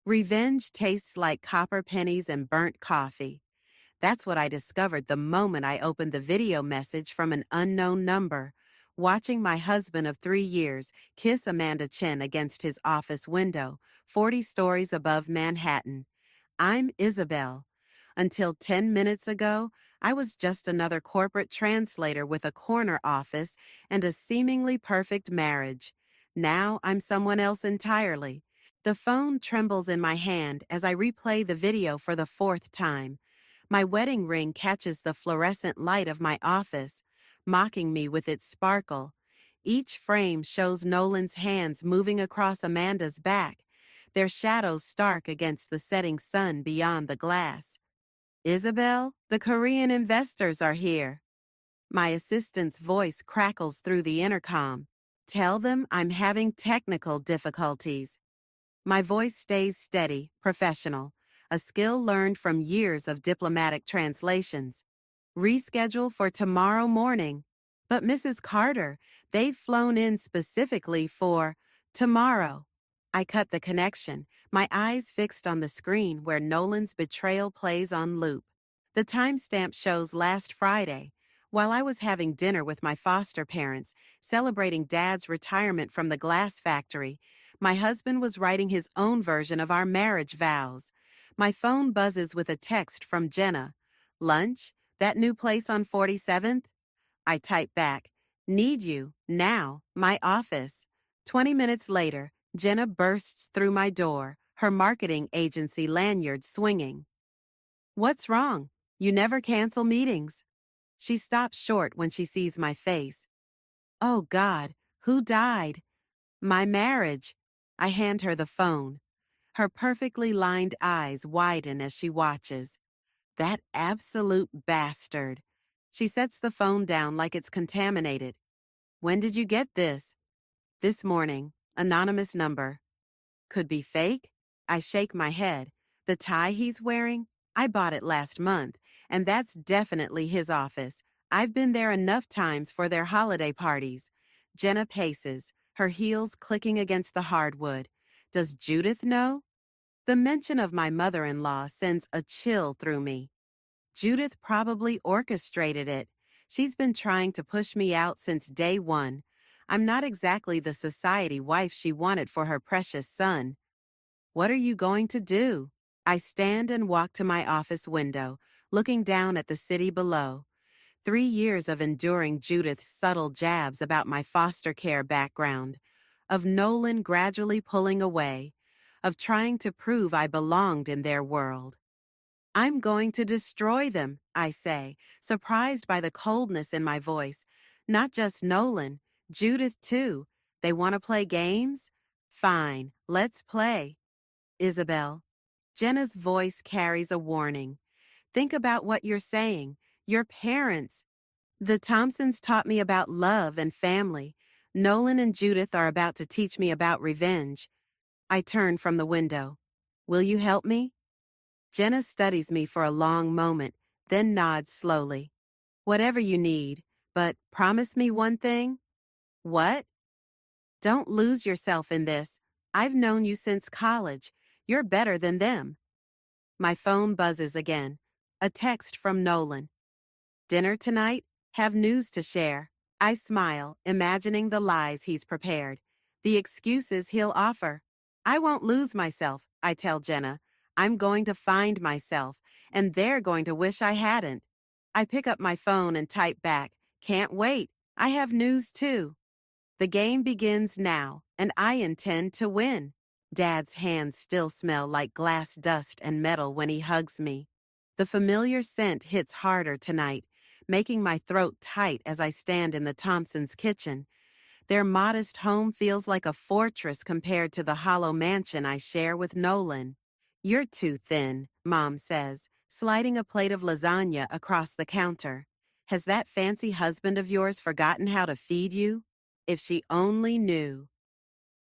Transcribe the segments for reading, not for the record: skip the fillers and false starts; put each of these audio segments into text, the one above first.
Revenge tastes like copper pennies and burnt coffee. That's what I discovered the moment I opened the video message from an unknown number, watching my husband of 3 years kiss Amanda Chen against his office window, 40 stories above Manhattan. I'm Isabel. Until 10 minutes ago, I was just another corporate translator with a corner office and a seemingly perfect marriage. Now I'm someone else entirely. The phone trembles in my hand as I replay the video for the fourth time. My wedding ring catches the fluorescent light of my office, mocking me with its sparkle. Each frame shows Nolan's hands moving across Amanda's back, their shadows stark against the setting sun beyond the glass. Isabel, the Korean investors are here. My assistant's voice crackles through the intercom. Tell them I'm having technical difficulties. My voice stays steady, professional, a skill learned from years of diplomatic translations. Reschedule for tomorrow morning. But Mrs. Carter, they've flown in specifically for tomorrow. I cut the connection, my eyes fixed on the screen where Nolan's betrayal plays on loop. The timestamp shows last Friday, while I was having dinner with my foster parents, celebrating Dad's retirement from the glass factory. My husband was writing his own version of our marriage vows. My phone buzzes with a text from Jenna. Lunch? That new place on 47th? I type back, need you, now, my office. 20 minutes later, Jenna bursts through my door, her marketing agency lanyard swinging. What's wrong? You never cancel meetings. She stops short when she sees my face. Oh God, who died? My marriage. I hand her the phone. Her perfectly lined eyes widen as she watches. That absolute bastard. She sets the phone down like it's contaminated. When did you get this? This morning. Anonymous number. Could be fake? I shake my head. The tie he's wearing? I bought it last month, and that's definitely his office. I've been there enough times for their holiday parties. Jenna paces, her heels clicking against the hardwood. Does Judith know? The mention of my mother-in-law sends a chill through me. Judith probably orchestrated it. She's been trying to push me out since day one. I'm not exactly the society wife she wanted for her precious son. What are you going to do? I stand and walk to my office window, looking down at the city below. 3 years of enduring Judith's subtle jabs about my foster care background, of Nolan gradually pulling away, of trying to prove I belonged in their world. I'm going to destroy them, I say, surprised by the coldness in my voice. Not just Nolan, Judith too. They want to play games? Fine, let's play. Isabel. Jenna's voice carries a warning. Think about what you're saying. Your parents. The Thompsons taught me about love and family. Nolan and Judith are about to teach me about revenge. I turn from the window. Will you help me? Jenna studies me for a long moment, then nods slowly. Whatever you need, but promise me one thing? What? Don't lose yourself in this. I've known you since college. You're better than them. My phone buzzes again. A text from Nolan. Dinner tonight? Have news to share. I smile, imagining the lies he's prepared, the excuses he'll offer. I won't lose myself, I tell Jenna. I'm going to find myself, and they're going to wish I hadn't. I pick up my phone and type back, can't wait. I have news too. The game begins now, and I intend to win. Dad's hands still smell like glass dust and metal when he hugs me. The familiar scent hits harder tonight, making my throat tight as I stand in the Thompsons' kitchen. Their modest home feels like a fortress compared to the hollow mansion I share with Nolan. You're too thin, Mom says, sliding a plate of lasagna across the counter. Has that fancy husband of yours forgotten how to feed you? If she only knew.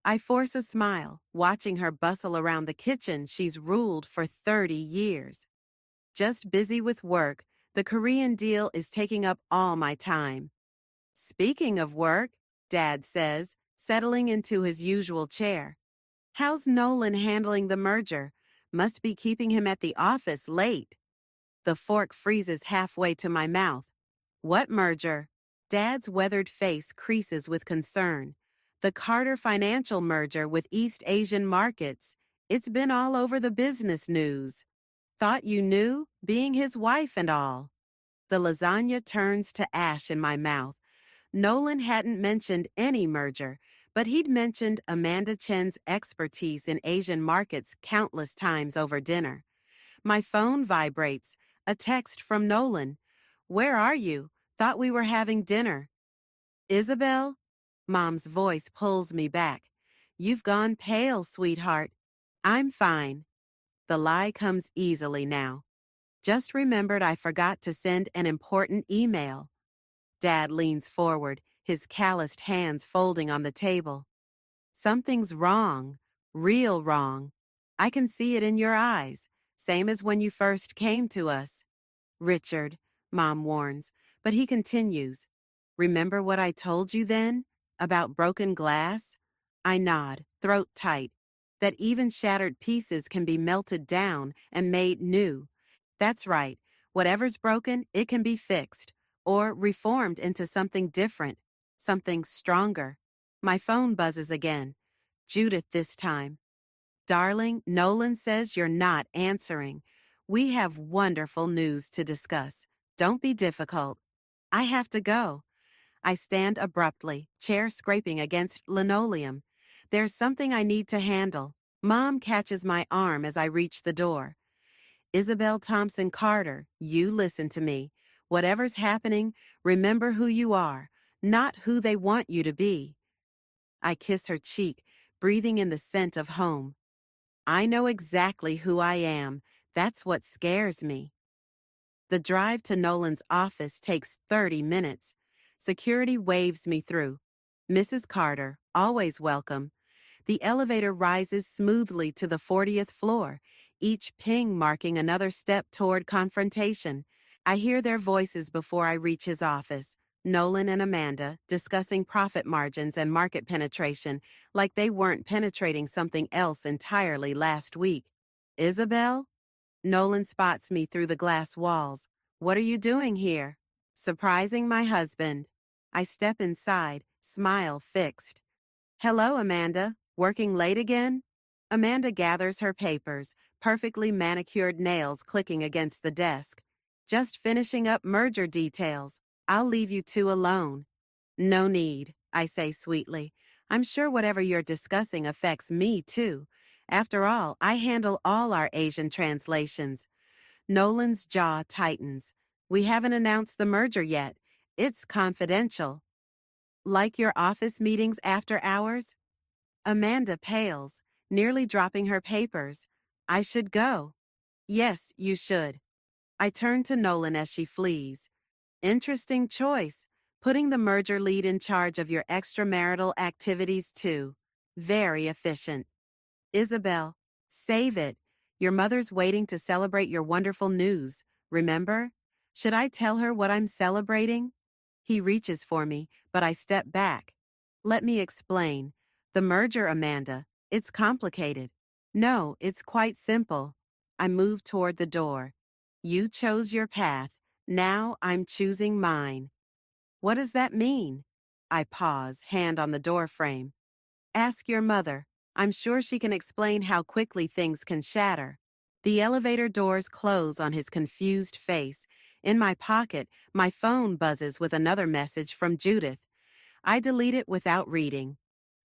I force a smile, watching her bustle around the kitchen she's ruled for 30 years. Just busy with work, the Korean deal is taking up all my time. Speaking of work, Dad says, settling into his usual chair. How's Nolan handling the merger? Must be keeping him at the office late. The fork freezes halfway to my mouth. What merger? Dad's weathered face creases with concern. The Carter Financial merger with East Asian markets. It's been all over the business news. Thought you knew, being his wife and all. The lasagna turns to ash in my mouth. Nolan hadn't mentioned any merger, but he'd mentioned Amanda Chen's expertise in Asian markets countless times over dinner. My phone vibrates. A text from Nolan. Where are you? Thought we were having dinner. Isabel? Mom's voice pulls me back. You've gone pale, sweetheart. I'm fine. The lie comes easily now. Just remembered I forgot to send an important email. Dad leans forward, his calloused hands folding on the table. Something's wrong. Real wrong. I can see it in your eyes, same as when you first came to us. Richard, Mom warns, but he continues. Remember what I told you then? About broken glass? I nod, throat tight. That even shattered pieces can be melted down and made new. That's right. Whatever's broken, it can be fixed or reformed into something different, something stronger. My phone buzzes again. Judith this time. Darling, Nolan says you're not answering. We have wonderful news to discuss. Don't be difficult. I have to go. I stand abruptly, chair scraping against linoleum. There's something I need to handle. Mom catches my arm as I reach the door. Isabel Thompson Carter, you listen to me. Whatever's happening, remember who you are, not who they want you to be. I kiss her cheek, breathing in the scent of home. I know exactly who I am. That's what scares me. The drive to Nolan's office takes 30 minutes. Security waves me through. Mrs. Carter, always welcome. The elevator rises smoothly to the 40th floor, each ping marking another step toward confrontation. I hear their voices before I reach his office. Nolan and Amanda discussing profit margins and market penetration like they weren't penetrating something else entirely last week. Isabel? Nolan spots me through the glass walls. What are you doing here? Surprising my husband. I step inside, smile fixed. Hello, Amanda. Working late again? Amanda gathers her papers, perfectly manicured nails clicking against the desk. Just finishing up merger details. I'll leave you two alone. No need, I say sweetly. I'm sure whatever you're discussing affects me too. After all, I handle all our Asian translations. Nolan's jaw tightens. We haven't announced the merger yet. It's confidential. Like your office meetings after hours? Amanda pales, nearly dropping her papers. I should go. Yes, you should. I turn to Nolan as she flees. Interesting choice, putting the merger lead in charge of your extramarital activities too. Very efficient. Isabel, save it. Your mother's waiting to celebrate your wonderful news, remember? Should I tell her what I'm celebrating? He reaches for me, but I step back. Let me explain. The merger, Amanda, it's complicated. No, it's quite simple. I move toward the door. You chose your path. Now I'm choosing mine. What does that mean? I pause, hand on the door frame. Ask your mother. I'm sure she can explain how quickly things can shatter. The elevator doors close on his confused face. In my pocket, my phone buzzes with another message from Judith. I delete it without reading.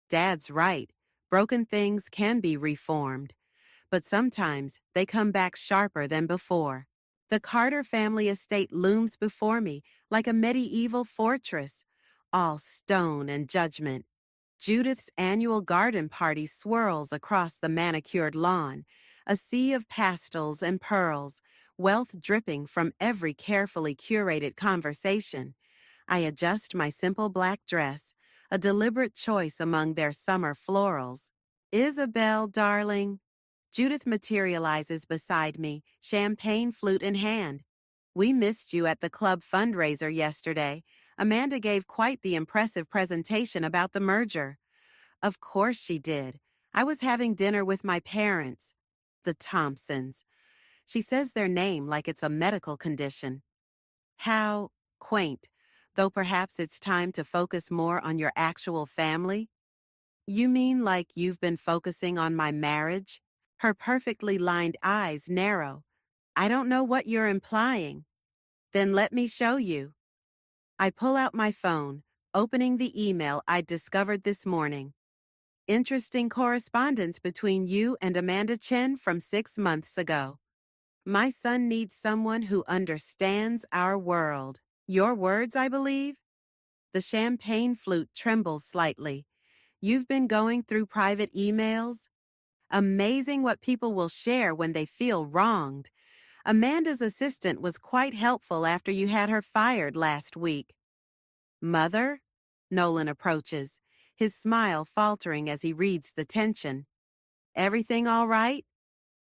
Dad's right. Broken things can be reformed. But sometimes they come back sharper than before. The Carter family estate looms before me like a medieval fortress, all stone and judgment. Judith's annual garden party swirls across the manicured lawn, a sea of pastels and pearls, wealth dripping from every carefully curated conversation. I adjust my simple black dress, a deliberate choice among their summer florals. Isabel, darling. Judith materializes beside me, champagne flute in hand. We missed you at the club fundraiser yesterday. Amanda gave quite the impressive presentation about the merger. Of course she did. I was having dinner with my parents. The Thompsons. She says their name like it's a medical condition. How quaint, though perhaps it's time to focus more on your actual family. You mean like you've been focusing on my marriage? Her perfectly lined eyes narrow. I don't know what you're implying. Then let me show you. I pull out my phone, opening the email I discovered this morning. Interesting correspondence between you and Amanda Chen from 6 months ago. My son needs someone who understands our world. Your words, I believe? The champagne flute trembles slightly. You've been going through private emails? Amazing what people will share when they feel wronged. Amanda's assistant was quite helpful after you had her fired last week. Mother? Nolan approaches, his smile faltering as he reads the tension. Everything all right?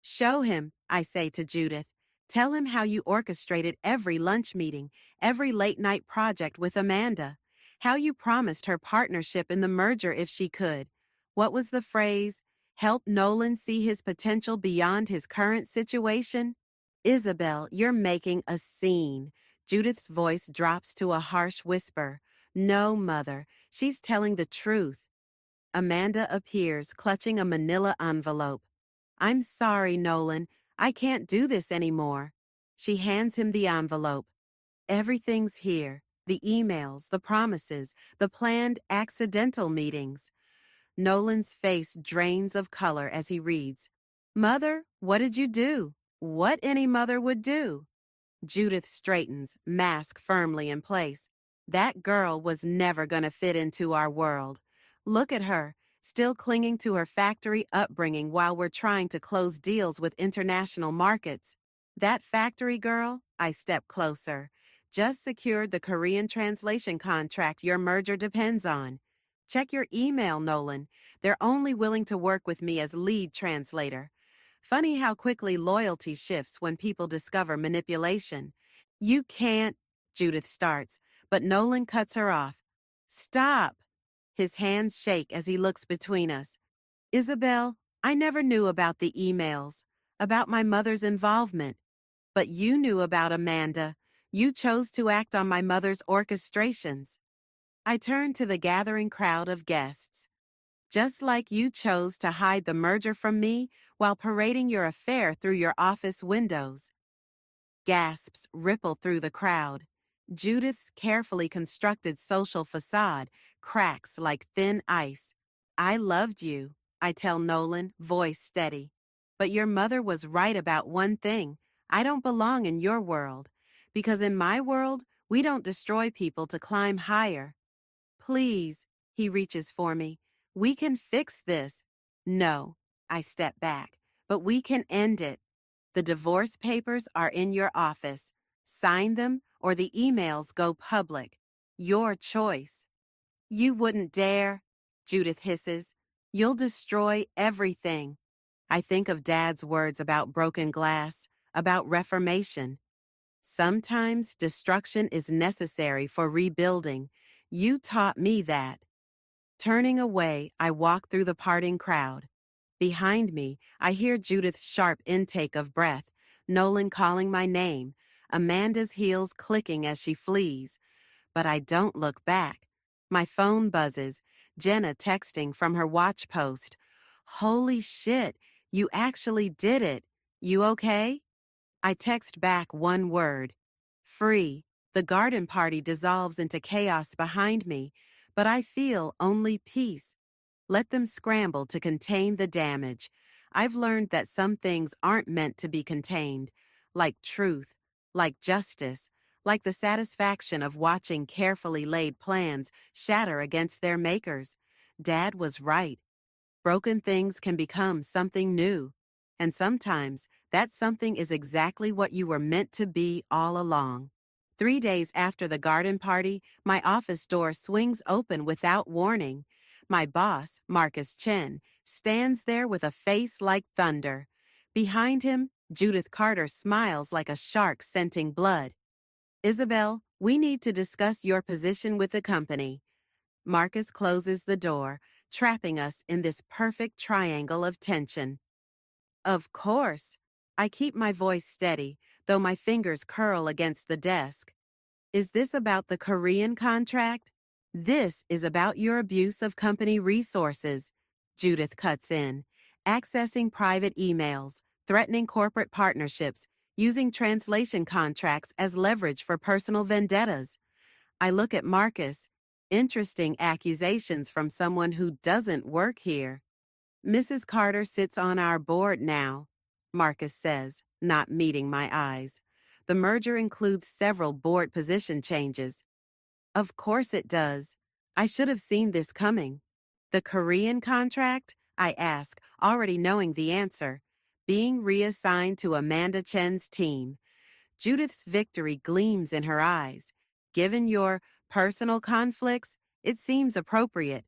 Show him, I say to Judith. Tell him how you orchestrated every lunch meeting, every late-night project with Amanda, how you promised her partnership in the merger if she could. What was the phrase? Help Nolan see his potential beyond his current situation? Isabel, you're making a scene. Judith's voice drops to a harsh whisper. No, Mother, she's telling the truth. Amanda appears, clutching a manila envelope. I'm sorry, Nolan. I can't do this anymore. She hands him the envelope. Everything's here. The emails, the promises, the planned accidental meetings. Nolan's face drains of color as he reads. Mother, what did you do? What any mother would do. Judith straightens, mask firmly in place. That girl was never going to fit into our world. Look at her, still clinging to her factory upbringing while we're trying to close deals with international markets. That factory girl, I step closer, just secured the Korean translation contract your merger depends on. Check your email, Nolan. They're only willing to work with me as lead translator. Funny how quickly loyalty shifts when people discover manipulation. You can't, Judith starts, but Nolan cuts her off. Stop. His hands shake as he looks between us. Isabel, I never knew about the emails, about my mother's involvement. But you knew about Amanda. You chose to act on my mother's orchestrations. I turn to the gathering crowd of guests. Just like you chose to hide the merger from me while parading your affair through your office windows. Gasps ripple through the crowd. Judith's carefully constructed social facade cracks like thin ice. I loved you, I tell Nolan, voice steady. But your mother was right about one thing. I don't belong in your world. Because in my world, we don't destroy people to climb higher. Please, he reaches for me. We can fix this. No, I step back, but we can end it. The divorce papers are in your office. Sign them or the emails go public. Your choice. You wouldn't dare, Judith hisses. You'll destroy everything. I think of Dad's words about broken glass, about reformation. Sometimes destruction is necessary for rebuilding. You taught me that. Turning away, I walk through the parting crowd. Behind me, I hear Judith's sharp intake of breath, Nolan calling my name, Amanda's heels clicking as she flees. But I don't look back. My phone buzzes, Jenna texting from her watch post. Holy shit, you actually did it. You okay? I text back one word. Free. The garden party dissolves into chaos behind me, but I feel only peace. Let them scramble to contain the damage. I've learned that some things aren't meant to be contained, like truth, like justice, like the satisfaction of watching carefully laid plans shatter against their makers. Dad was right. Broken things can become something new. And sometimes that something is exactly what you were meant to be all along. 3 days after the garden party, my office door swings open without warning. My boss, Marcus Chen, stands there with a face like thunder. Behind him, Judith Carter smiles like a shark scenting blood. Isabel, we need to discuss your position with the company. Marcus closes the door, trapping us in this perfect triangle of tension. Of course. I keep my voice steady, though my fingers curl against the desk. Is this about the Korean contract? This is about your abuse of company resources, Judith cuts in, accessing private emails, threatening corporate partnerships, using translation contracts as leverage for personal vendettas. I look at Marcus. Interesting accusations from someone who doesn't work here. Mrs. Carter sits on our board now, Marcus says, not meeting my eyes. The merger includes several board position changes. Of course it does. I should have seen this coming. The Korean contract? I ask, already knowing the answer. Being reassigned to Amanda Chen's team. Judith's victory gleams in her eyes. Given your personal conflicts, it seems appropriate.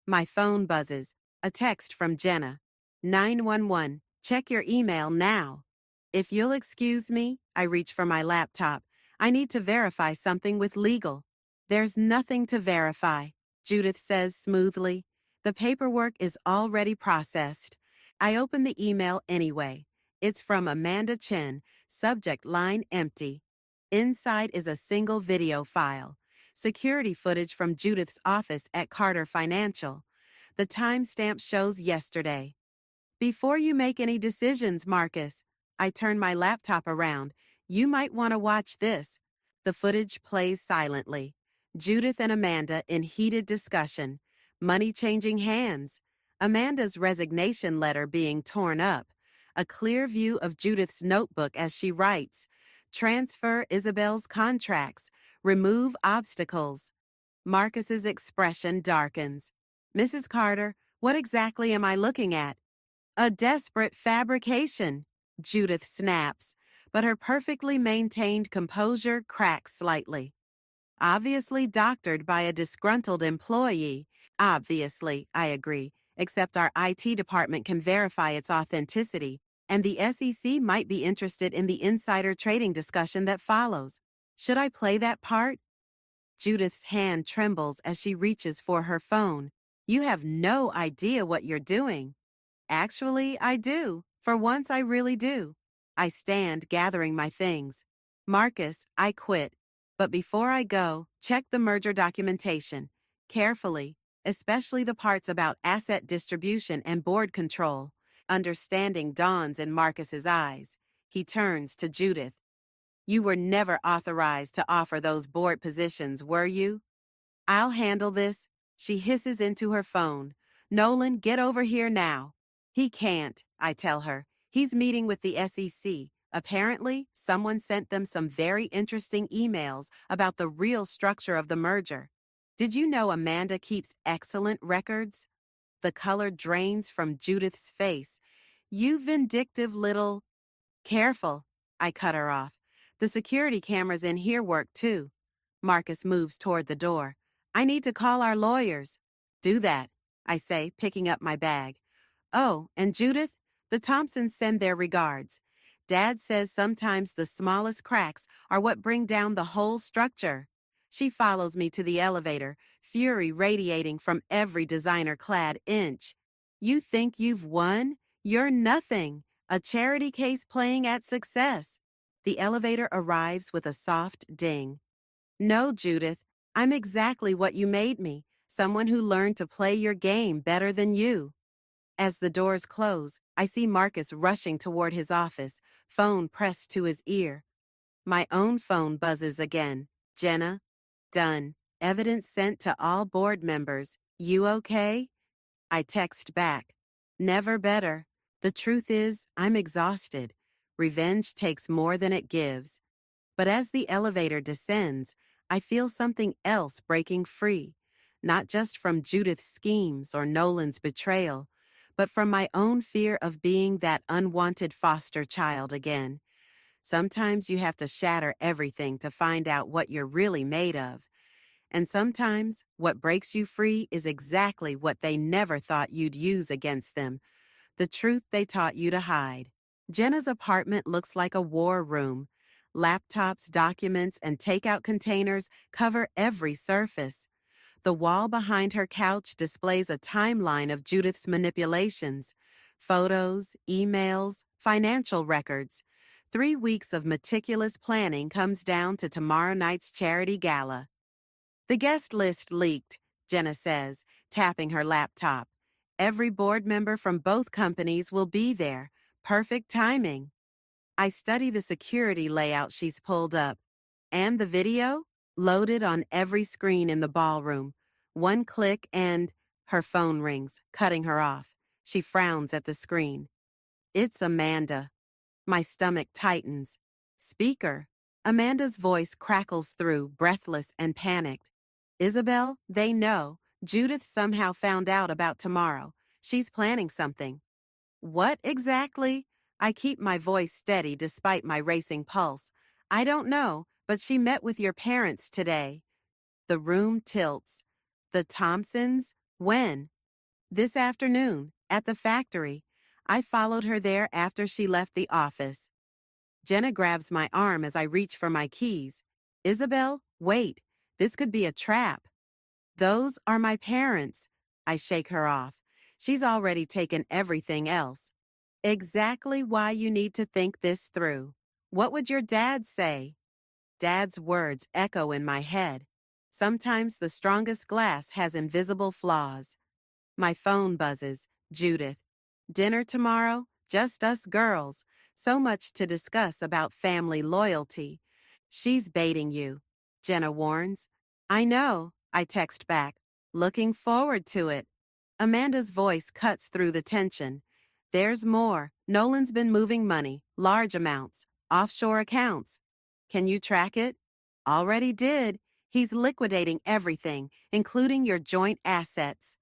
My phone buzzes. A text from Jenna. 911. Check your email now. If you'll excuse me, I reach for my laptop. I need to verify something with legal. There's nothing to verify, Judith says smoothly. The paperwork is already processed. I open the email anyway. It's from Amanda Chen, subject line empty. Inside is a single video file. Security footage from Judith's office at Carter Financial. The timestamp shows yesterday. Before you make any decisions, Marcus, I turn my laptop around. You might want to watch this. The footage plays silently. Judith and Amanda in heated discussion. Money changing hands. Amanda's resignation letter being torn up. A clear view of Judith's notebook as she writes, transfer Isabel's contracts. Remove obstacles. Marcus's expression darkens. Mrs. Carter, what exactly am I looking at? A desperate fabrication, Judith snaps, but her perfectly maintained composure cracks slightly. Obviously doctored by a disgruntled employee. Obviously, I agree, except our IT department can verify its authenticity, and the SEC might be interested in the insider trading discussion that follows. Should I play that part? Judith's hand trembles as she reaches for her phone. You have no idea what you're doing. Actually, I do. For once, I really do. I stand, gathering my things. Marcus, I quit. But before I go, check the merger documentation. Carefully, especially the parts about asset distribution and board control. Understanding dawns in Marcus's eyes. He turns to Judith. You were never authorized to offer those board positions, were you? I'll handle this, she hisses into her phone. Nolan, get over here now. He can't, I tell her. He's meeting with the SEC. Apparently, someone sent them some very interesting emails about the real structure of the merger. Did you know Amanda keeps excellent records? The color drains from Judith's face. You vindictive little... Careful, I cut her off. The security cameras in here work too. Marcus moves toward the door. I need to call our lawyers. Do that, I say, picking up my bag. Oh, and Judith, the Thompsons send their regards. Dad says sometimes the smallest cracks are what bring down the whole structure. She follows me to the elevator, fury radiating from every designer-clad inch. You think you've won? You're nothing. A charity case playing at success. The elevator arrives with a soft ding. No, Judith, I'm exactly what you made me, someone who learned to play your game better than you. As the doors close, I see Marcus rushing toward his office, phone pressed to his ear. My own phone buzzes again. Jenna, done. Evidence sent to all board members. You okay? I text back. Never better. The truth is, I'm exhausted. Revenge takes more than it gives. But as the elevator descends, I feel something else breaking free. Not just from Judith's schemes or Nolan's betrayal, but from my own fear of being that unwanted foster child again. Sometimes you have to shatter everything to find out what you're really made of. And sometimes what breaks you free is exactly what they never thought you'd use against them, the truth they taught you to hide. Jenna's apartment looks like a war room. Laptops, documents, and takeout containers cover every surface. The wall behind her couch displays a timeline of Judith's manipulations. Photos, emails, financial records. 3 weeks of meticulous planning comes down to tomorrow night's charity gala. The guest list leaked, Jenna says, tapping her laptop. Every board member from both companies will be there. Perfect timing. I study the security layout she's pulled up. And the video? Loaded on every screen in the ballroom. One click and her phone rings, cutting her off. She frowns at the screen. It's Amanda. My stomach tightens. Speaker. Amanda's voice crackles through, breathless and panicked. Isabel, they know. Judith somehow found out about tomorrow. She's planning something. What exactly? I keep my voice steady despite my racing pulse. I don't know, but she met with your parents today. The room tilts. The Thompsons? When? This afternoon, at the factory. I followed her there after she left the office. Jenna grabs my arm as I reach for my keys. Isabel, wait. This could be a trap. Those are my parents. I shake her off. She's already taken everything else. Exactly why you need to think this through. What would your dad say? Dad's words echo in my head. Sometimes the strongest glass has invisible flaws. My phone buzzes. Judith. Dinner tomorrow? Just us girls. So much to discuss about family loyalty. She's baiting you, Jenna warns. I know, I text back. Looking forward to it. Amanda's voice cuts through the tension. There's more. Nolan's been moving money, large amounts, offshore accounts. Can you track it? Already did. He's liquidating everything, including your joint assets.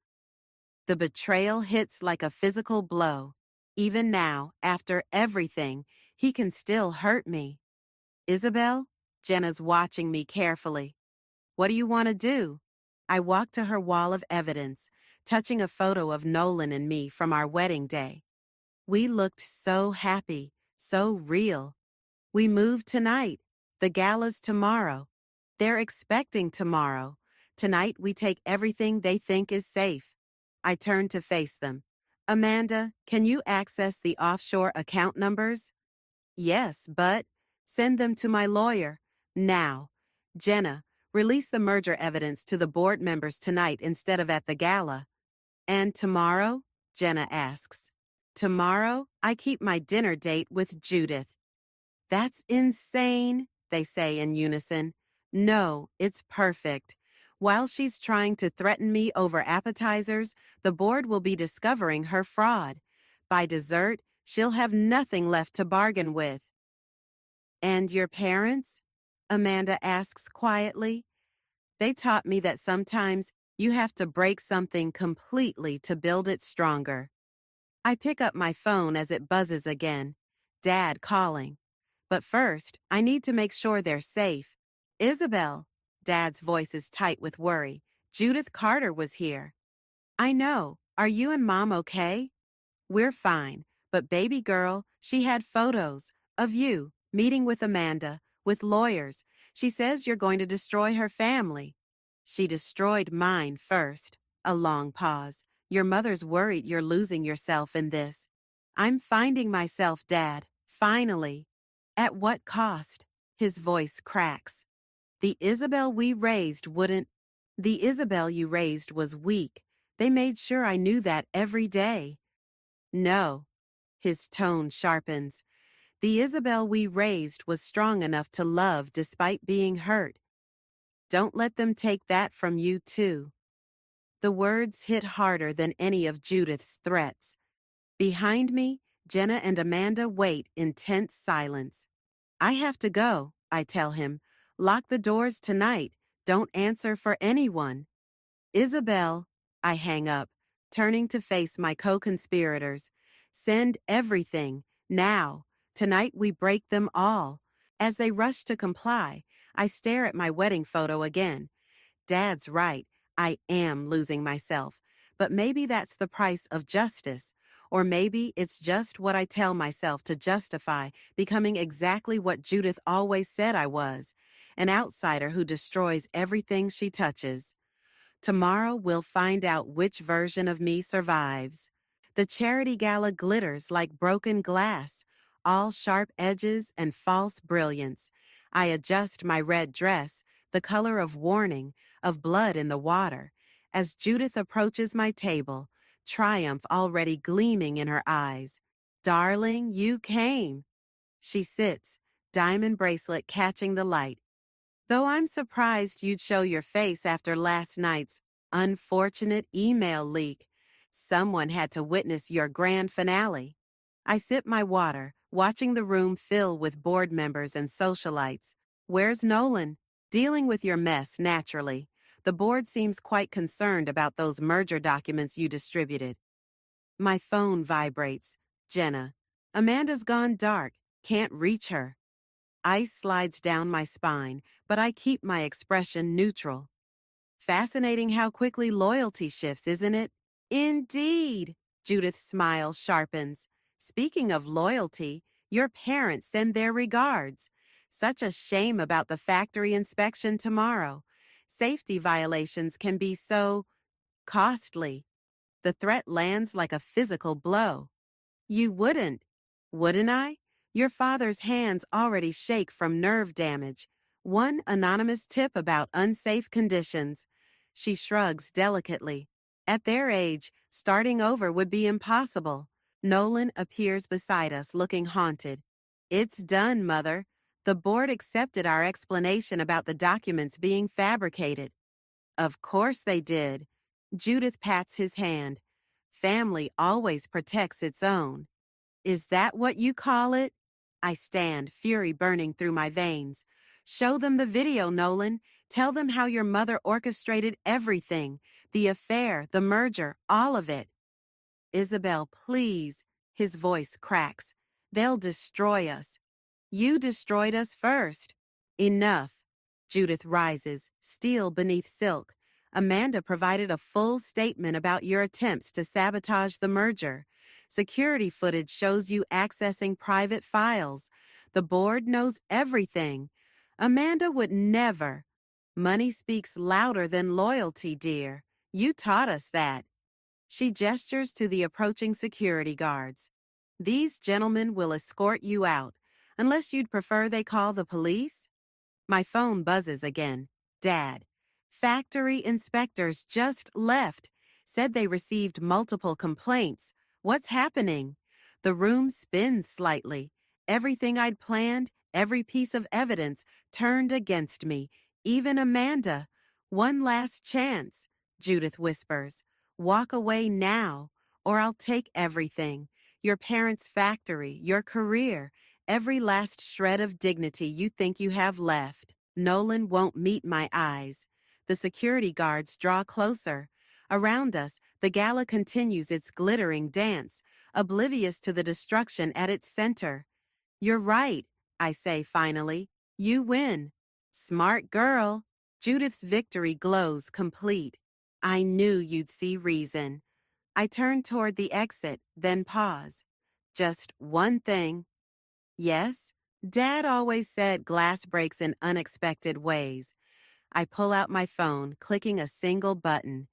The betrayal hits like a physical blow. Even now, after everything, he can still hurt me. Isabel? Jenna's watching me carefully. What do you want to do? I walk to her wall of evidence, touching a photo of Nolan and me from our wedding day. We looked so happy, so real. We moved tonight. The gala's tomorrow. They're expecting tomorrow. Tonight we take everything they think is safe. I turn to face them. Amanda, can you access the offshore account numbers? Yes, but send them to my lawyer. Now. Jenna, release the merger evidence to the board members tonight instead of at the gala. And tomorrow? Jenna asks. Tomorrow, I keep my dinner date with Judith. That's insane, they say in unison. No, it's perfect. While she's trying to threaten me over appetizers, the board will be discovering her fraud. By dessert, she'll have nothing left to bargain with. And your parents? Amanda asks quietly. They taught me that sometimes you have to break something completely to build it stronger. I pick up my phone as it buzzes again. Dad calling. But first, I need to make sure they're safe. Isabel. Dad's voice is tight with worry. Judith Carter was here. I know. Are you and Mom okay? We're fine. But baby girl, she had photos of you meeting with Amanda, with lawyers. She says you're going to destroy her family. She destroyed mine first. A long pause. Your mother's worried you're losing yourself in this. I'm finding myself, Dad. Finally. At what cost? His voice cracks. The Isabel we raised wouldn't. The Isabel you raised was weak. They made sure I knew that every day. No. His tone sharpens. The Isabel we raised was strong enough to love despite being hurt. Don't let them take that from you, too. The words hit harder than any of Judith's threats. Behind me, Jenna and Amanda wait in tense silence. I have to go, I tell him. Lock the doors tonight. Don't answer for anyone. Isabel, I hang up, turning to face my co-conspirators. Send everything, now. Tonight we break them all. As they rush to comply, I stare at my wedding photo again. Dad's right. I am losing myself. But maybe that's the price of justice. Or maybe it's just what I tell myself to justify becoming exactly what Judith always said I was, an outsider who destroys everything she touches. Tomorrow we'll find out which version of me survives. The charity gala glitters like broken glass, all sharp edges and false brilliance. I adjust my red dress, the color of warning, of blood in the water. As Judith approaches my table, triumph already gleaming in her eyes. Darling, you came. She sits, diamond bracelet catching the light. Though I'm surprised you'd show your face after last night's unfortunate email leak. Someone had to witness your grand finale. I sip my water, watching the room fill with board members and socialites. Where's Nolan? Dealing with your mess, naturally. The board seems quite concerned about those merger documents you distributed. My phone vibrates. Jenna. Amanda's gone dark. Can't reach her. Ice slides down my spine, but I keep my expression neutral. Fascinating how quickly loyalty shifts, isn't it? Indeed, Judith's smile sharpens. Speaking of loyalty, your parents send their regards. Such a shame about the factory inspection tomorrow. Safety violations can be so costly. The threat lands like a physical blow. You wouldn't I? Your father's hands already shake from nerve damage. One anonymous tip about unsafe conditions. She shrugs delicately. At their age, starting over would be impossible. Nolan appears beside us, looking haunted. It's done, Mother. The board accepted our explanation about the documents being fabricated. Of course they did. Judith pats his hand. Family always protects its own. Is that what you call it? I stand, fury burning through my veins. Show them the video, Nolan. Tell them how your mother orchestrated everything. The affair, the merger, all of it. Isabel, please. His voice cracks. They'll destroy us. You destroyed us first. Enough. Judith rises, steel beneath silk. Amanda provided a full statement about your attempts to sabotage the merger. Security footage shows you accessing private files. The board knows everything. Amanda would never. Money speaks louder than loyalty, dear. You taught us that. She gestures to the approaching security guards. These gentlemen will escort you out, unless you'd prefer they call the police? My phone buzzes again. Dad. Factory inspectors just left. Said they received multiple complaints. What's happening? The room spins slightly. Everything I'd planned, every piece of evidence, turned against me. Even Amanda. One last chance, Judith whispers. Walk away now, or I'll take everything. Your parents' factory, your career, every last shred of dignity you think you have left. Nolan won't meet my eyes. The security guards draw closer. Around us, the gala continues its glittering dance, oblivious to the destruction at its center. You're right, I say finally. You win. Smart girl. Judith's victory glows complete. I knew you'd see reason. I turn toward the exit, then pause. Just one thing. Yes, Dad always said glass breaks in unexpected ways. I pull out my phone, clicking a single button.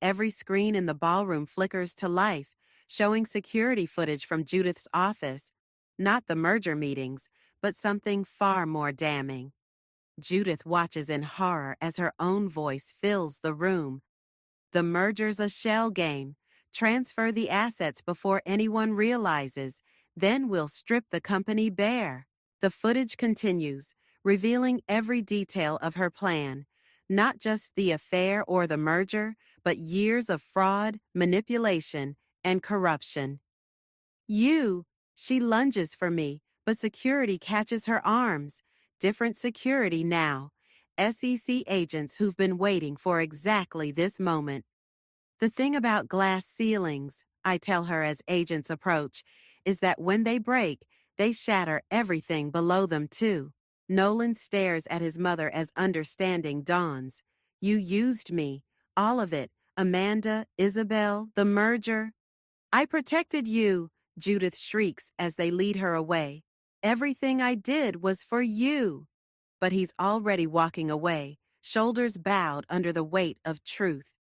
Every screen in the ballroom flickers to life, showing security footage from Judith's office. Not the merger meetings, but something far more damning. Judith watches in horror as her own voice fills the room. The merger's a shell game. Transfer the assets before anyone realizes. Then we'll strip the company bare. The footage continues, revealing every detail of her plan. Not just the affair or the merger, but years of fraud, manipulation, and corruption. She lunges for me, but security catches her arms. Different security now. SEC agents who've been waiting for exactly this moment. The thing about glass ceilings, I tell her as agents approach, is that when they break, they shatter everything below them too. Nolan stares at his mother as understanding dawns. You used me. All of it. Amanda, Isabel, the merger. I protected you, Judith shrieks as they lead her away. Everything I did was for you. But he's already walking away, shoulders bowed under the weight of truth.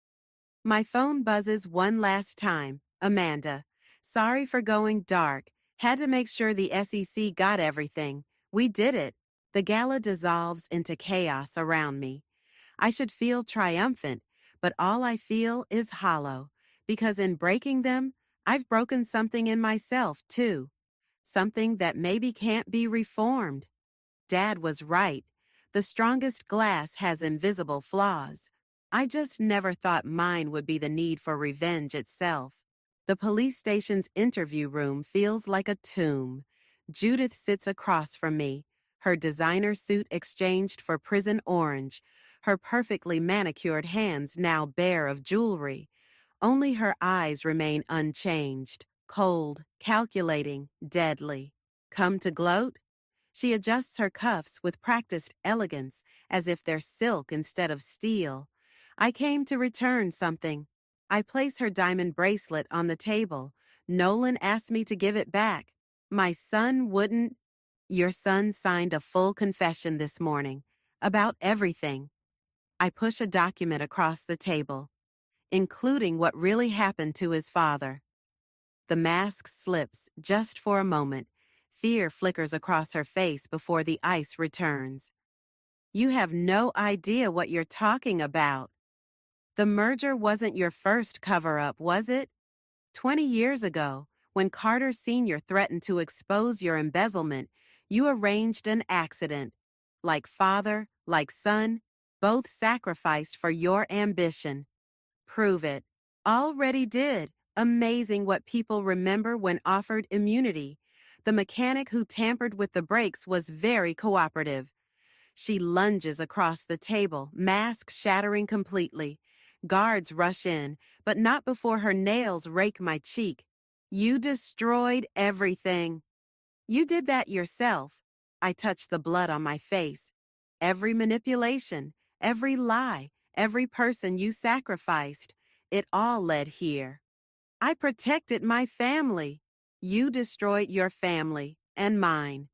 My phone buzzes one last time. Amanda. Sorry for going dark. Had to make sure the SEC got everything. We did it. The gala dissolves into chaos around me. I should feel triumphant, but all I feel is hollow, because in breaking them, I've broken something in myself, too. Something that maybe can't be reformed. Dad was right. The strongest glass has invisible flaws. I just never thought mine would be the need for revenge itself. The police station's interview room feels like a tomb. Judith sits across from me, her designer suit exchanged for prison orange, her perfectly manicured hands now bare of jewelry. Only her eyes remain unchanged, cold, calculating, deadly. Come to gloat? She adjusts her cuffs with practiced elegance, as if they're silk instead of steel. I came to return something. I place her diamond bracelet on the table. Nolan asked me to give it back. My son wouldn't. Your son signed a full confession this morning. About everything. I push a document across the table, including what really happened to his father. The mask slips just for a moment. Fear flickers across her face before the ice returns. You have no idea what you're talking about. The merger wasn't your first cover-up, was it? 20 years ago, when Carter Sr. threatened to expose your embezzlement, you arranged an accident. Like father, like son, both sacrificed for your ambition. Prove it. Already did. Amazing what people remember when offered immunity. The mechanic who tampered with the brakes was very cooperative. She lunges across the table, mask shattering completely. Guards rush in, but not before her nails rake my cheek. You destroyed everything. You did that yourself. I touch the blood on my face. Every manipulation, every lie, every person you sacrificed, it all led here. I protected my family. You destroyed your family and mine.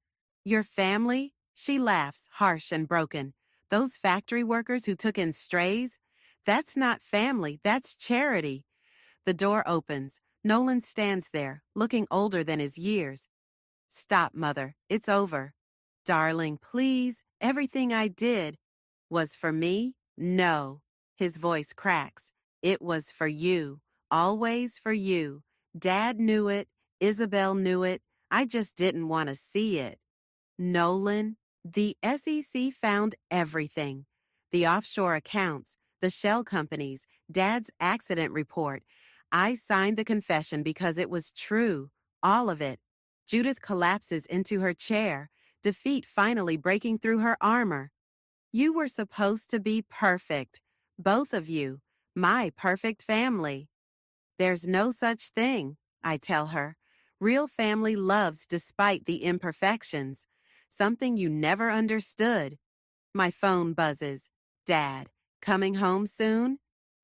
Your family? She laughs, harsh and broken. Those factory workers who took in strays? That's not family, that's charity. The door opens. Nolan stands there, looking older than his years. Stop, Mother. It's over. Darling, please. Everything I did was for me? No. His voice cracks. It was for you. Always for you. Dad knew it. Isabel knew it. I just didn't want to see it. Nolan, the SEC found everything. The offshore accounts, the shell companies, Dad's accident report. I signed the confession because it was true. All of it. Judith collapses into her chair, defeat finally breaking through her armor. You were supposed to be perfect. Both of you. My perfect family. There's no such thing, I tell her. Real family loves despite the imperfections. Something you never understood. My phone buzzes. Dad, coming home soon?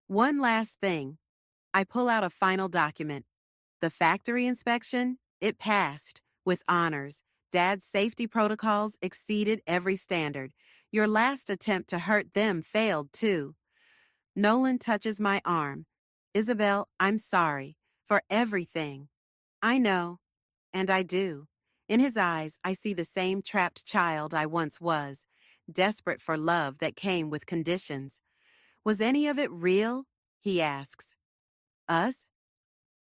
One last thing. I pull out a final document. The factory inspection, it passed, with honors. Dad's safety protocols exceeded every standard. Your last attempt to hurt them failed, too. Nolan touches my arm. Isabel, I'm sorry. For everything. I know. And I do. In his eyes, I see the same trapped child I once was, desperate for love that came with conditions. Was any of it real? He asks. Us?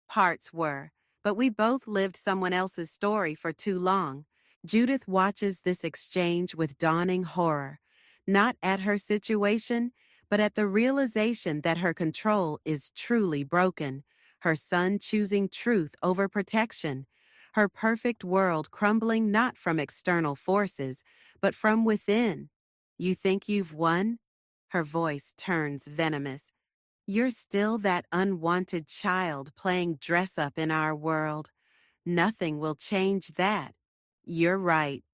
Parts were, but we both lived someone else's story for too long. Judith watches this exchange with dawning horror, not at her situation, but at the realization that her control is truly broken, her son choosing truth over protection, her perfect world crumbling not from external forces, but from within. You think you've won? Her voice turns venomous. You're still that unwanted child playing dress-up in our world. Nothing will change that. You're right.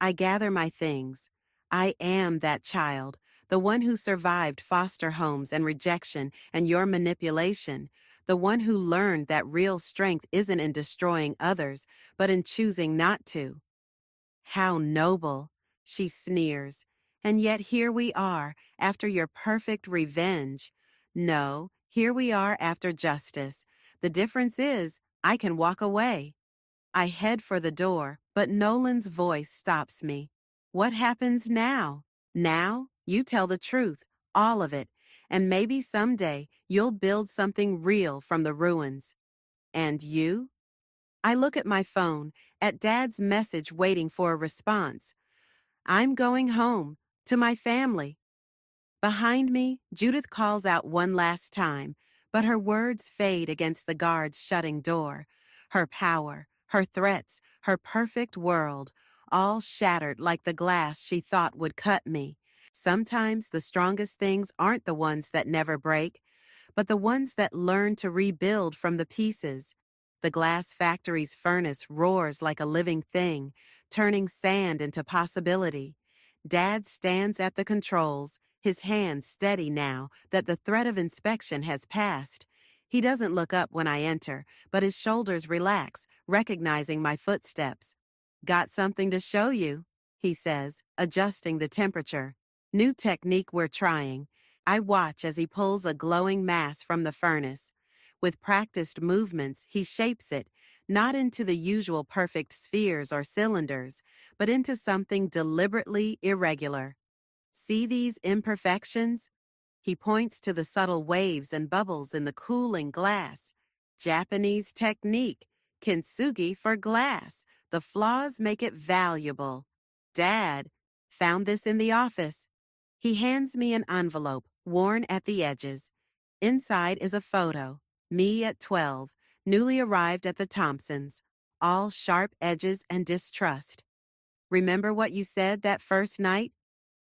I gather my things. I am that child, the one who survived foster homes and rejection and your manipulation, the one who learned that real strength isn't in destroying others, but in choosing not to. How noble, she sneers. And yet here we are, after your perfect revenge. No, here we are after justice. The difference is, I can walk away. I head for the door, but Nolan's voice stops me. What happens now? Now, you tell the truth, all of it, and maybe someday you'll build something real from the ruins. And you? I look at my phone, at Dad's message waiting for a response. I'm going home, to my family. Behind me, Judith calls out one last time, but her words fade against the guard's shutting door. Her power, her threats, her perfect world, all shattered like the glass she thought would cut me. Sometimes the strongest things aren't the ones that never break, but the ones that learn to rebuild from the pieces. The glass factory's furnace roars like a living thing, turning sand into possibility. Dad stands at the controls, his hands steady now that the threat of inspection has passed. He doesn't look up when I enter, but his shoulders relax, recognizing my footsteps. Got something to show you, he says, adjusting the temperature. New technique we're trying. I watch as he pulls a glowing mass from the furnace. With practiced movements, he shapes it, not into the usual perfect spheres or cylinders, but into something deliberately irregular. See these imperfections? He points to the subtle waves and bubbles in the cooling glass. Japanese technique, kintsugi for glass. The flaws make it valuable. Dad found this in the office. He hands me an envelope, worn at the edges. Inside is a photo. Me at 12, newly arrived at the Thompsons. All sharp edges and distrust. Remember what you said that first night?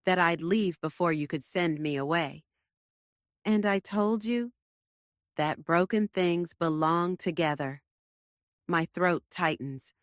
That I'd leave before you could send me away. And I told you that broken things belong together. My throat tightens.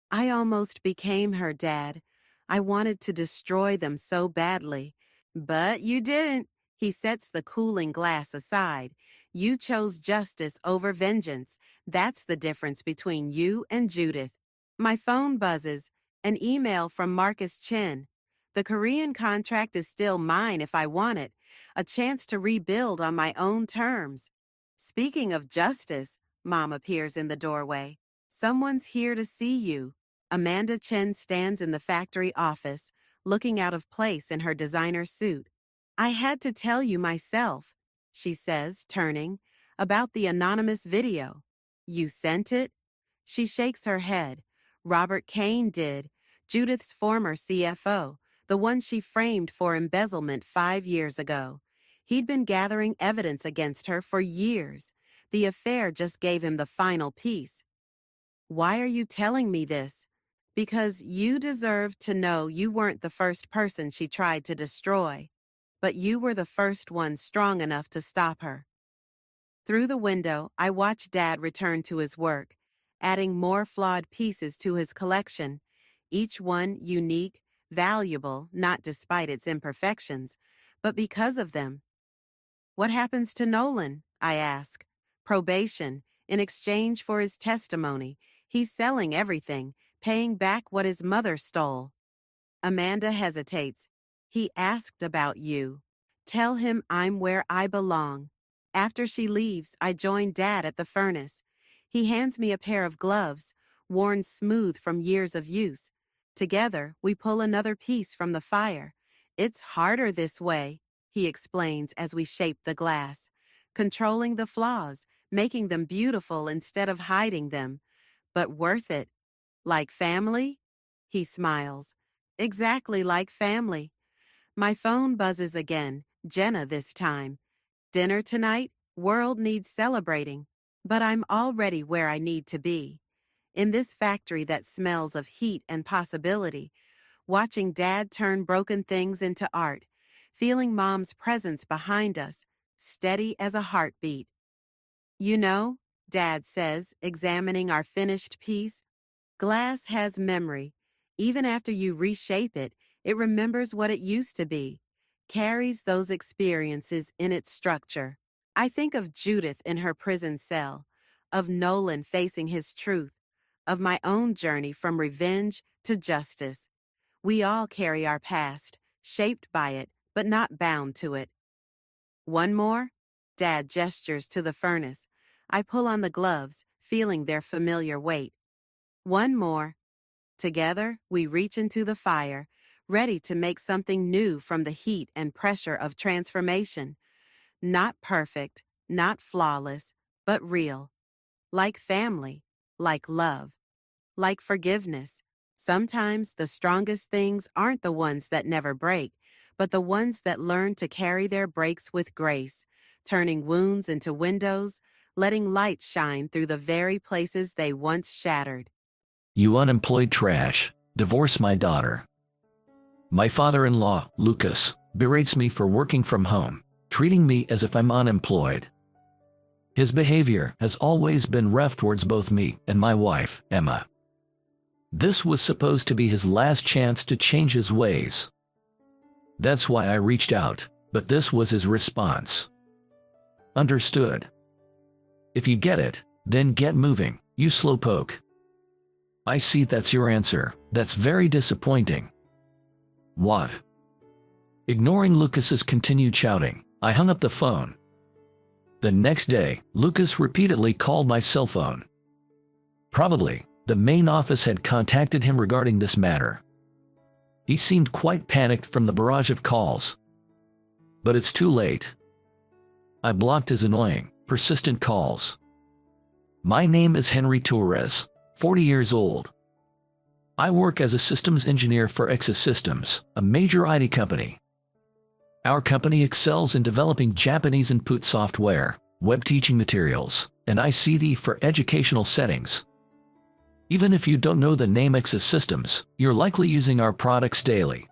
I almost became her, Dad. I wanted to destroy them so badly. But you didn't. He sets the cooling glass aside. You chose justice over vengeance. That's the difference between you and Judith. My phone buzzes. An email from Marcus Chen. The Korean contract is still mine if I want it. A chance to rebuild on my own terms. Speaking of justice, Mom appears in the doorway. Someone's here to see you. Amanda Chen stands in the factory office, looking out of place in her designer suit. I had to tell you myself, she says, turning, about the anonymous video. You sent it? She shakes her head. Robert Kane did, Judith's former CFO, the one she framed for embezzlement 5 years ago. He'd been gathering evidence against her for years. The affair just gave him the final piece. Why are you telling me this? Because you deserve to know you weren't the first person she tried to destroy, but you were the first one strong enough to stop her. Through the window, I watch Dad return to his work, adding more flawed pieces to his collection, each one unique, valuable, not despite its imperfections, but because of them. What happens to Nolan? I ask. Probation, in exchange for his testimony. He's selling everything, paying back what his mother stole. Amanda hesitates. He asked about you. Tell him I'm where I belong. After she leaves, I join Dad at the furnace. He hands me a pair of gloves, worn smooth from years of use. Together, we pull another piece from the fire. It's harder this way, he explains as we shape the glass, controlling the flaws, making them beautiful instead of hiding them. But worth it. Like family? He smiles. Exactly like family. My phone buzzes again, Jenna this time. Dinner tonight? World needs celebrating. But I'm already where I need to be. In this factory that smells of heat and possibility, watching Dad turn broken things into art, feeling Mom's presence behind us, steady as a heartbeat. You know, Dad says, examining our finished piece, glass has memory. Even after you reshape it, it remembers what it used to be, carries those experiences in its structure. I think of Judith in her prison cell, of Nolan facing his truth, of my own journey from revenge to justice. We all carry our past, shaped by it, but not bound to it. One more? Dad gestures to the furnace. I pull on the gloves, feeling their familiar weight. One more. Together, we reach into the fire, ready to make something new from the heat and pressure of transformation. Not perfect, not flawless, but real. Like family, like love, like forgiveness. Sometimes the strongest things aren't the ones that never break, but the ones that learn to carry their breaks with grace, turning wounds into windows, letting light shine through the very places they once shattered. You unemployed trash, divorce my daughter. My father-in-law, Lucas, berates me for working from home, treating me as if I'm unemployed. His behavior has always been rough towards both me and my wife, Emma. This was supposed to be his last chance to change his ways. That's why I reached out, but this was his response. Understood. If you get it, then get moving, you slowpoke. I see that's your answer. That's very disappointing. What? Ignoring Lucas's continued shouting, I hung up the phone. The next day, Lucas repeatedly called my cell phone. Probably, the main office had contacted him regarding this matter. He seemed quite panicked from the barrage of calls. But it's too late. I blocked his annoying, persistent calls. My name is Henry Torres, 40 years old. I work as a systems engineer for Exosystems, a major IT company. Our company excels in developing Japanese input software, web teaching materials, and ICT for educational settings. Even if you don't know the name Exosystems, you're likely using our products daily.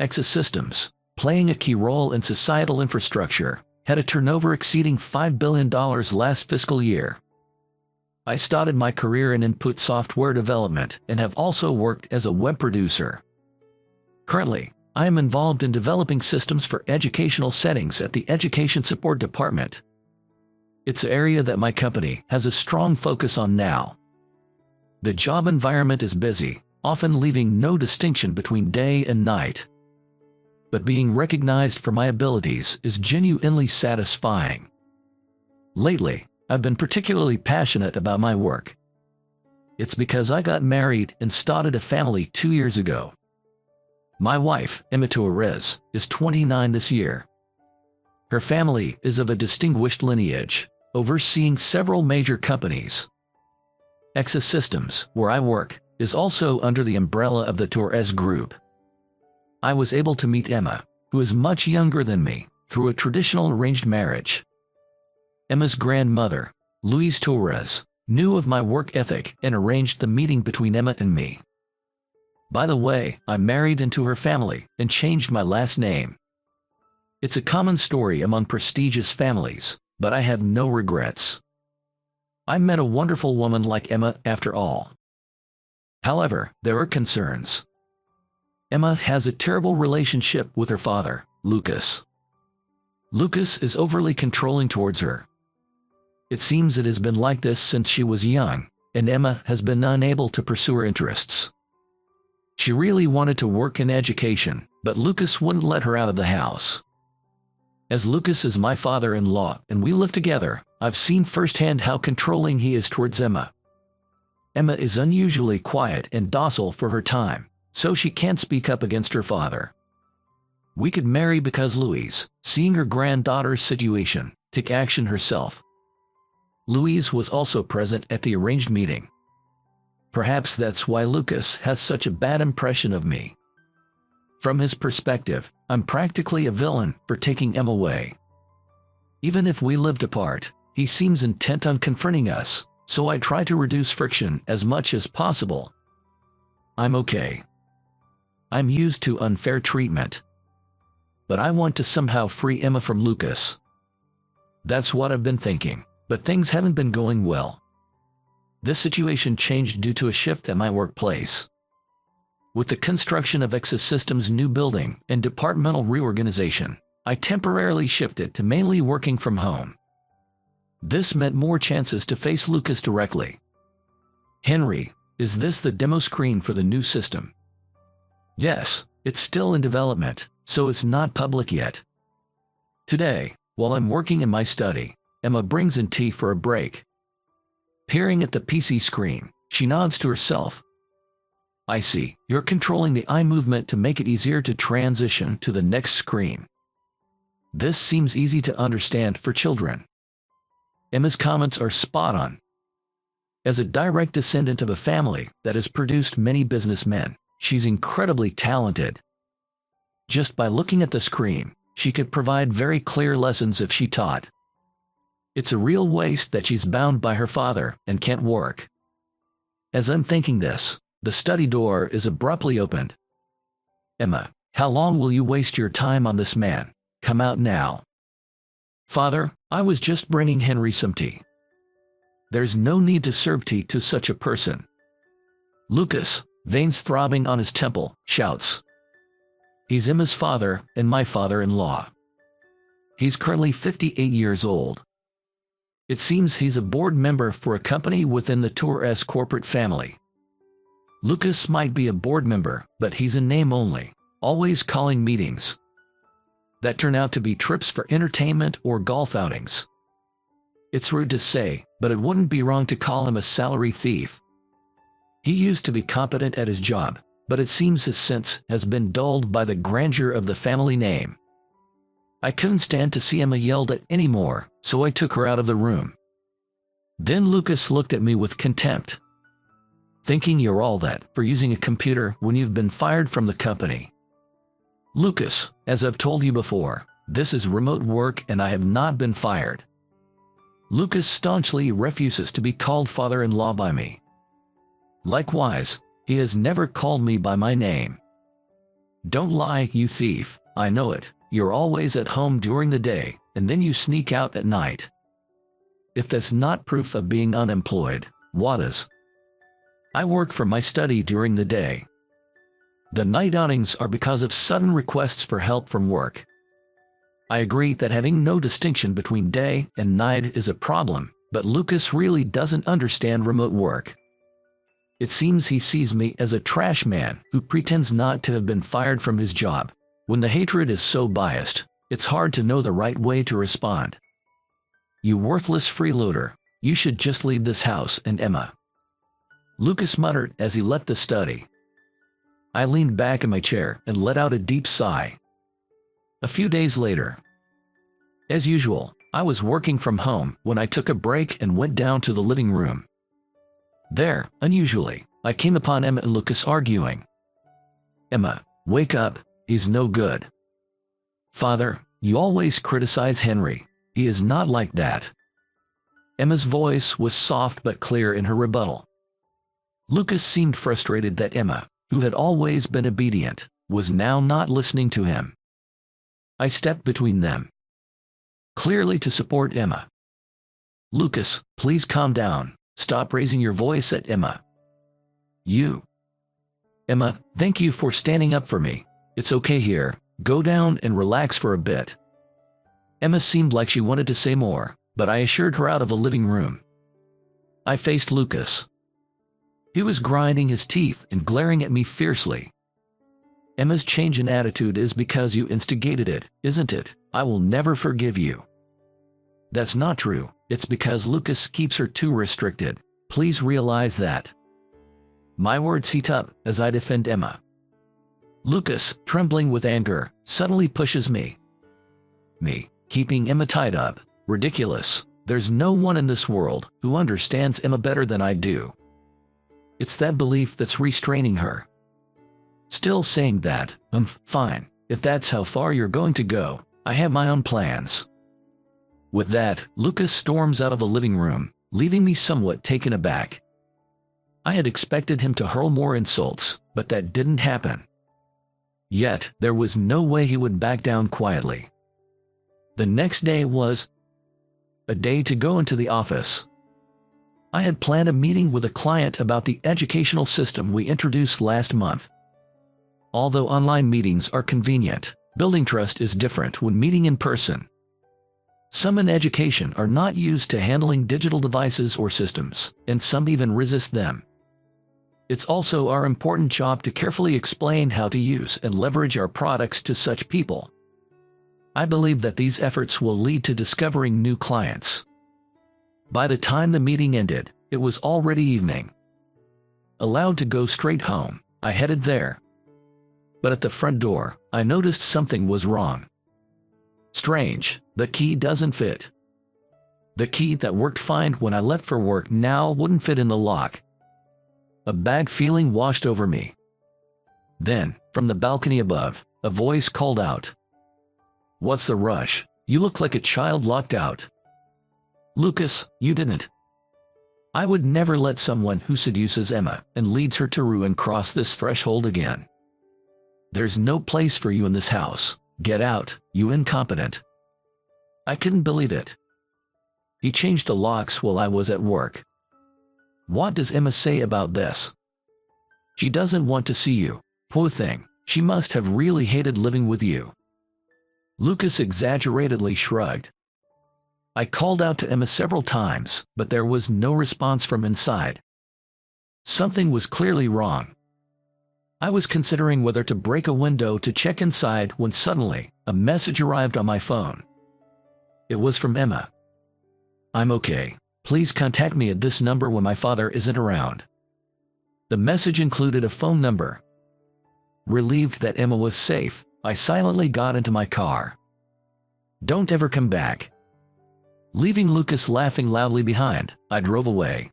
Exosystems, playing a key role in societal infrastructure, had a turnover exceeding $5 billion last fiscal year. I started my career in input software development and have also worked as a web producer. Currently, I am involved in developing systems for educational settings at the Education Support Department. It's an area that my company has a strong focus on now. The job environment is busy, often leaving no distinction between day and night. But being recognized for my abilities is genuinely satisfying. Lately, I've been particularly passionate about my work. It's because I got married and started a family 2 years ago. My wife, Emma Torres, is 29 this year. Her family is of a distinguished lineage, overseeing several major companies. Exosystems, where I work, is also under the umbrella of the Torres Group. I was able to meet Emma, who is much younger than me, through a traditional arranged marriage. Emma's grandmother, Louise Torres, knew of my work ethic and arranged the meeting between Emma and me. By the way, I married into her family and changed my last name. It's a common story among prestigious families, but I have no regrets. I met a wonderful woman like Emma after all. However, there are concerns. Emma has a terrible relationship with her father, Lucas. Lucas is overly controlling towards her. It seems it has been like this since she was young, and Emma has been unable to pursue her interests. She really wanted to work in education, but Lucas wouldn't let her out of the house. As Lucas is my father-in-law and we live together, I've seen firsthand how controlling he is towards Emma. Emma is unusually quiet and docile for her time, so she can't speak up against her father. We could marry because Louise, seeing her granddaughter's situation, took action herself. Louise was also present at the arranged meeting. Perhaps that's why Lucas has such a bad impression of me. From his perspective, I'm practically a villain for taking Emma away. Even if we lived apart, he seems intent on confronting us, so I try to reduce friction as much as possible. I'm okay. I'm used to unfair treatment. But I want to somehow free Emma from Lucas. That's what I've been thinking, but things haven't been going well. This situation changed due to a shift at my workplace. With the construction of Exosystems' new building and departmental reorganization, I temporarily shifted to mainly working from home. This meant more chances to face Lucas directly. Henry, is this the demo screen for the new system? Yes, it's still in development, so it's not public yet. Today, while I'm working in my study, Emma brings in tea for a break. Peering at the PC screen, she nods to herself. I see, you're controlling the eye movement to make it easier to transition to the next screen. This seems easy to understand for children. Emma's comments are spot on. As a direct descendant of a family that has produced many businessmen, she's incredibly talented. Just by looking at the screen, she could provide very clear lessons if she taught. It's a real waste that she's bound by her father and can't work. As I'm thinking this, the study door is abruptly opened. Emma, how long will you waste your time on this man? Come out now. Father, I was just bringing Henry some tea. There's no need to serve tea to such a person. Lucas, veins throbbing on his temple, shouts. He's Emma's father and my father-in-law. He's currently 58 years old. It seems he's a board member for a company within the Torres corporate family. Lucas might be a board member, but he's in name only, always calling meetings that turn out to be trips for entertainment or golf outings. It's rude to say, but it wouldn't be wrong to call him a salary thief. He used to be competent at his job, but it seems his sense has been dulled by the grandeur of the family name. I couldn't stand to see Emma yelled at anymore, so I took her out of the room. Then Lucas looked at me with contempt. Thinking you're all that for using a computer when you've been fired from the company. Lucas, as I've told you before, this is remote work and I have not been fired. Lucas staunchly refuses to be called father-in-law by me. Likewise, he has never called me by my name. Don't lie, you thief, I know it. You're always at home during the day, and then you sneak out at night. If that's not proof of being unemployed, what is? I work for my study during the day. The night outings are because of sudden requests for help from work. I agree that having no distinction between day and night is a problem, but Lucas really doesn't understand remote work. It seems he sees me as a trash man who pretends not to have been fired from his job. When the hatred is so biased, it's hard to know the right way to respond. You worthless freeloader, you should just leave this house and Emma. Lucas muttered as he left the study. I leaned back in my chair and let out a deep sigh. A few days later. As usual, I was working from home when I took a break and went down to the living room. There, unusually, I came upon Emma and Lucas arguing. Emma, wake up, he's no good. Father, you always criticize Henry. He is not like that. Emma's voice was soft but clear in her rebuttal. Lucas seemed frustrated that Emma, who had always been obedient, was now not listening to him. I stepped between them, clearly to support Emma. Lucas, please calm down. Stop raising your voice at Emma. You. Emma, thank you for standing up for me. It's okay here. Go down and relax for a bit. Emma seemed like she wanted to say more, but I assured her out of the living room. I faced Lucas. He was grinding his teeth and glaring at me fiercely. Emma's change in attitude is because you instigated it, isn't it? I will never forgive you. That's not true. It's because Lucas keeps her too restricted. Please realize that. My words heat up as I defend Emma. Lucas, trembling with anger, suddenly pushes me. Me, keeping Emma tied up. Ridiculous. There's no one in this world who understands Emma better than I do. It's that belief that's restraining her. Still saying that, fine. If that's how far you're going to go, I have my own plans. With that, Lucas storms out of the living room, leaving me somewhat taken aback. I had expected him to hurl more insults, but that didn't happen. Yet, there was no way he would back down quietly. The next day was a day to go into the office. I had planned a meeting with a client about the educational system we introduced last month. Although online meetings are convenient, building trust is different when meeting in person. Some in education are not used to handling digital devices or systems, and some even resist them. It's also our important job to carefully explain how to use and leverage our products to such people. I believe that these efforts will lead to discovering new clients. By the time the meeting ended, It was already evening. Allowed to go straight home, I headed there. But at the front door, I noticed something was wrong. Strange, the key doesn't fit. The key that worked fine when I left for work now wouldn't fit in the lock. A bad feeling washed over me. Then, from the balcony above, a voice called out, "What's the rush? You look like a child locked out." "Lucas, you didn't." I would never let someone who seduces Emma and leads her to ruin cross this threshold again. "There's no place for you in this house. Get out, you incompetent." I couldn't believe it. He changed the locks while I was at work. What does Emma say about this? She doesn't want to see you. Poor thing, she must have really hated living with you. Lucas exaggeratedly shrugged. I called out to Emma several times, but there was no response from inside. Something was clearly wrong. I was considering whether to break a window to check inside when suddenly, a message arrived on my phone. It was from Emma. "I'm okay. Please contact me at this number when my father isn't around." The message included a phone number. Relieved that Emma was safe, I silently got into my car. "Don't ever come back." Leaving Lucas laughing loudly behind, I drove away.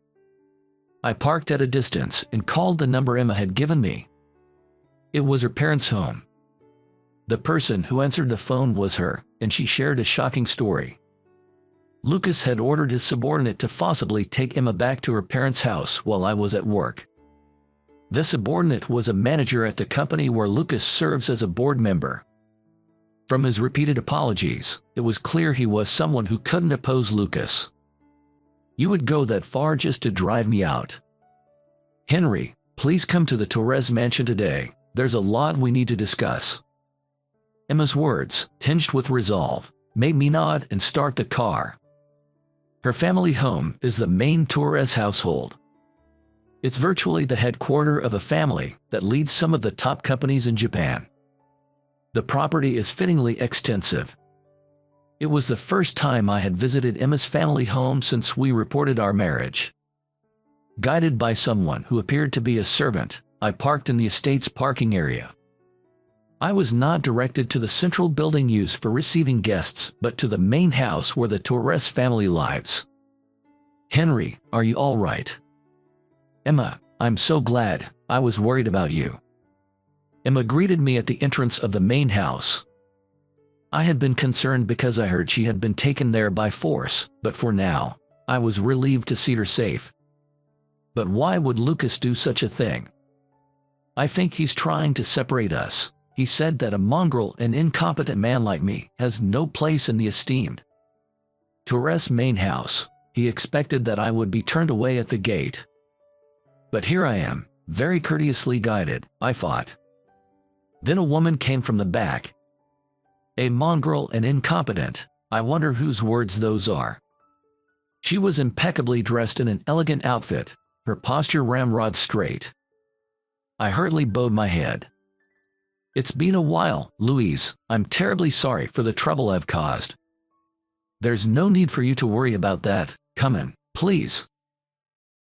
I parked at a distance and called the number Emma had given me. It was her parents' home. The person who answered the phone was her, and she shared a shocking story. Lucas had ordered his subordinate to forcibly take Emma back to her parents' house while I was at work. The subordinate was a manager at the company where Lucas serves as a board member. From his repeated apologies, it was clear he was someone who couldn't oppose Lucas. "You would go that far just to drive me out?" "Henry, please come to the Torres mansion today. There's a lot we need to discuss." Emma's words, tinged with resolve, made me nod and start the car. Her family home is the main Torres household. It's virtually the headquarters of a family that leads some of the top companies in Japan. The property is fittingly extensive. It was the first time I had visited Emma's family home since we reported our marriage. Guided by someone who appeared to be a servant, I parked in the estate's parking area. I was not directed to the central building used for receiving guests, but to the main house where the Torres family lives. "Henry, are you all right?" "Emma, I'm so glad. I was worried about you." Emma greeted me at the entrance of the main house. I had been concerned because I heard she had been taken there by force, but for now, I was relieved to see her safe. But why would Lucas do such a thing? "I think he's trying to separate us. He said that a mongrel and incompetent man like me has no place in the esteemed Torres main house. He expected that I would be turned away at the gate. But here I am, very courteously guided, I thought. Then a woman came from the back. A mongrel and incompetent. I wonder whose words those are. She was impeccably dressed in an elegant outfit, her posture ramrod straight. I hurriedly bowed my head. "It's been a while, Louise. I'm terribly sorry for the trouble I've caused." "There's no need for you to worry about that. Come in, please."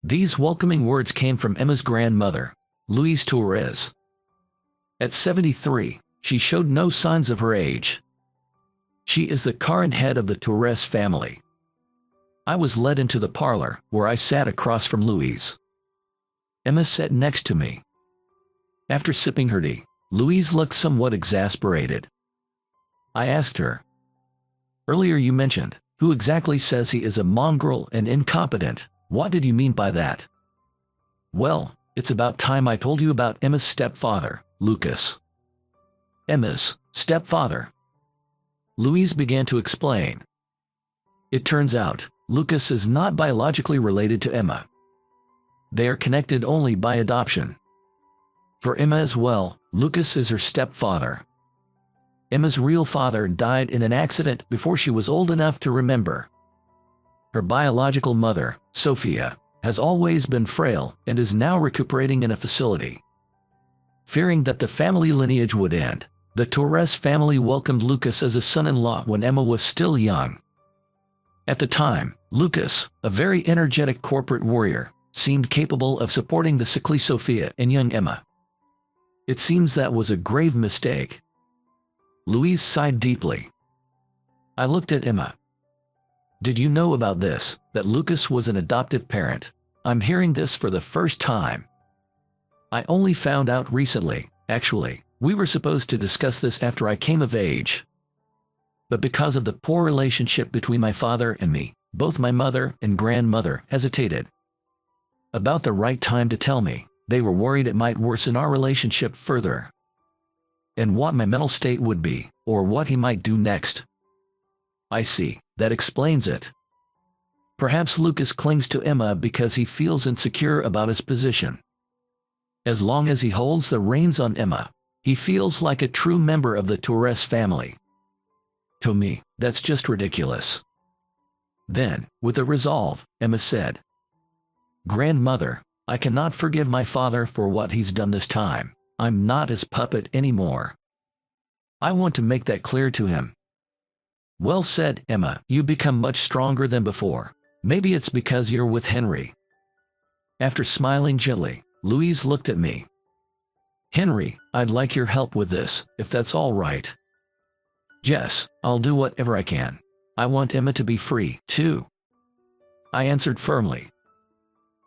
These welcoming words came from Emma's grandmother, Louise Torres. At 73, she showed no signs of her age. She is the current head of the Torres family. I was led into the parlor, where I sat across from Louise. Emma sat next to me. After sipping her tea, Louise looked somewhat exasperated. I asked her, "Earlier you mentioned, who exactly says he is a mongrel and incompetent? What did you mean by that?" "Well, it's about time I told you about Emma's stepfather, Lucas." "Emma's stepfather?" Louise began to explain. "It turns out, Lucas is not biologically related to Emma. They are connected only by adoption. For Emma as well, Lucas is her stepfather. Emma's real father died in an accident before she was old enough to remember. Her biological mother, Sophia, has always been frail and is now recuperating in a facility. Fearing that the family lineage would end, the Torres family welcomed Lucas as a son-in-law when Emma was still young. At the time, Lucas, a very energetic corporate warrior, seemed capable of supporting the sickly Sophia and young Emma. It seems that was a grave mistake. Louise sighed deeply. I looked at Emma. Did you know about this, that Lucas was an adoptive parent? I'm hearing this for the first time. I only found out recently, actually. We were supposed to discuss this after I came of age. But because of the poor relationship between my father and me, both my mother and grandmother hesitated about the right time to tell me. They were worried it might worsen our relationship further, and what my mental state would be, or what he might do next. I see, that explains it. Perhaps Lucas clings to Emma because he feels insecure about his position. As long as he holds the reins on Emma, he feels like a true member of the Torres family. To me, that's just ridiculous. Then, with a resolve, Emma said, Grandmother, I cannot forgive my father for what he's done this time. I'm not his puppet anymore. I want to make that clear to him. Well said, Emma. You become much stronger than before. Maybe it's because you're with Henry. After smiling gently, Louise looked at me. Henry, I'd like your help with this, if that's all right. Yes, I'll do whatever I can. I want Emma to be free, too. I answered firmly.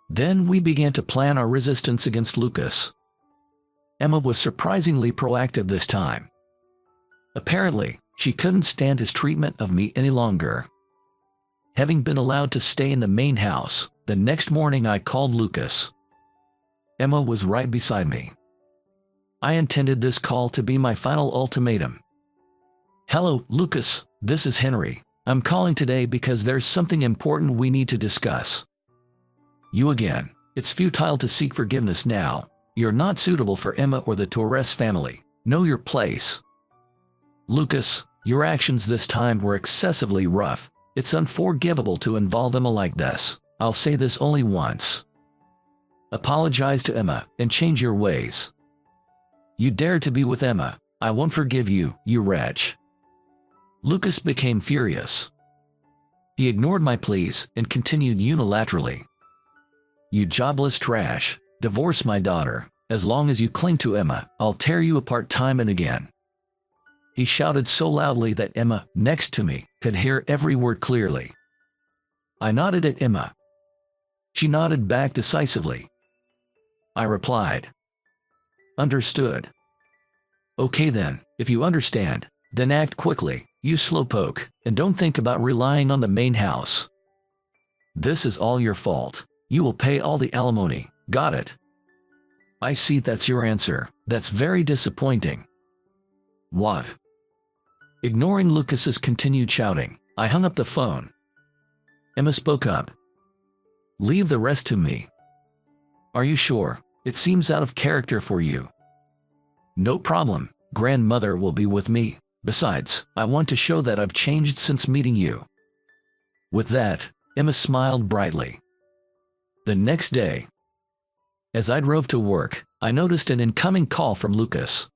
Then we began to plan our resistance against Lucas. Emma was surprisingly proactive this time. Apparently, she couldn't stand his treatment of me any longer. Having been allowed to stay in the main house, the next morning I called Lucas. Emma was right beside me. I intended this call to be my final ultimatum. Hello, Lucas, this is Henry. I'm calling today because there's something important we need to discuss. You again. It's futile to seek forgiveness now. You're not suitable for Emma or the Torres family. Know your place. Lucas, your actions this time were excessively rough. It's unforgivable to involve Emma like this. I'll say this only once. Apologize to Emma and change your ways. You dared to be with Emma. I won't forgive you, you wretch. Lucas became furious. He ignored my pleas and continued unilaterally. You jobless trash, divorce my daughter. As long as you cling to Emma, I'll tear you apart time and again. He shouted so loudly that Emma, next to me, could hear every word clearly. I nodded at Emma. She nodded back decisively. I replied. Understood. Okay then, if you understand, then act quickly, you slowpoke, and don't think about relying on the main house. This is all your fault. You will pay all the alimony, got it? I see that's your answer. That's very disappointing. What? Ignoring Lucas's continued shouting, I hung up the phone. Emma spoke up. Leave the rest to me. Are you sure? It seems out of character for you. No problem. Grandmother will be with me. Besides, I want to show that I've changed since meeting you. With that, Emma smiled brightly. The next day, as I drove to work, I noticed an incoming call from Lucas.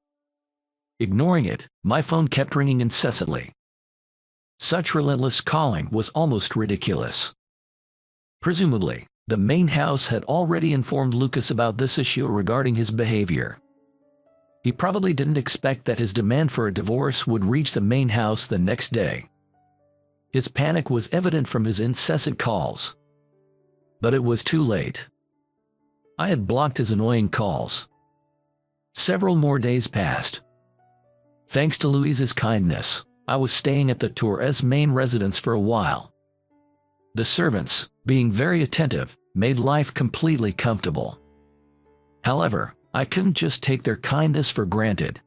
Ignoring it, my phone kept ringing incessantly. Such relentless calling was almost ridiculous. Presumably, the main house had already informed Lucas about this issue regarding his behavior. He probably didn't expect that his demand for a divorce would reach the main house the next day. His panic was evident from his incessant calls. But it was too late. I had blocked his annoying calls. Several more days passed. Thanks to Louise's kindness, I was staying at the Torres main residence for a while. The servants, being very attentive, made life completely comfortable. However, I couldn't just take their kindness for granted.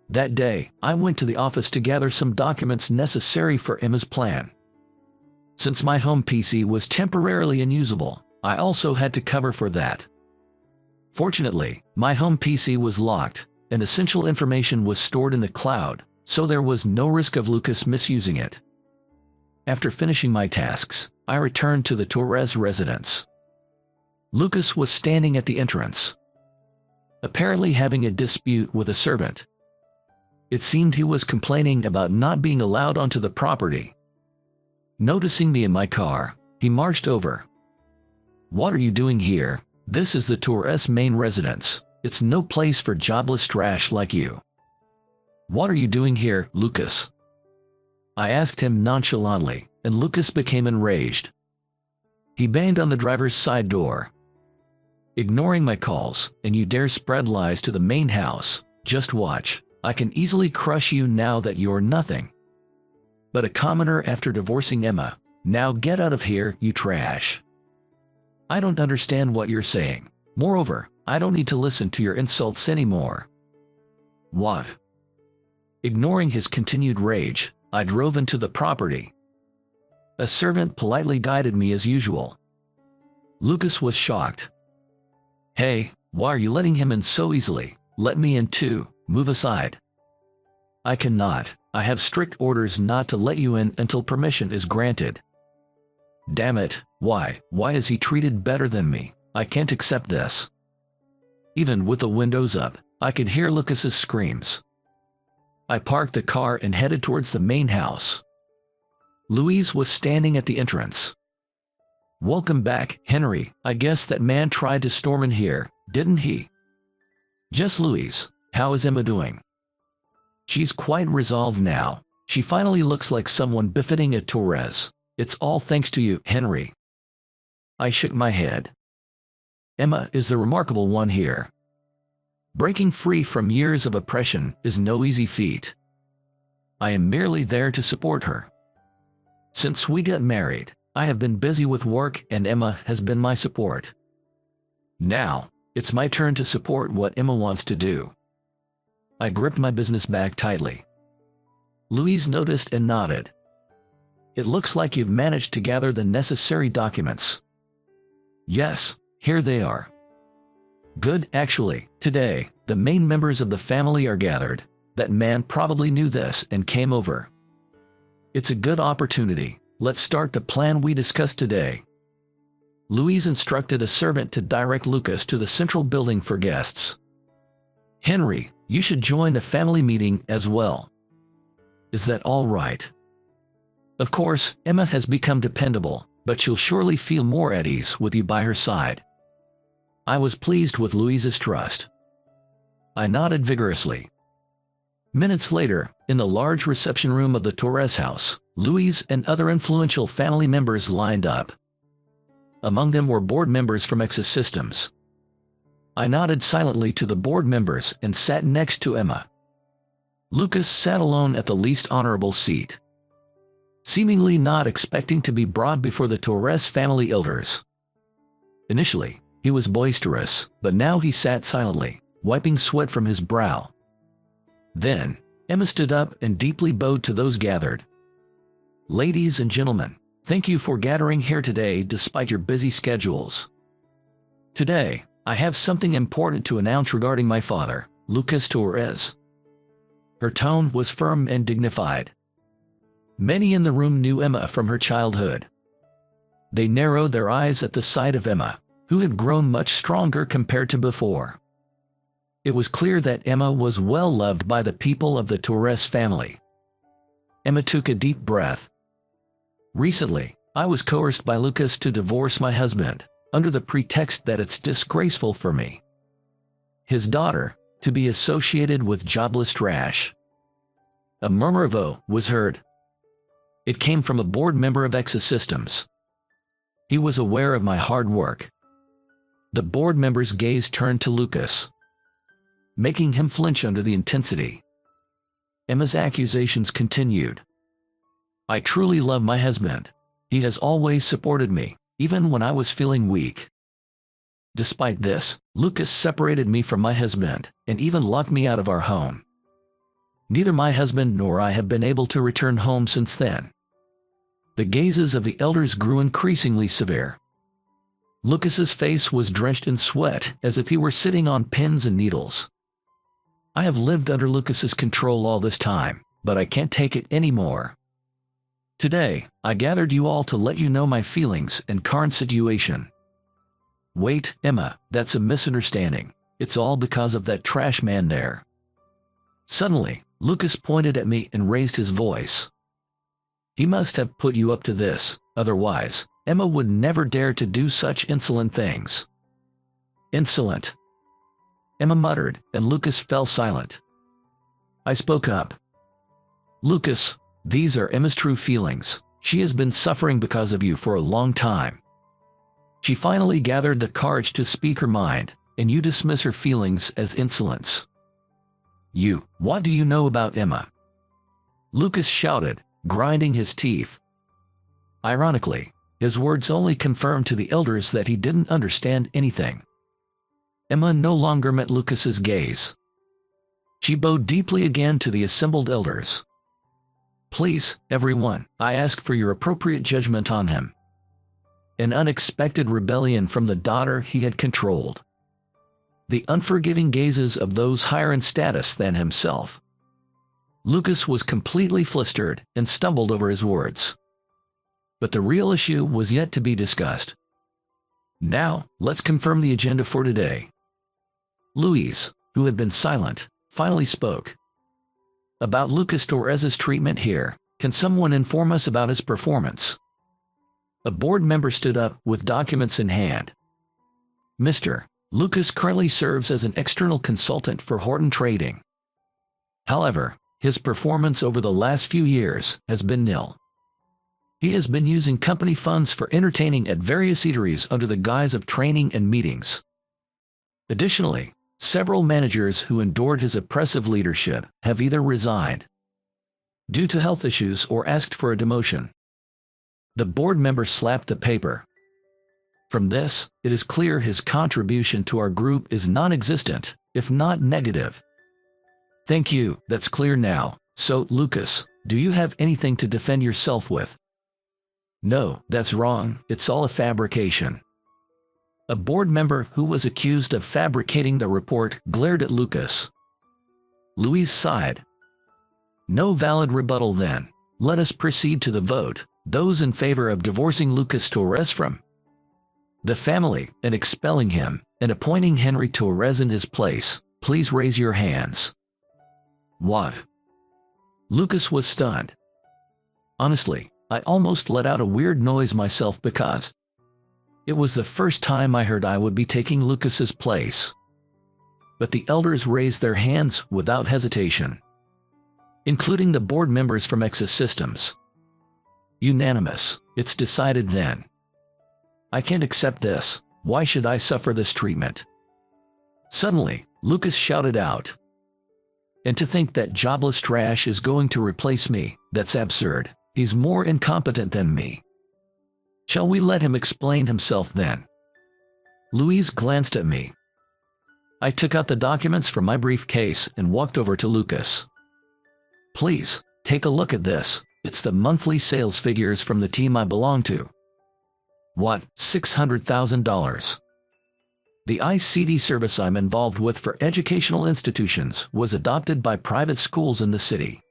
That day, I went to the office to gather some documents necessary for Emma's plan. Since my home PC was temporarily unusable, I also had to cover for that. Fortunately, my home PC was locked, and essential information was stored in the cloud, so there was no risk of Lucas misusing it. After finishing my tasks, I returned to the Torres residence. Lucas was standing at the entrance, apparently having a dispute with a servant. It seemed he was complaining about not being allowed onto the property. Noticing me in my car, he marched over. "What are you doing here? This is the Torres main residence. It's no place for jobless trash like you." "What are you doing here, Lucas?" I asked him nonchalantly, and Lucas became enraged. He banged on the driver's side door. "Ignoring my calls, and you dare spread lies to the main house. Just watch. I can easily crush you now that you're nothing but a commoner after divorcing Emma. Now get out of here, you trash. I don't understand what you're saying. Moreover, I don't need to listen to your insults anymore." "What?" Ignoring his continued rage, I drove into the property. A servant politely guided me as usual. Lucas was shocked. "Hey, why are you letting him in so easily? Let me in too. Move aside." "I cannot. I have strict orders not to let you in until permission is granted." "Damn it, why is he treated better than me? I can't accept this." Even with the windows up, I could hear Lucas's screams. I parked the car and headed towards the main house. Louise was standing at the entrance. "Welcome back, Henry. I guess that man tried to storm in here, didn't he?" "Just Louise. How is Emma doing?" "She's quite resolved now. She finally looks like someone befitting a Torres. It's all thanks to you, Henry." I shook my head. "Emma is the remarkable one here. Breaking free from years of oppression is no easy feat. I am merely there to support her. Since we got married, I have been busy with work and Emma has been my support. Now, it's my turn to support what Emma wants to do." I gripped my business bag tightly. Louise noticed and nodded. "It looks like you've managed to gather the necessary documents." "Yes, here they are." "Good, actually, today, the main members of the family are gathered. That man probably knew this and came over. It's a good opportunity. Let's start the plan we discussed today." Louise instructed a servant to direct Lucas to the central building for guests. "Henry, you should join the family meeting as well." "Is that all right?" "Of course, Emma has become dependable, but she'll surely feel more at ease with you by her side." I was pleased with Louise's trust. I nodded vigorously. Minutes later, in the large reception room of the Torres house, Louise and other influential family members lined up. Among them were board members from Exo Systems. I nodded silently to the board members and sat next to Emma. Lucas sat alone at the least honorable seat, seemingly not expecting to be brought before the Torres family elders. Initially, he was boisterous, but now he sat silently, wiping sweat from his brow. Then, Emma stood up and deeply bowed to those gathered. "Ladies and gentlemen, thank you for gathering here today despite your busy schedules. Today, I have something important to announce regarding my father, Lucas Torres." Her tone was firm and dignified. Many in the room knew Emma from her childhood. They narrowed their eyes at the sight of Emma, who had grown much stronger compared to before. It was clear that Emma was well loved by the people of the Torres family. Emma took a deep breath. "Recently, I was coerced by Lucas to divorce my husband, under the pretext that it's disgraceful for me, his daughter, to be associated with jobless trash." A murmur of "oh" was heard. It came from a board member of Exo Systems. He was aware of my hard work. The board member's gaze turned to Lucas, making him flinch under the intensity. Emma's accusations continued. "I truly love my husband. He has always supported me, even when I was feeling weak. Despite this, Lucas separated me from my husband, and even locked me out of our home. Neither my husband nor I have been able to return home since then." The gazes of the elders grew increasingly severe. Lucas's face was drenched in sweat as if he were sitting on pins and needles. "I have lived under Lucas's control all this time, but I can't take it anymore. Today, I gathered you all to let you know my feelings and current situation." "Wait, Emma, that's a misunderstanding. It's all because of that trash man there." Suddenly, Lucas pointed at me and raised his voice. He must have put you up to this, otherwise, Emma would never dare to do such insolent things. Insolent, Emma muttered, and Lucas fell silent. I spoke up. Lucas, these are Emma's true feelings. She has been suffering because of you for a long time. She finally gathered the courage to speak her mind, and you dismiss her feelings as insolence. What do you know about Emma? Lucas shouted, grinding his teeth. Ironically, his words only confirmed to the elders that he didn't understand anything. Emma no longer met Lucas's gaze. She bowed deeply again to the assembled elders. Please, everyone, I ask for your appropriate judgment on him. An unexpected rebellion from the daughter he had controlled. The unforgiving gazes of those higher in status than himself. Lucas was completely flustered and stumbled over his words. But the real issue was yet to be discussed. Now, let's confirm the agenda for today. Louise, who had been silent, finally spoke. About Lucas Torres's treatment here, can someone inform us about his performance? A board member stood up with documents in hand. Mr. Lucas currently serves as an external consultant for Horton Trading. However, his performance over the last few years has been nil. He has been using company funds for entertaining at various eateries under the guise of training and meetings. Additionally, several managers who endured his oppressive leadership have either resigned due to health issues or asked for a demotion. The board member slapped the paper. From this, it is clear his contribution to our group is non-existent, if not negative. Thank you, that's clear now. So, Lucas, do you have anything to defend yourself with? No, that's wrong, it's all a fabrication. A board member who was accused of fabricating the report glared at Lucas. Louise sighed. No valid rebuttal then. Let us proceed to the vote. Those in favor of divorcing Lucas Torres from the family and expelling him and appointing Henry Torres in his place, please raise your hands. What? Lucas was stunned. Honestly, I almost let out a weird noise myself because it was the first time I heard I would be taking Lucas's place. But the elders raised their hands without hesitation, including the board members from Exis Systems. Unanimous, it's decided then. I can't accept this. Why should I suffer this treatment? Suddenly, Lucas shouted out. And to think that jobless trash is going to replace me, that's absurd. He's more incompetent than me. Shall we let him explain himself then? Louise glanced at me. I took out the documents from my briefcase and walked over to Lucas. Please, take a look at this. It's the monthly sales figures from the team I belong to. What, $600,000? The ICT service I'm involved with for educational institutions was adopted by private schools in the city.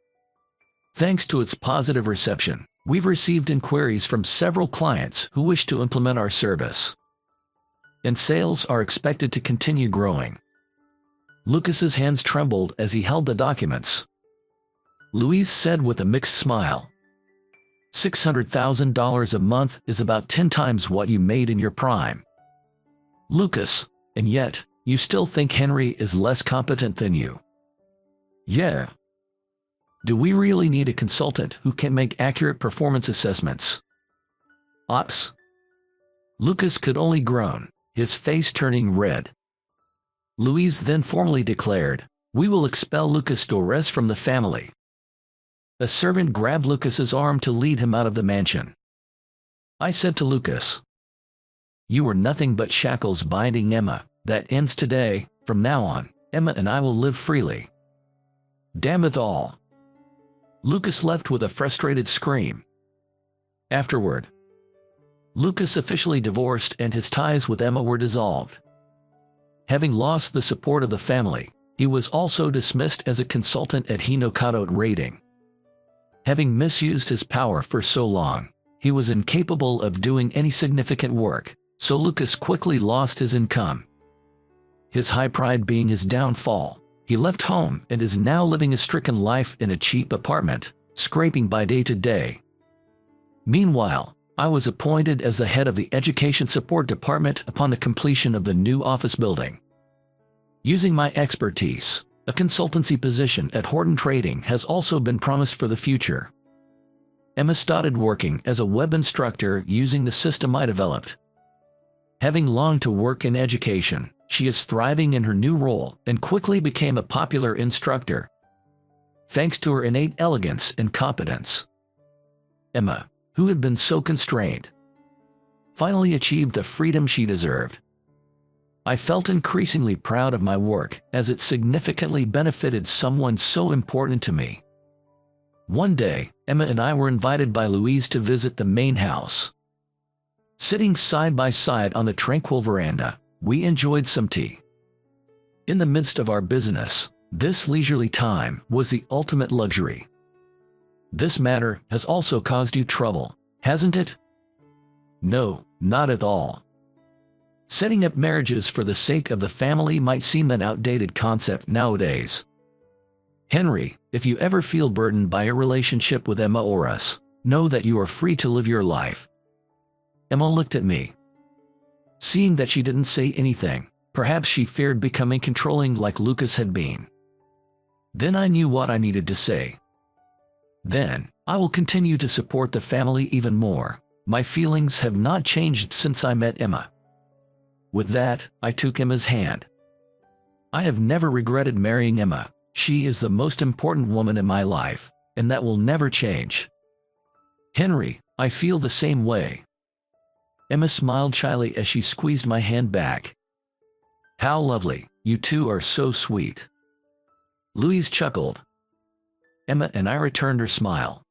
Thanks to its positive reception, we've received inquiries from several clients who wish to implement our service. And sales are expected to continue growing. Lucas's hands trembled as he held the documents. Louise said with a mixed smile. $600,000 a month is about 10 times what you made in your prime. Lucas, and yet, you still think Henry is less competent than you? Yeah. Do we really need a consultant who can make accurate performance assessments? Ops? Lucas could only groan, his face turning red. Louise then formally declared, we will expel Lucas Torres from the family. A servant grabbed Lucas's arm to lead him out of the mansion. I said to Lucas, you are nothing but shackles binding Emma. That ends today. From now on, Emma and I will live freely. Damn it all. Lucas left with a frustrated scream. Afterward, Lucas officially divorced and his ties with Emma were dissolved. Having lost the support of the family, he was also dismissed as a consultant at Hinokado Rating. Having misused his power for so long, he was incapable of doing any significant work, so Lucas quickly lost his income. His high pride being his downfall, he left home and is now living a stricken life in a cheap apartment, scraping by day to day. Meanwhile, I was appointed as the head of the Education Support Department upon the completion of the new office building. Using my expertise, a consultancy position at Horton Trading has also been promised for the future. Emma started working as a web instructor using the system I developed. Having longed to work in education, she is thriving in her new role and quickly became a popular instructor, thanks to her innate elegance and competence. Emma, who had been so constrained, finally achieved the freedom she deserved. I felt increasingly proud of my work as it significantly benefited someone so important to me. One day, Emma and I were invited by Louise to visit the main house. Sitting side by side on the tranquil veranda, we enjoyed some tea. In the midst of our business, this leisurely time was the ultimate luxury. This matter has also caused you trouble, hasn't it? No, not at all. Setting up marriages for the sake of the family might seem an outdated concept nowadays. Henry, if you ever feel burdened by a relationship with Emma or us, know that you are free to live your life. Emma looked at me. Seeing that she didn't say anything, perhaps she feared becoming controlling like Lucas had been. Then I knew what I needed to say. Then, I will continue to support the family even more. My feelings have not changed since I met Emma. With that, I took Emma's hand. I have never regretted marrying Emma. She is the most important woman in my life, and that will never change. Henry, I feel the same way. Emma smiled shyly as she squeezed my hand back. How lovely, you two are so sweet. Louise chuckled. Emma and I returned her smile.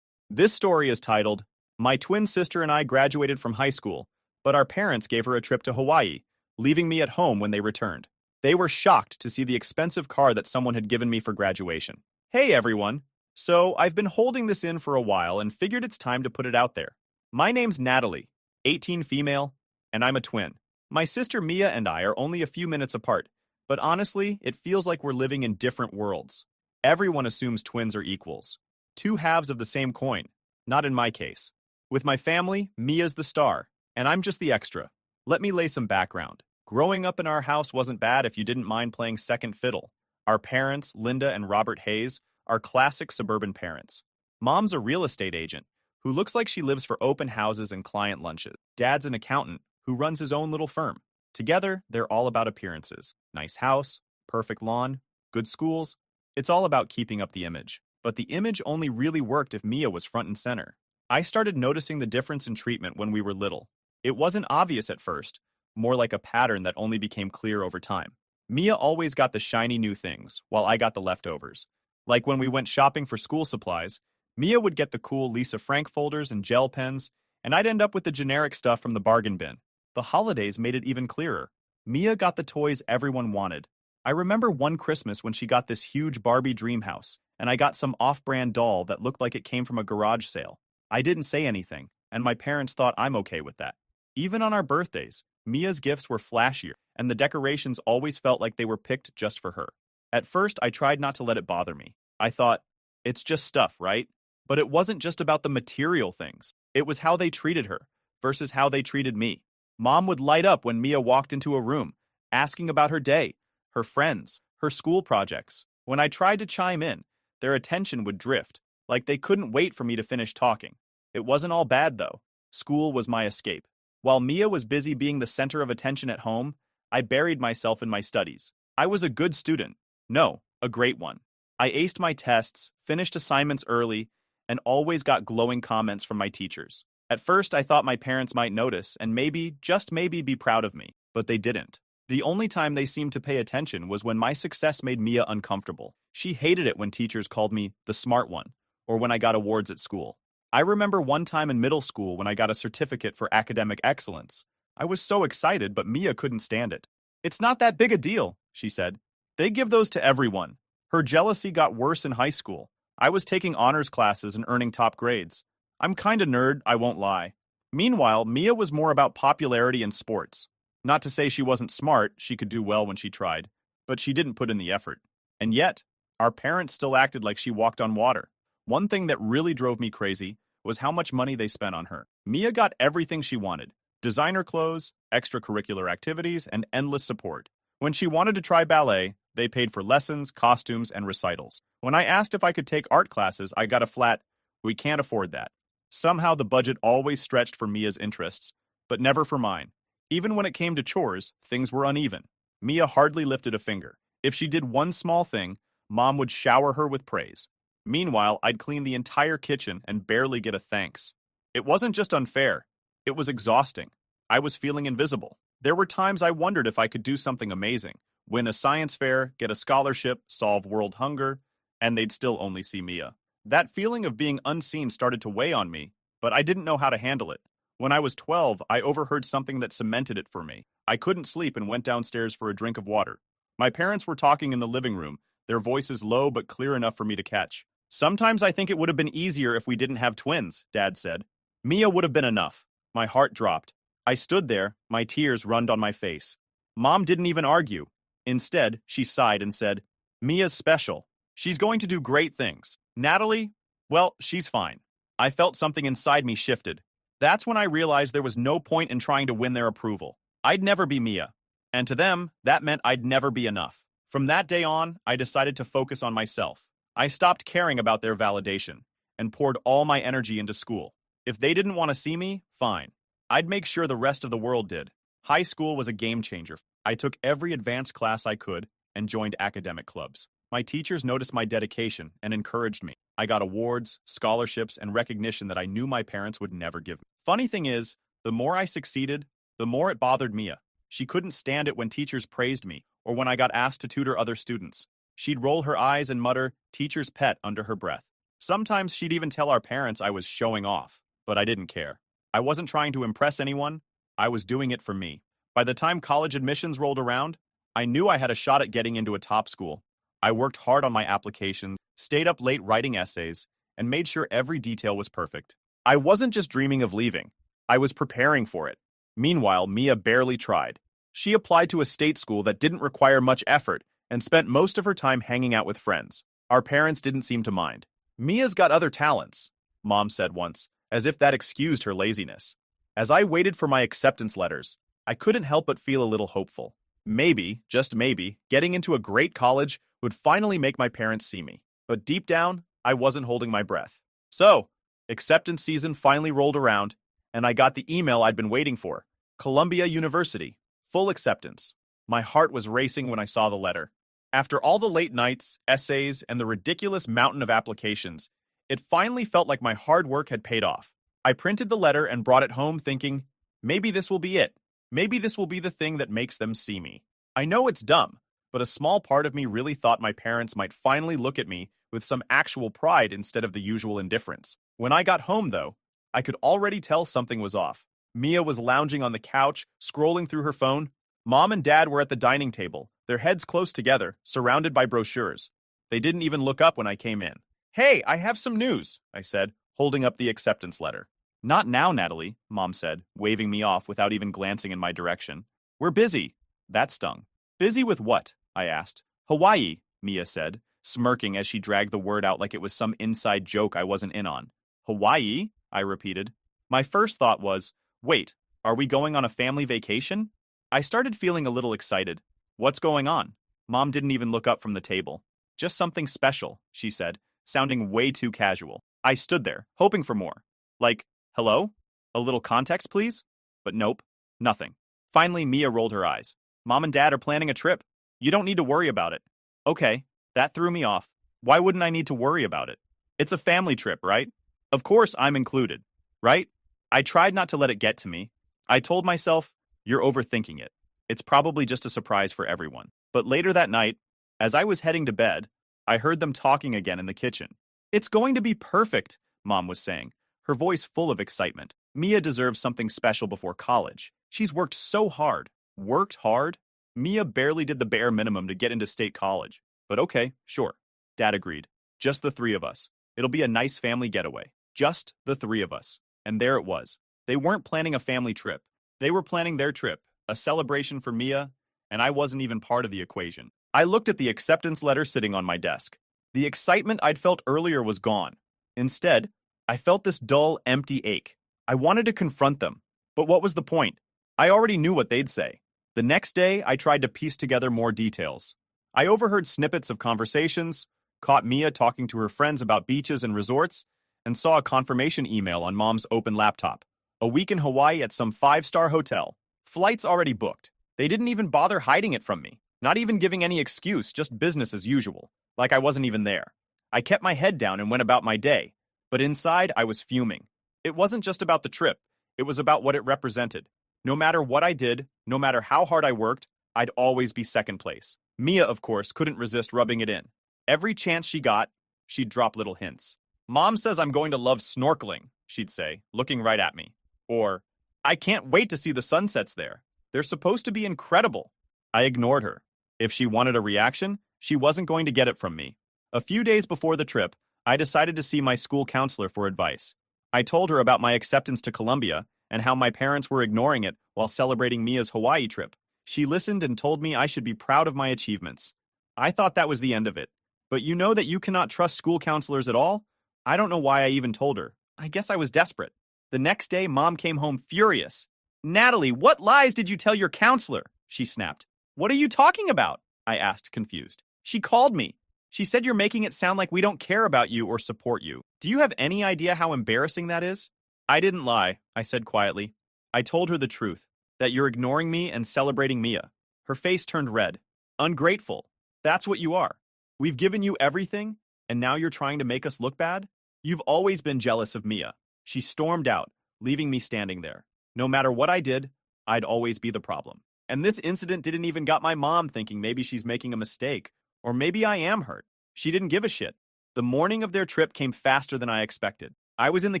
This story is titled, My Twin Sister and I Graduated from High School, but our parents gave her a trip to Hawaii, leaving me at home when they returned. They were shocked to see the expensive car that someone had given me for graduation. Hey everyone! So, I've been holding this in for a while and figured it's time to put it out there. My name's Natalie, 18 female, and I'm a twin. My sister Mia and I are only a few minutes apart, but honestly, it feels like we're living in different worlds. Everyone assumes twins are equals. Two halves of the same coin. Not in my case. With my family, Mia's the star, and I'm just the extra. Let me lay some background. Growing up in our house wasn't bad if you didn't mind playing second fiddle. Our parents, Linda and Robert Hayes, are classic suburban parents. Mom's a real estate agent, who looks like she lives for open houses and client lunches. Dad's an accountant, who runs his own little firm. Together, they're all about appearances. Nice house, perfect lawn, good schools. It's all about keeping up the image. But the image only really worked if Mia was front and center. I started noticing the difference in treatment when we were little. It wasn't obvious at first, more like a pattern that only became clear over time. Mia always got the shiny new things, while I got the leftovers. Like when we went shopping for school supplies, Mia would get the cool Lisa Frank folders and gel pens, and I'd end up with the generic stuff from the bargain bin. The holidays made it even clearer. Mia got the toys everyone wanted. I remember one Christmas when she got this huge Barbie dream house, and I got some off-brand doll that looked like it came from a garage sale. I didn't say anything, and my parents thought I'm okay with that. Even on our birthdays, Mia's gifts were flashier, and the decorations always felt like they were picked just for her. At first, I tried not to let it bother me. I thought, it's just stuff, right? But it wasn't just about the material things. It was how they treated her versus how they treated me. Mom would light up when Mia walked into a room, asking about her day, her friends, her school projects. When I tried to chime in, their attention would drift, like they couldn't wait for me to finish talking. It wasn't all bad, though. School was my escape. While Mia was busy being the center of attention at home, I buried myself in my studies. I was a good student. No, a great one. I aced my tests, finished assignments early, and always got glowing comments from my teachers. At first, I thought my parents might notice and maybe, just maybe, be proud of me, but they didn't. The only time they seemed to pay attention was when my success made Mia uncomfortable. She hated it when teachers called me the smart one, or when I got awards at school. I remember one time in middle school when I got a certificate for academic excellence. I was so excited, but Mia couldn't stand it. It's not that big a deal, she said. They give those to everyone. Her jealousy got worse in high school. I was taking honors classes and earning top grades. I'm kinda nerd, I won't lie. Meanwhile, Mia was more about popularity and sports. Not to say she wasn't smart, she could do well when she tried, but she didn't put in the effort. And yet, our parents still acted like she walked on water. One thing that really drove me crazy was how much money they spent on her. Mia got everything she wanted: designer clothes, extracurricular activities, and endless support. When she wanted to try ballet, they paid for lessons, costumes, and recitals. When I asked if I could take art classes, I got a flat, "We can't afford that." Somehow the budget always stretched for Mia's interests, but never for mine. Even when it came to chores, things were uneven. Mia hardly lifted a finger. If she did one small thing, Mom would shower her with praise. Meanwhile, I'd clean the entire kitchen and barely get a thanks. It wasn't just unfair, it was exhausting. I was feeling invisible. There were times I wondered if I could do something amazing: win a science fair, get a scholarship, solve world hunger, and they'd still only see Mia. That feeling of being unseen started to weigh on me, but I didn't know how to handle it. When I was 12, I overheard something that cemented it for me. I couldn't sleep and went downstairs for a drink of water. My parents were talking in the living room, their voices low but clear enough for me to catch. "Sometimes I think it would have been easier if we didn't have twins," Dad said. Mia would have been enough. My heart dropped. I stood there, my tears runned on my face. Mom didn't even argue. Instead, she sighed and said, "Mia's special. She's going to do great things. Natalie, well, she's fine." I felt something inside me shifted. That's when I realized there was no point in trying to win their approval. I'd never be Mia. And to them, that meant I'd never be enough. From that day on, I decided to focus on myself. I stopped caring about their validation and poured all my energy into school. If they didn't want to see me, fine. I'd make sure the rest of the world did. High school was a game changer. I took every advanced class I could and joined academic clubs. My teachers noticed my dedication and encouraged me. I got awards, scholarships, and recognition that I knew my parents would never give me. Funny thing is, the more I succeeded, the more it bothered Mia. She couldn't stand it when teachers praised me or when I got asked to tutor other students. She'd roll her eyes and mutter, "Teacher's pet," under her breath. Sometimes she'd even tell our parents I was showing off, but I didn't care. I wasn't trying to impress anyone. I was doing it for me. By the time college admissions rolled around, I knew I had a shot at getting into a top school. I worked hard on my applications, stayed up late writing essays, and made sure every detail was perfect. I wasn't just dreaming of leaving. I was preparing for it. Meanwhile, Mia barely tried. She applied to a state school that didn't require much effort and spent most of her time hanging out with friends. Our parents didn't seem to mind. "Mia's got other talents," Mom said once, as if that excused her laziness. As I waited for my acceptance letters, I couldn't help but feel a little hopeful. Maybe, just maybe, getting into a great college would finally make my parents see me. But deep down, I wasn't holding my breath. So, acceptance season finally rolled around, and I got the email I'd been waiting for: Columbia University, full acceptance. My heart was racing when I saw the letter. After all the late nights, essays, and the ridiculous mountain of applications, it finally felt like my hard work had paid off. I printed the letter and brought it home thinking, maybe this will be it. Maybe this will be the thing that makes them see me. I know it's dumb, but a small part of me really thought my parents might finally look at me with some actual pride instead of the usual indifference. When I got home, though, I could already tell something was off. Mia was lounging on the couch, scrolling through her phone. Mom and Dad were at the dining table, their heads close together, surrounded by brochures. They didn't even look up when I came in. "Hey, I have some news," I said, holding up the acceptance letter. "Not now, Natalie," Mom said, waving me off without even glancing in my direction. "We're busy." That stung. "Busy with what?" I asked. "Hawaii," Mia said, smirking as she dragged the word out like it was some inside joke I wasn't in on. "Hawaii?" I repeated. My first thought was, wait, are we going on a family vacation? I started feeling a little excited. "What's going on?" Mom didn't even look up from the table. "Just something special," she said, sounding way too casual. I stood there, hoping for more. Like, "Hello? A little context, please?" But nope, nothing. Finally, Mia rolled her eyes. "Mom and Dad are planning a trip. You don't need to worry about it." Okay, that threw me off. Why wouldn't I need to worry about it? It's a family trip, right? Of course I'm included, right? I tried not to let it get to me. I told myself, you're overthinking it. It's probably just a surprise for everyone. But later that night, as I was heading to bed, I heard them talking again in the kitchen. "It's going to be perfect," Mom was saying, her voice full of excitement. "Mia deserves something special before college. She's worked so hard." Worked hard? Mia barely did the bare minimum to get into state college. But okay, sure. Dad agreed. "Just the three of us. It'll be a nice family getaway. Just the three of us." And there it was. They weren't planning a family trip. They were planning their trip, a celebration for Mia, and I wasn't even part of the equation. I looked at the acceptance letter sitting on my desk. The excitement I'd felt earlier was gone. Instead, I felt this dull, empty ache. I wanted to confront them, but what was the point? I already knew what they'd say. The next day, I tried to piece together more details. I overheard snippets of conversations, caught Mia talking to her friends about beaches and resorts, and saw a confirmation email on Mom's open laptop. A week in Hawaii at some five-star hotel. Flights already booked. They didn't even bother hiding it from me. Not even giving any excuse, just business as usual. Like I wasn't even there. I kept my head down and went about my day. But inside, I was fuming. It wasn't just about the trip. It was about what it represented. No matter what I did, no matter how hard I worked, I'd always be second place. Mia, of course, couldn't resist rubbing it in. Every chance she got, she'd drop little hints. Mom says I'm going to love snorkeling, she'd say, looking right at me. Or, I can't wait to see the sunsets there. They're supposed to be incredible. I ignored her. If she wanted a reaction, she wasn't going to get it from me. A few days before the trip, I decided to see my school counselor for advice. I told her about my acceptance to Columbia and how my parents were ignoring it while celebrating Mia's Hawaii trip. She listened and told me I should be proud of my achievements. I thought that was the end of it. But you know that you cannot trust school counselors at all? I don't know why I even told her. I guess I was desperate. The next day, Mom came home furious. Natalie, what lies did you tell your counselor? She snapped. What are you talking about? I asked, confused. She called me. She said you're making it sound like we don't care about you or support you. Do you have any idea how embarrassing that is? I didn't lie, I said quietly. I told her the truth, that you're ignoring me and celebrating Mia. Her face turned red. Ungrateful. That's what you are. We've given you everything, and now you're trying to make us look bad? You've always been jealous of Mia. She stormed out, leaving me standing there. No matter what I did, I'd always be the problem. And this incident didn't even got my mom thinking maybe she's making a mistake, or maybe I am hurt. She didn't give a shit. The morning of their trip came faster than I expected. I was in the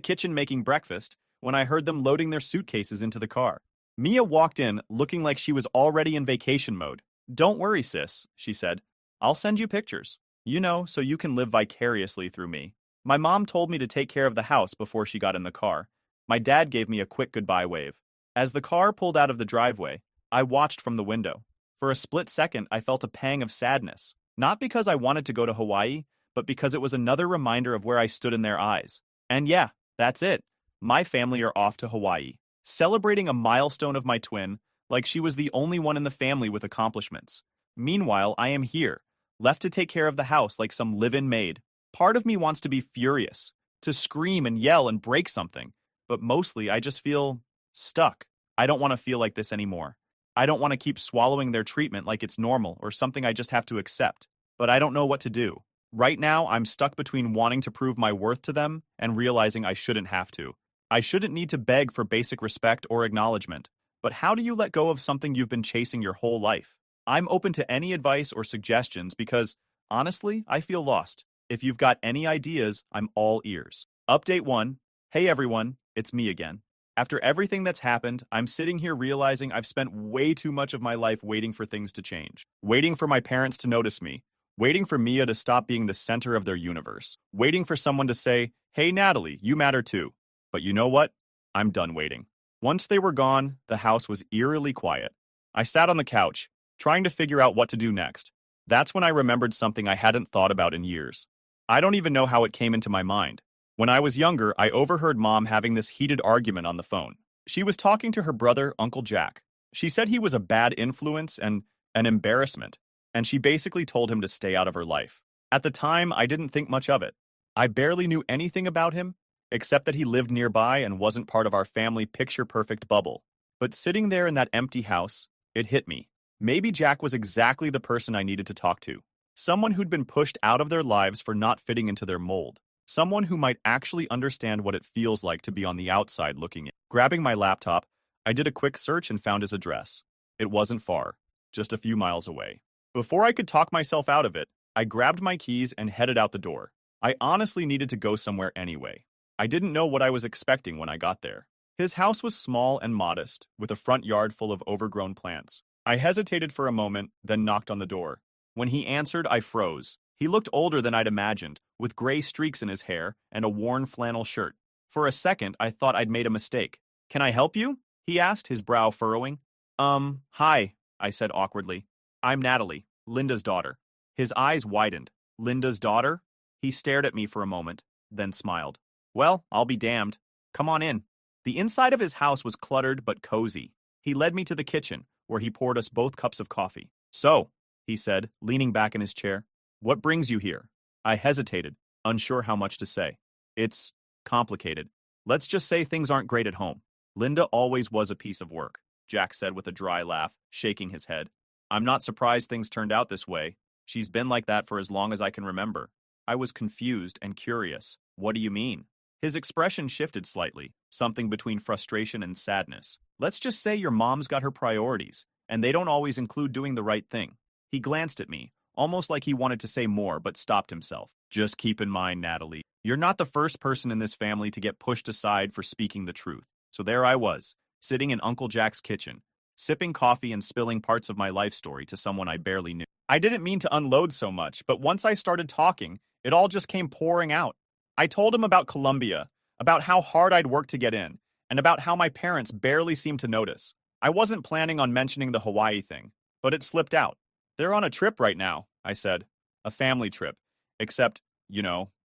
kitchen making breakfast when I heard them loading their suitcases into the car. Mia walked in looking like she was already in vacation mode. Don't worry, sis, she said. I'll send you pictures. You know, so you can live vicariously through me. My mom told me to take care of the house before she got in the car. My dad gave me a quick goodbye wave. As the car pulled out of the driveway, I watched from the window. For a split second, I felt a pang of sadness. Not because I wanted to go to Hawaii, but because it was another reminder of where I stood in their eyes. And yeah, that's it. My family are off to Hawaii, celebrating a milestone of my twin like she was the only one in the family with accomplishments. Meanwhile, I am here, left to take care of the house like some live-in maid. Part of me wants to be furious, to scream and yell and break something, but mostly I just feel stuck. I don't want to feel like this anymore. I don't want to keep swallowing their treatment like it's normal or something I just have to accept, but I don't know what to do. Right now, I'm stuck between wanting to prove my worth to them and realizing I shouldn't have to. I shouldn't need to beg for basic respect or acknowledgement. But how do you let go of something you've been chasing your whole life? I'm open to any advice or suggestions because, honestly, I feel lost. If you've got any ideas, I'm all ears. Update 1. Hey everyone, it's me again. After everything that's happened, I'm sitting here realizing I've spent way too much of my life waiting for things to change. Waiting for my parents to notice me. Waiting for Mia to stop being the center of their universe. Waiting for someone to say, hey Natalie, you matter too. But you know what? I'm done waiting. Once they were gone, the house was eerily quiet. I sat on the couch, trying to figure out what to do next. That's when I remembered something I hadn't thought about in years. I don't even know how it came into my mind. When I was younger, I overheard Mom having this heated argument on the phone. She was talking to her brother, Uncle Jack. She said he was a bad influence and an embarrassment, and she basically told him to stay out of her life. At the time, I didn't think much of it. I barely knew anything about him, except that he lived nearby and wasn't part of our family picture-perfect bubble. But sitting there in that empty house, it hit me. Maybe Jack was exactly the person I needed to talk to. Someone who'd been pushed out of their lives for not fitting into their mold. Someone who might actually understand what it feels like to be on the outside looking in. Grabbing my laptop, I did a quick search and found his address. It wasn't far, just a few miles away. Before I could talk myself out of it, I grabbed my keys and headed out the door. I honestly needed to go somewhere anyway. I didn't know what I was expecting when I got there. His house was small and modest, with a front yard full of overgrown plants. I hesitated for a moment, then knocked on the door. When he answered, I froze. He looked older than I'd imagined, with gray streaks in his hair and a worn flannel shirt. For a second, I thought I'd made a mistake. Can I help you? He asked, his brow furrowing. Hi, I said awkwardly. I'm Natalie, Linda's daughter. His eyes widened. Linda's daughter? He stared at me for a moment, then smiled. Well, I'll be damned. Come on in. The inside of his house was cluttered but cozy. He led me to the kitchen, where he poured us both cups of coffee. So, he said, leaning back in his chair, what brings you here? I hesitated, unsure how much to say. It's complicated. Let's just say things aren't great at home. Linda always was a piece of work, Jack said with a dry laugh, shaking his head. I'm not surprised things turned out this way. She's been like that for as long as I can remember. I was confused and curious. What do you mean? His expression shifted slightly, something between frustration and sadness. Let's just say your mom's got her priorities, and they don't always include doing the right thing. He glanced at me, almost like he wanted to say more but stopped himself. Just keep in mind, Natalie, you're not the first person in this family to get pushed aside for speaking the truth. So there I was, sitting in Uncle Jack's kitchen, sipping coffee and spilling parts of my life story to someone I barely knew. I didn't mean to unload so much, but once I started talking, it all just came pouring out. I told him about Colombia, about how hard I'd worked to get in, and about how my parents barely seemed to notice. I wasn't planning on mentioning the Hawaii thing, but it slipped out. They're on a trip right now, I said. A family trip. Except,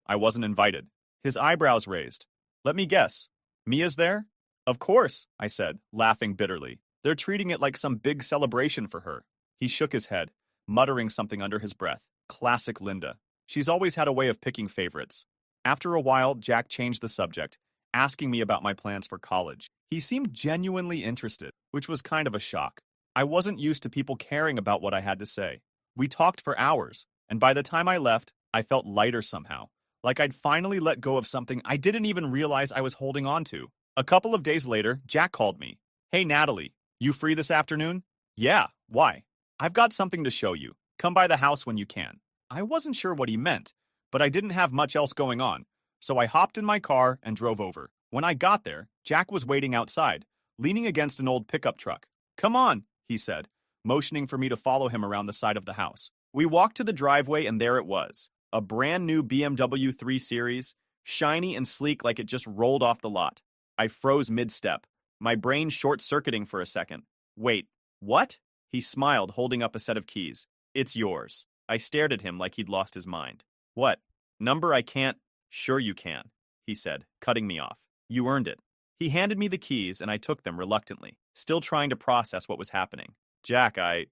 I wasn't invited. His eyebrows raised. Let me guess. Mia's there? Of course, I said, laughing bitterly. They're treating it like some big celebration for her. He shook his head, muttering something under his breath. Classic Linda. She's always had a way of picking favorites. After a while, Jack changed the subject, asking me about my plans for college. He seemed genuinely interested, which was kind of a shock. I wasn't used to people caring about what I had to say. We talked for hours, and by the time I left, I felt lighter somehow, like I'd finally let go of something I didn't even realize I was holding on to. A couple of days later, Jack called me. Hey, Natalie, you free this afternoon? Yeah, why? I've got something to show you. Come by the house when you can. I wasn't sure what he meant, but I didn't have much else going on, so I hopped in my car and drove over. When I got there, Jack was waiting outside, leaning against an old pickup truck. Come on, he said, motioning for me to follow him around the side of the house. We walked to the driveway and there it was, a brand new BMW 3 Series, shiny and sleek like it just rolled off the lot. I froze mid-step, my brain short-circuiting for a second. Wait, what? He smiled, holding up a set of keys. It's yours. I stared at him like he'd lost his mind. What? Number I can't? Sure you can, he said, cutting me off. You earned it. He handed me the keys and I took them reluctantly, still trying to process what was happening. Jack, I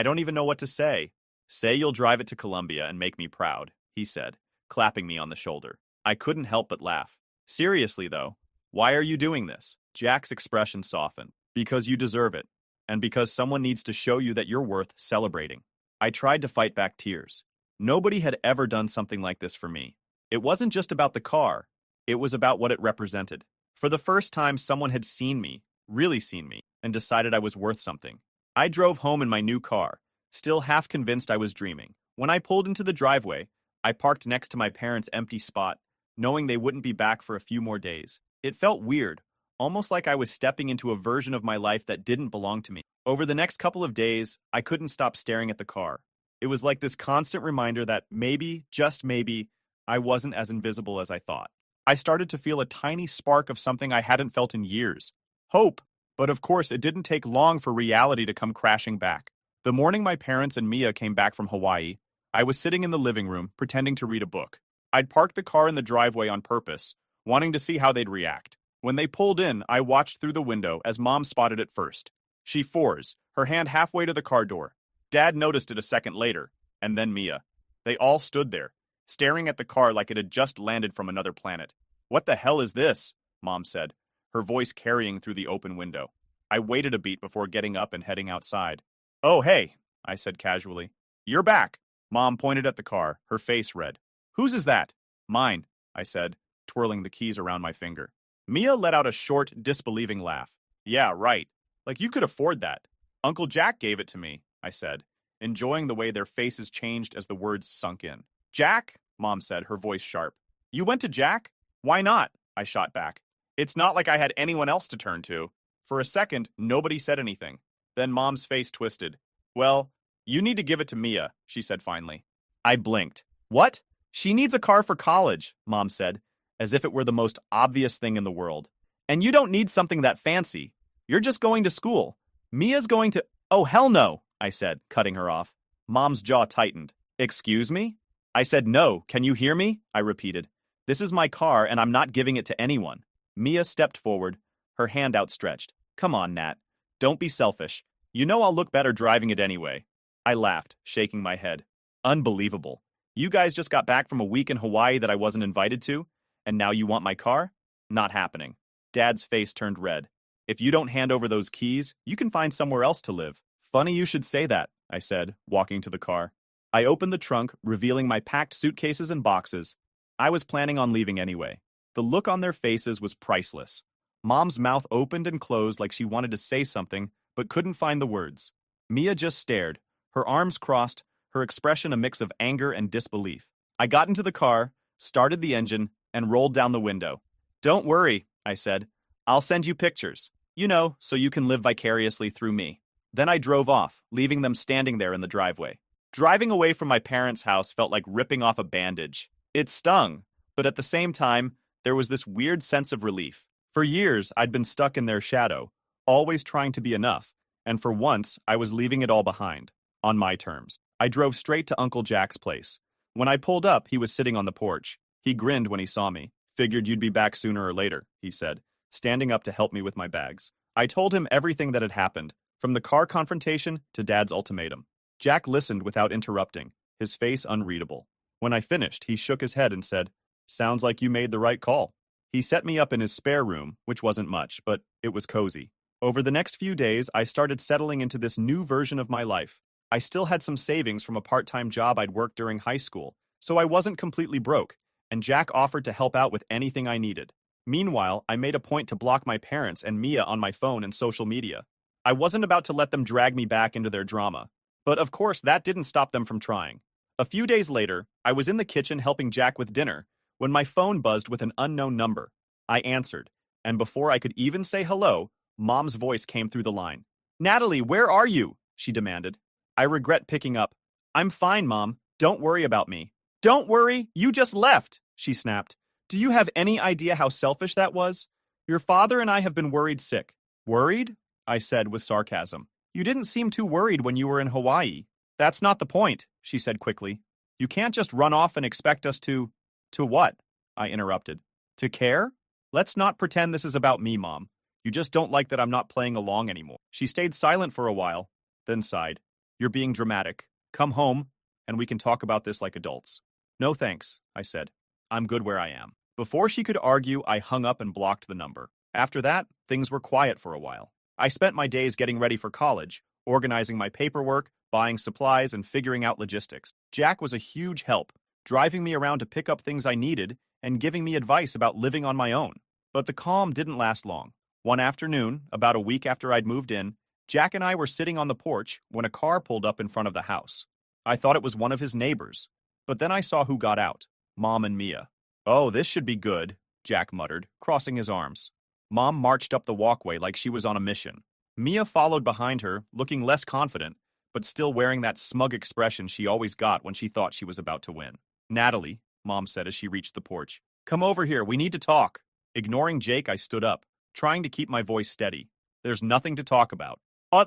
don't even know what to say. Say you'll drive it to Columbia and make me proud, he said, clapping me on the shoulder. I couldn't help but laugh. Seriously, though, why are you doing this? Jack's expression softened. Because you deserve it, and because someone needs to show you that you're worth celebrating. I tried to fight back tears. Nobody had ever done something like this for me. It wasn't just about the car. It was about what it represented. For the first time, someone had seen me, really seen me, and decided I was worth something. I drove home in my new car, still half convinced I was dreaming. When I pulled into the driveway, I parked next to my parents' empty spot, knowing they wouldn't be back for a few more days. It felt weird, almost like I was stepping into a version of my life that didn't belong to me. Over the next couple of days, I couldn't stop staring at the car. It was like this constant reminder that maybe, just maybe, I wasn't as invisible as I thought. I started to feel a tiny spark of something I hadn't felt in years. Hope. But of course, it didn't take long for reality to come crashing back. The morning my parents and Mia came back from Hawaii, I was sitting in the living room, pretending to read a book. I'd parked the car in the driveway on purpose, wanting to see how they'd react. When they pulled in, I watched through the window as Mom spotted it first. She froze, her hand halfway to the car door. Dad noticed it a second later, and then Mia. They all stood there, staring at the car like it had just landed from another planet. What the hell is this? Mom said, her voice carrying through the open window. I waited a beat before getting up and heading outside. Oh, hey, I said casually. You're back. Mom pointed at the car, her face red. Whose is that? Mine, I said, twirling the keys around my finger. Mia let out a short, disbelieving laugh. Yeah, right. Like you could afford that. Uncle Jack gave it to me, I said, enjoying the way their faces changed as the words sunk in. Jack? Mom said, her voice sharp. You went to Jack? Why not? I shot back. It's not like I had anyone else to turn to. For a second, nobody said anything. Then Mom's face twisted. Well, you need to give it to Mia, she said finally. I blinked. What? She needs a car for college, Mom said, as if it were the most obvious thing in the world. And you don't need something that fancy. You're just going to school. Mia's going to— Oh, hell no, I said, cutting her off. Mom's jaw tightened. Excuse me? I said no. Can you hear me? I repeated. This is my car, and I'm not giving it to anyone. Mia stepped forward, her hand outstretched. Come on, Nat. Don't be selfish. You know I'll look better driving it anyway. I laughed, shaking my head. Unbelievable. You guys just got back from a week in Hawaii that I wasn't invited to, and now you want my car? Not happening. Dad's face turned red. If you don't hand over those keys, you can find somewhere else to live. Funny you should say that, I said, walking to the car. I opened the trunk, revealing my packed suitcases and boxes. I was planning on leaving anyway. The look on their faces was priceless. Mom's mouth opened and closed like she wanted to say something, but couldn't find the words. Mia just stared, her arms crossed, her expression a mix of anger and disbelief. I got into the car, started the engine, and rolled down the window. Don't worry, I said. I'll send you pictures. You know, so you can live vicariously through me. Then I drove off, leaving them standing there in the driveway. Driving away from my parents' house felt like ripping off a bandage. It stung, but at the same time, there was this weird sense of relief. For years, I'd been stuck in their shadow, always trying to be enough, and for once, I was leaving it all behind, on my terms. I drove straight to Uncle Jack's place. When I pulled up, he was sitting on the porch. He grinned when he saw me. Figured you'd be back sooner or later, he said, standing up to help me with my bags. I told him everything that had happened, from the car confrontation to Dad's ultimatum. Jack listened without interrupting, his face unreadable. When I finished, he shook his head and said, Sounds like you made the right call. He set me up in his spare room, which wasn't much, but it was cozy. Over the next few days, I started settling into this new version of my life. I still had some savings from a part-time job I'd worked during high school, so I wasn't completely broke, and Jack offered to help out with anything I needed. Meanwhile, I made a point to block my parents and Mia on my phone and social media. I wasn't about to let them drag me back into their drama. But of course, that didn't stop them from trying. A few days later, I was in the kitchen helping Jack with dinner when my phone buzzed with an unknown number. I answered, and before I could even say hello, Mom's voice came through the line. Natalie, where are you? She demanded. I regret picking up. I'm fine, Mom. Don't worry about me. Don't worry, you just left, she snapped. Do you have any idea how selfish that was? Your father and I have been worried sick. Worried? I said with sarcasm. You didn't seem too worried when you were in Hawaii. That's not the point, she said quickly. You can't just run off and expect us to... To what? I interrupted. To care? Let's not pretend this is about me, Mom. You just don't like that I'm not playing along anymore. She stayed silent for a while, then sighed. You're being dramatic. Come home, and we can talk about this like adults. No thanks, I said. I'm good where I am. Before she could argue, I hung up and blocked the number. After that, things were quiet for a while. I spent my days getting ready for college, organizing my paperwork, buying supplies, and figuring out logistics. Jack was a huge help, driving me around to pick up things I needed and giving me advice about living on my own. But the calm didn't last long. One afternoon, about a week after I'd moved in, Jack and I were sitting on the porch when a car pulled up in front of the house. I thought it was one of his neighbors, but then I saw who got out. Mom and Mia. Oh, this should be good, Jack muttered, crossing his arms. Mom marched up the walkway like she was on a mission. Mia followed behind her, looking less confident, but still wearing that smug expression she always got when she thought she was about to win. Natalie, Mom said as she reached the porch. Come over here, we need to talk. Ignoring Jake, I stood up, trying to keep my voice steady. There's nothing to talk about.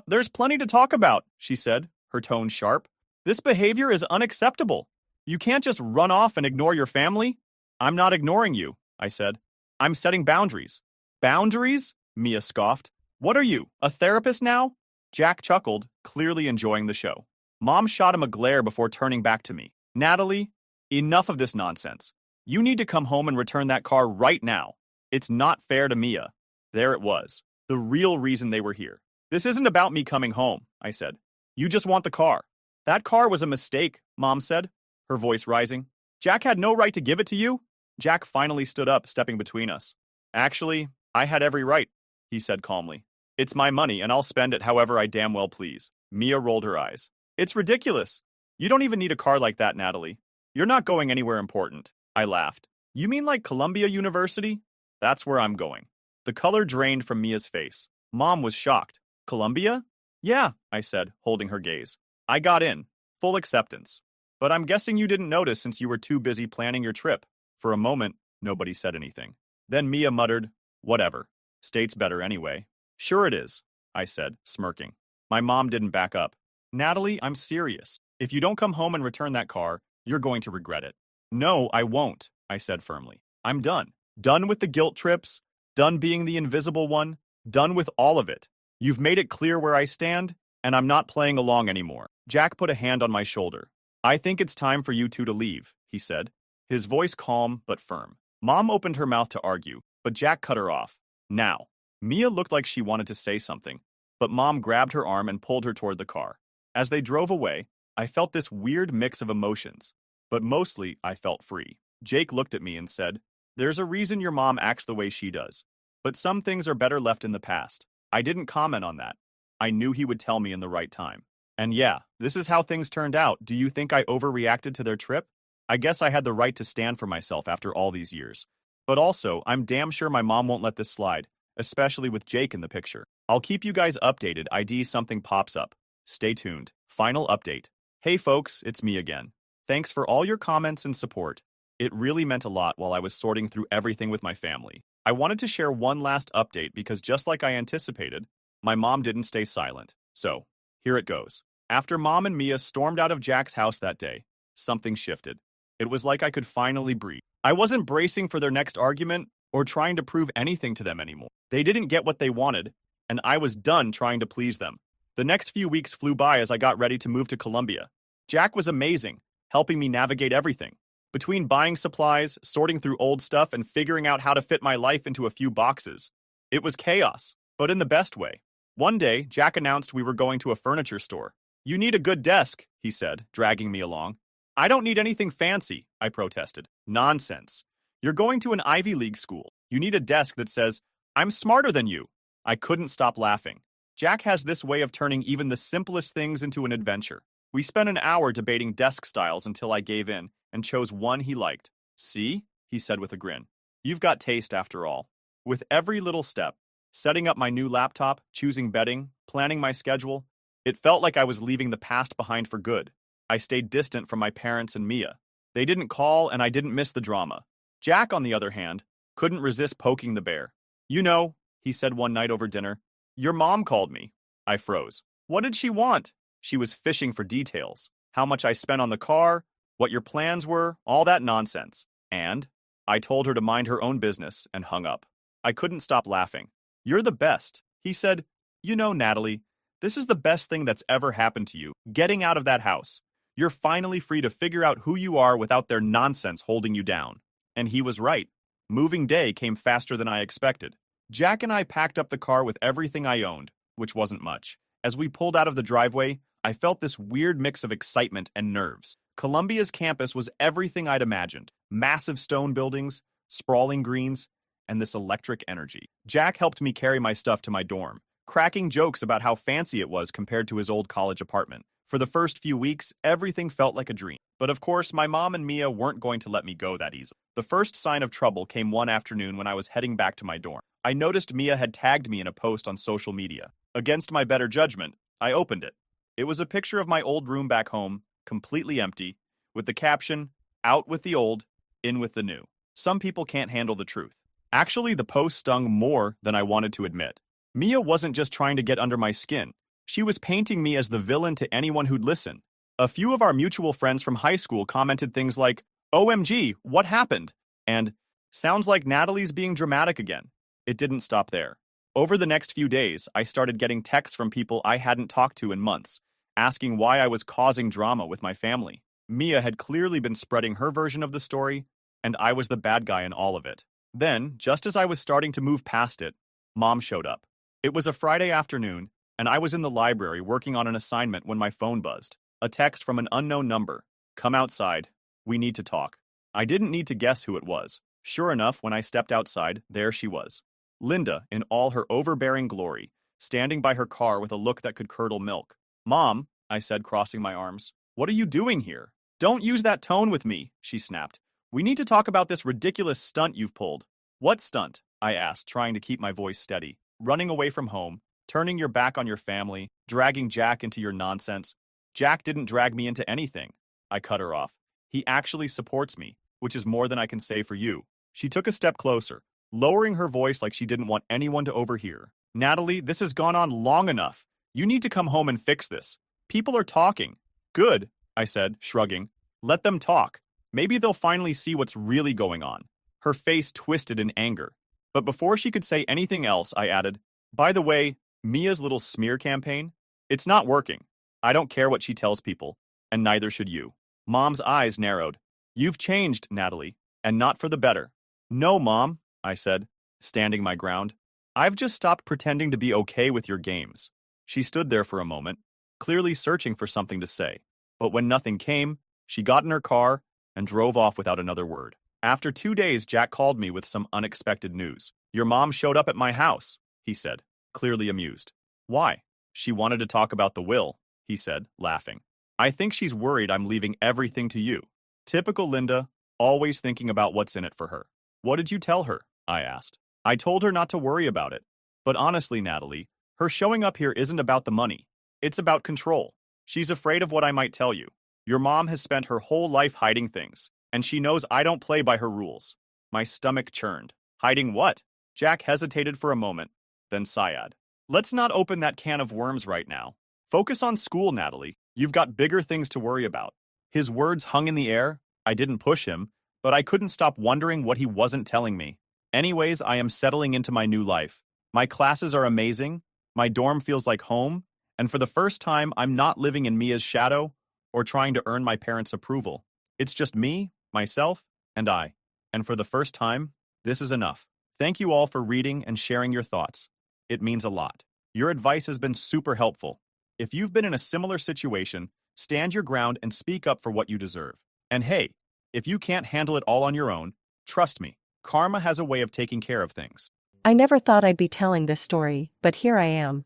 There's plenty to talk about, she said, her tone sharp. This behavior is unacceptable. You can't just run off and ignore your family. I'm not ignoring you, I said. I'm setting boundaries. Boundaries? Mia scoffed. What are you, a therapist now? Jack chuckled, clearly enjoying the show. Mom shot him a glare before turning back to me. Natalie, enough of this nonsense. You need to come home and return that car right now. It's not fair to Mia. There it was. The real reason they were here. This isn't about me coming home, I said. You just want the car. That car was a mistake, Mom said, her voice rising. Jack had no right to give it to you. Jack finally stood up, stepping between us. Actually, I had every right, he said calmly. It's my money, and I'll spend it however I damn well please. Mia rolled her eyes. It's ridiculous. You don't even need a car like that, Natalie. You're not going anywhere important. I laughed. You mean like Columbia University? That's where I'm going. The color drained from Mia's face. Mom was shocked. Columbia? Yeah, I said, holding her gaze. I got in. Full acceptance. But I'm guessing you didn't notice since you were too busy planning your trip. For a moment, nobody said anything. Then Mia muttered, Whatever. State's better anyway. Sure it is, I said, smirking. My mom didn't back up. Natalie, I'm serious. If you don't come home and return that car, you're going to regret it. No, I won't, I said firmly. I'm done. Done with the guilt trips, done being the invisible one, done with all of it. You've made it clear where I stand, and I'm not playing along anymore. Jack put a hand on my shoulder. I think it's time for you two to leave, he said, his voice calm but firm. Mom opened her mouth to argue, but Jack cut her off. Now, Mia looked like she wanted to say something, but Mom grabbed her arm and pulled her toward the car. As they drove away, I felt this weird mix of emotions, but mostly I felt free. Jake looked at me and said, "There's a reason your mom acts the way she does. But some things are better left in the past." I didn't comment on that. I knew he would tell me in the right time. And yeah, this is how things turned out. Do you think I overreacted to their trip? I guess I had the right to stand for myself after all these years. But also, I'm damn sure my mom won't let this slide, especially with Jake in the picture. I'll keep you guys updated. Something pops up. Stay tuned. Final update. Hey folks, it's me again. Thanks for all your comments and support. It really meant a lot while I was sorting through everything with my family. I wanted to share one last update because just like I anticipated, my mom didn't stay silent. So, here it goes. After Mom and Mia stormed out of Jack's house that day, something shifted. It was like I could finally breathe. I wasn't bracing for their next argument or trying to prove anything to them anymore. They didn't get what they wanted, and I was done trying to please them. The next few weeks flew by as I got ready to move to Colombia. Jack was amazing, helping me navigate everything. Between buying supplies, sorting through old stuff, and figuring out how to fit my life into a few boxes, it was chaos, but in the best way. One day, Jack announced we were going to a furniture store. "You need a good desk," he said, dragging me along. "I don't need anything fancy," I protested. "Nonsense. You're going to an Ivy League school. You need a desk that says, 'I'm smarter than you.'" I couldn't stop laughing. Jack has this way of turning even the simplest things into an adventure. We spent an hour debating desk styles until I gave in and chose one he liked. "See?" he said with a grin. "You've got taste after all." With every little step, setting up my new laptop, choosing bedding, planning my schedule, it felt like I was leaving the past behind for good. I stayed distant from my parents and Mia. They didn't call and I didn't miss the drama. Jack, on the other hand, couldn't resist poking the bear. "You know," he said one night over dinner, "your mom called me." I froze. What did she want? She was fishing for details. How much I spent on the car, what your plans were, all that nonsense. And I told her to mind her own business and hung up. I couldn't stop laughing. "You're the best," he said. "You know, Natalie, this is the best thing that's ever happened to you, getting out of that house. You're finally free to figure out who you are without their nonsense holding you down." And he was right. Moving day came faster than I expected. Jack and I packed up the car with everything I owned, which wasn't much. As we pulled out of the driveway, I felt this weird mix of excitement and nerves. Columbia's campus was everything I'd imagined. Massive stone buildings, sprawling greens, and this electric energy. Jack helped me carry my stuff to my dorm, cracking jokes about how fancy it was compared to his old college apartment. For the first few weeks, everything felt like a dream. But of course, my mom and Mia weren't going to let me go that easily. The first sign of trouble came one afternoon when I was heading back to my dorm. I noticed Mia had tagged me in a post on social media. Against my better judgment, I opened it. It was a picture of my old room back home, completely empty, with the caption, "Out with the old, in with the new." Some people can't handle the truth. Actually, the post stung more than I wanted to admit. Mia wasn't just trying to get under my skin. She was painting me as the villain to anyone who'd listen. A few of our mutual friends from high school commented things like, "OMG, what happened?" And, "Sounds like Natalie's being dramatic again." It didn't stop there. Over the next few days, I started getting texts from people I hadn't talked to in months, asking why I was causing drama with my family. Mia had clearly been spreading her version of the story, and I was the bad guy in all of it. Then, just as I was starting to move past it, Mom showed up. It was a Friday afternoon, and I was in the library working on an assignment when my phone buzzed. A text from an unknown number. "Come outside. We need to talk." I didn't need to guess who it was. Sure enough, when I stepped outside, there she was. Linda, in all her overbearing glory, standing by her car with a look that could curdle milk. "Mom," I said, crossing my arms, "what are you doing here?" "Don't use that tone with me," she snapped. "We need to talk about this ridiculous stunt you've pulled." "What stunt?" I asked, trying to keep my voice steady. "Running away from home, turning your back on your family, dragging Jack into your nonsense." "Jack didn't drag me into anything." I cut her off. "He actually supports me, which is more than I can say for you." She took a step closer, lowering her voice like she didn't want anyone to overhear. "Natalie, this has gone on long enough. You need to come home and fix this. People are talking." "Good," I said, shrugging. "Let them talk. Maybe they'll finally see what's really going on." Her face twisted in anger. But before she could say anything else, I added, "By the way, Mia's little smear campaign? It's not working. I don't care what she tells people, and neither should you." Mom's eyes narrowed. "You've changed, Natalie, and not for the better." "No, Mom," I said, standing my ground. "I've just stopped pretending to be okay with your games." She stood there for a moment, clearly searching for something to say. But when nothing came, she got in her car and drove off without another word. After 2 days, Jack called me with some unexpected news. "Your mom showed up at my house," he said, clearly amused. "Why?" "She wanted to talk about the will," he said, laughing. "I think she's worried I'm leaving everything to you." Typical Linda, always thinking about what's in it for her. "What did you tell her?" I asked. "I told her not to worry about it. But honestly, Natalie, her showing up here isn't about the money. It's about control. She's afraid of what I might tell you. Your mom has spent her whole life hiding things, and she knows I don't play by her rules." My stomach churned. "Hiding what?" Jack hesitated for a moment, then sighed. "Let's not open that can of worms right now. Focus on school, Natalie. You've got bigger things to worry about." His words hung in the air. I didn't push him, but I couldn't stop wondering what he wasn't telling me. Anyways, I am settling into my new life. My classes are amazing, my dorm feels like home, and for the first time, I'm not living in Mia's shadow or trying to earn my parents' approval. It's just me, myself, and I. And for the first time, this is enough. Thank you all for reading and sharing your thoughts. It means a lot. Your advice has been super helpful. If you've been in a similar situation, stand your ground and speak up for what you deserve. And hey, if you can't handle it all on your own, trust me, karma has a way of taking care of things. I never thought I'd be telling this story, but here I am.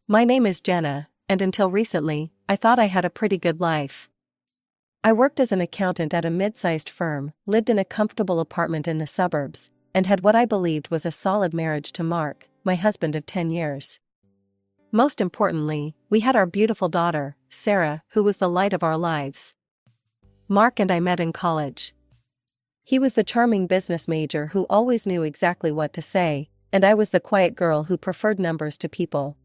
My name is Jenna, and until recently, I thought I had a pretty good life. I worked as an accountant at a mid-sized firm, lived in a comfortable apartment in the suburbs, and had what I believed was a solid marriage to Mark, my husband of 10 years. Most importantly, we had our beautiful daughter, Sarah, who was the light of our lives. Mark and I met in college. He was the charming business major who always knew exactly what to say, and I was the quiet girl who preferred numbers to people.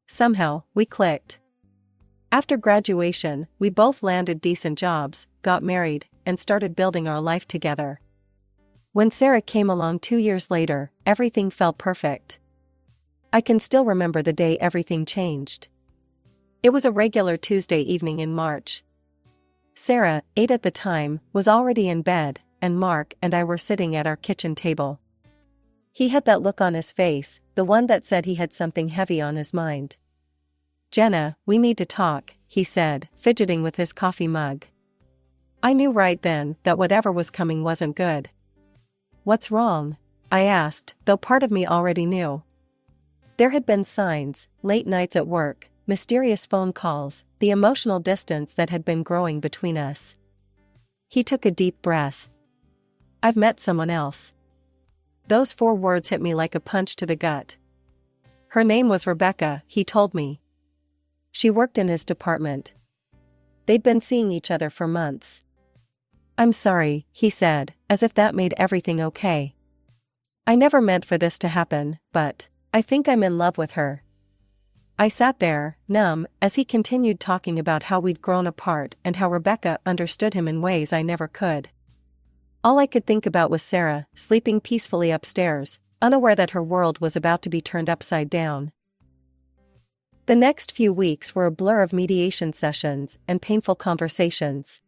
Somehow, we clicked. After graduation, we both landed decent jobs, got married, and started building our life together. When Sarah came along 2 years later, everything felt perfect. I can still remember the day everything changed. It was a regular Tuesday evening in March. Sarah, 8 at the time, was already in bed, and Mark and I were sitting at our kitchen table. He had that look on his face, the one that said he had something heavy on his mind. "Jenna, we need to talk," he said, fidgeting with his coffee mug. I knew right then that whatever was coming wasn't good. "What's wrong?" I asked, though part of me already knew. There had been signs, late nights at work, mysterious phone calls, the emotional distance that had been growing between us. He took a deep breath. "I've met someone else." Those 4 words hit me like a punch to the gut. Her name was Rebecca, he told me. She worked in his department. They'd been seeing each other for months. "I'm sorry," he said, as if that made everything okay. "I never meant for this to happen, but I think I'm in love with her." I sat there, numb, as he continued talking about how we'd grown apart and how Rebecca understood him in ways I never could. All I could think about was Sarah, sleeping peacefully upstairs, unaware that her world was about to be turned upside down. The next few weeks were a blur of mediation sessions and painful conversations.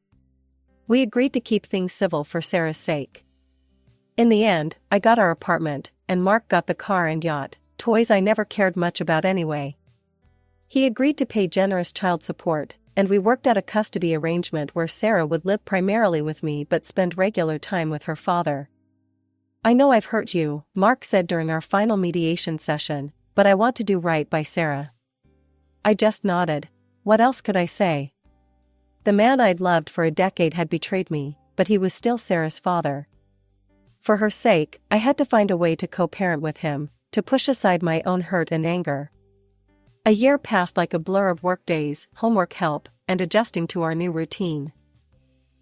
We agreed to keep things civil for Sarah's sake. In the end, I got our apartment, and Mark got the car and yacht, toys I never cared much about anyway. He agreed to pay generous child support, and we worked out a custody arrangement where Sarah would live primarily with me but spend regular time with her father. "I know I've hurt you," Mark said during our final mediation session, "but I want to do right by Sarah." I just nodded. What else could I say? The man I'd loved for a decade had betrayed me, but he was still Sarah's father. For her sake, I had to find a way to co-parent with him, to push aside my own hurt and anger. A year passed like a blur of workdays, homework help, and adjusting to our new routine.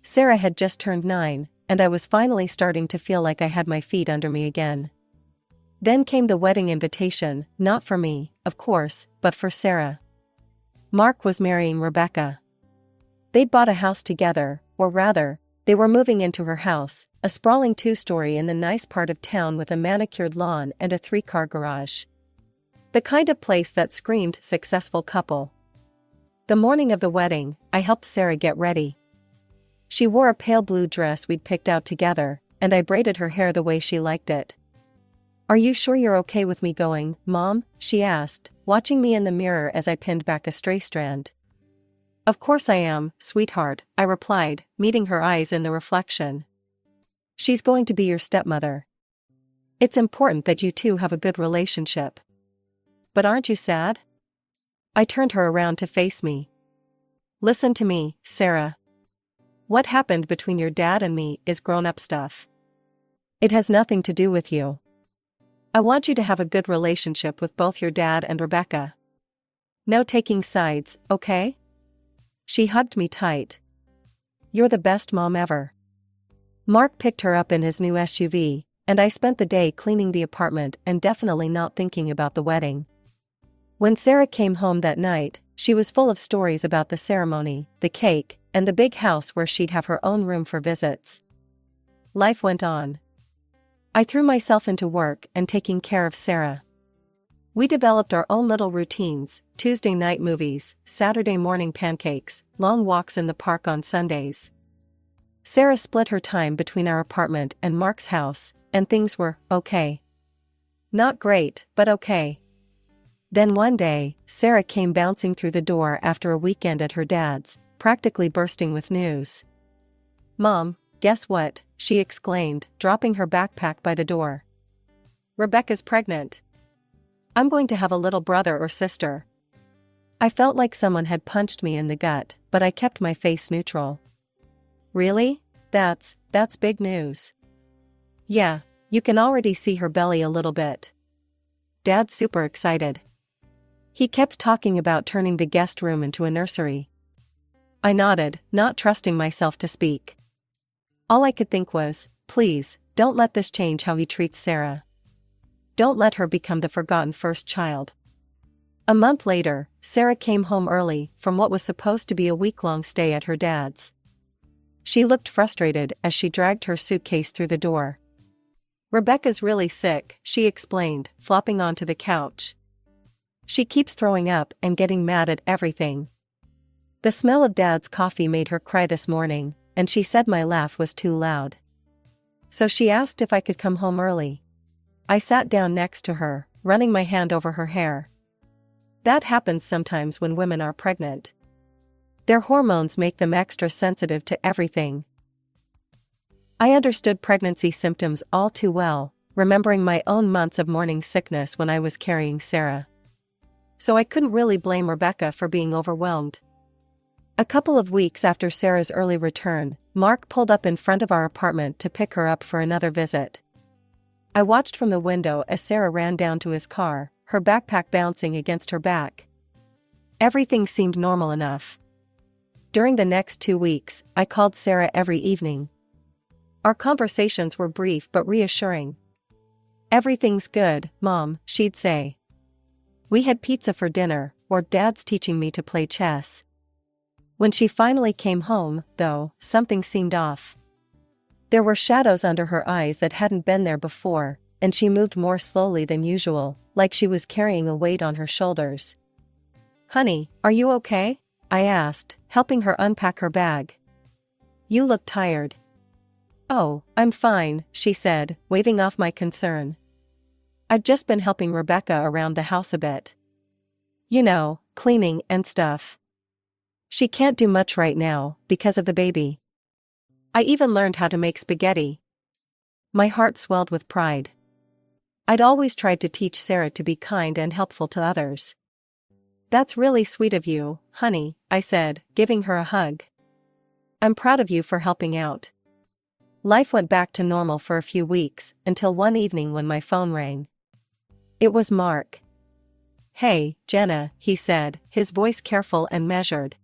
Sarah had just turned 9, and I was finally starting to feel like I had my feet under me again. Then came the wedding invitation, not for me, of course, but for Sarah. Mark was marrying Rebecca. They'd bought a house together, or rather, They were moving into her house, a sprawling two-story in the nice part of town with a manicured lawn and a 3-car garage. The kind of place that screamed successful couple. The morning of the wedding, I helped Sarah get ready. She wore a pale blue dress we'd picked out together, and I braided her hair the way she liked it. "Are you sure you're okay with me going, Mom?" she asked, watching me in the mirror as I pinned back a stray strand. "Of course I am, sweetheart," I replied, meeting her eyes in the reflection. "She's going to be your stepmother. It's important that you two have a good relationship. But aren't you sad?" I turned her around to face me. "Listen to me, Sarah. What happened between your dad and me is grown-up stuff. It has nothing to do with you. I want you to have a good relationship with both your dad and Rebecca. No taking sides, okay?" She hugged me tight. "You're the best mom ever." Mark picked her up in his new SUV, and I spent the day cleaning the apartment and definitely not thinking about the wedding. When Sarah came home that night, she was full of stories about the ceremony, the cake, and the big house where she'd have her own room for visits. Life went on. I threw myself into work and taking care of Sarah. We developed our own little routines: Tuesday night movies, Saturday morning pancakes, long walks in the park on Sundays. Sarah split her time between our apartment and Mark's house, and things were okay. Not great, but okay. Then one day, Sarah came bouncing through the door after a weekend at her dad's, practically bursting with news. "Mom, guess what?" she exclaimed, dropping her backpack by the door. "Rebecca's pregnant. I'm going to have a little brother or sister." I felt like someone had punched me in the gut, but I kept my face neutral. "Really? That's big news." "Yeah, you can already see her belly a little bit. Dad's super excited. He kept talking about turning the guest room into a nursery." I nodded, not trusting myself to speak. All I could think was, please, don't let this change how he treats Sarah. Don't let her become the forgotten first child. A month later, Sarah came home early from what was supposed to be a week-long stay at her dad's. She looked frustrated as she dragged her suitcase through the door. "Rebecca's really sick," she explained, flopping onto the couch. "She keeps throwing up and getting mad at everything. The smell of Dad's coffee made her cry this morning, and she said my laugh was too loud. So she asked if I could come home early." I sat down next to her, running my hand over her hair. That happens sometimes when women are pregnant. Their hormones make them extra sensitive to everything. I understood pregnancy symptoms all too well, remembering my own months of morning sickness when I was carrying Sarah. So I couldn't really blame Rebecca for being overwhelmed. A couple of weeks after Sarah's early return, Mark pulled up in front of our apartment to pick her up for another visit. I watched from the window as Sarah ran down to his car, her backpack bouncing against her back. Everything seemed normal enough. During the next 2 weeks, I called Sarah every evening. Our conversations were brief but reassuring. "Everything's good, Mom," she'd say. "We had pizza for dinner, or Dad's teaching me to play chess." When she finally came home, though, something seemed off. There were shadows under her eyes that hadn't been there before, and she moved more slowly than usual, like she was carrying a weight on her shoulders. "Honey, are you okay?" I asked, helping her unpack her bag. "You look tired." "Oh, I'm fine," she said, waving off my concern. "I've just been helping Rebecca around the house a bit. You know, cleaning and stuff. She can't do much right now, because of the baby. I even learned how to make spaghetti." My heart swelled with pride. I'd always tried to teach Sarah to be kind and helpful to others. "That's really sweet of you, honey," I said, giving her a hug. "I'm proud of you for helping out." Life went back to normal for a few weeks, until one evening when my phone rang. It was Mark. "Hey, Jenna," he said, his voice careful and measured.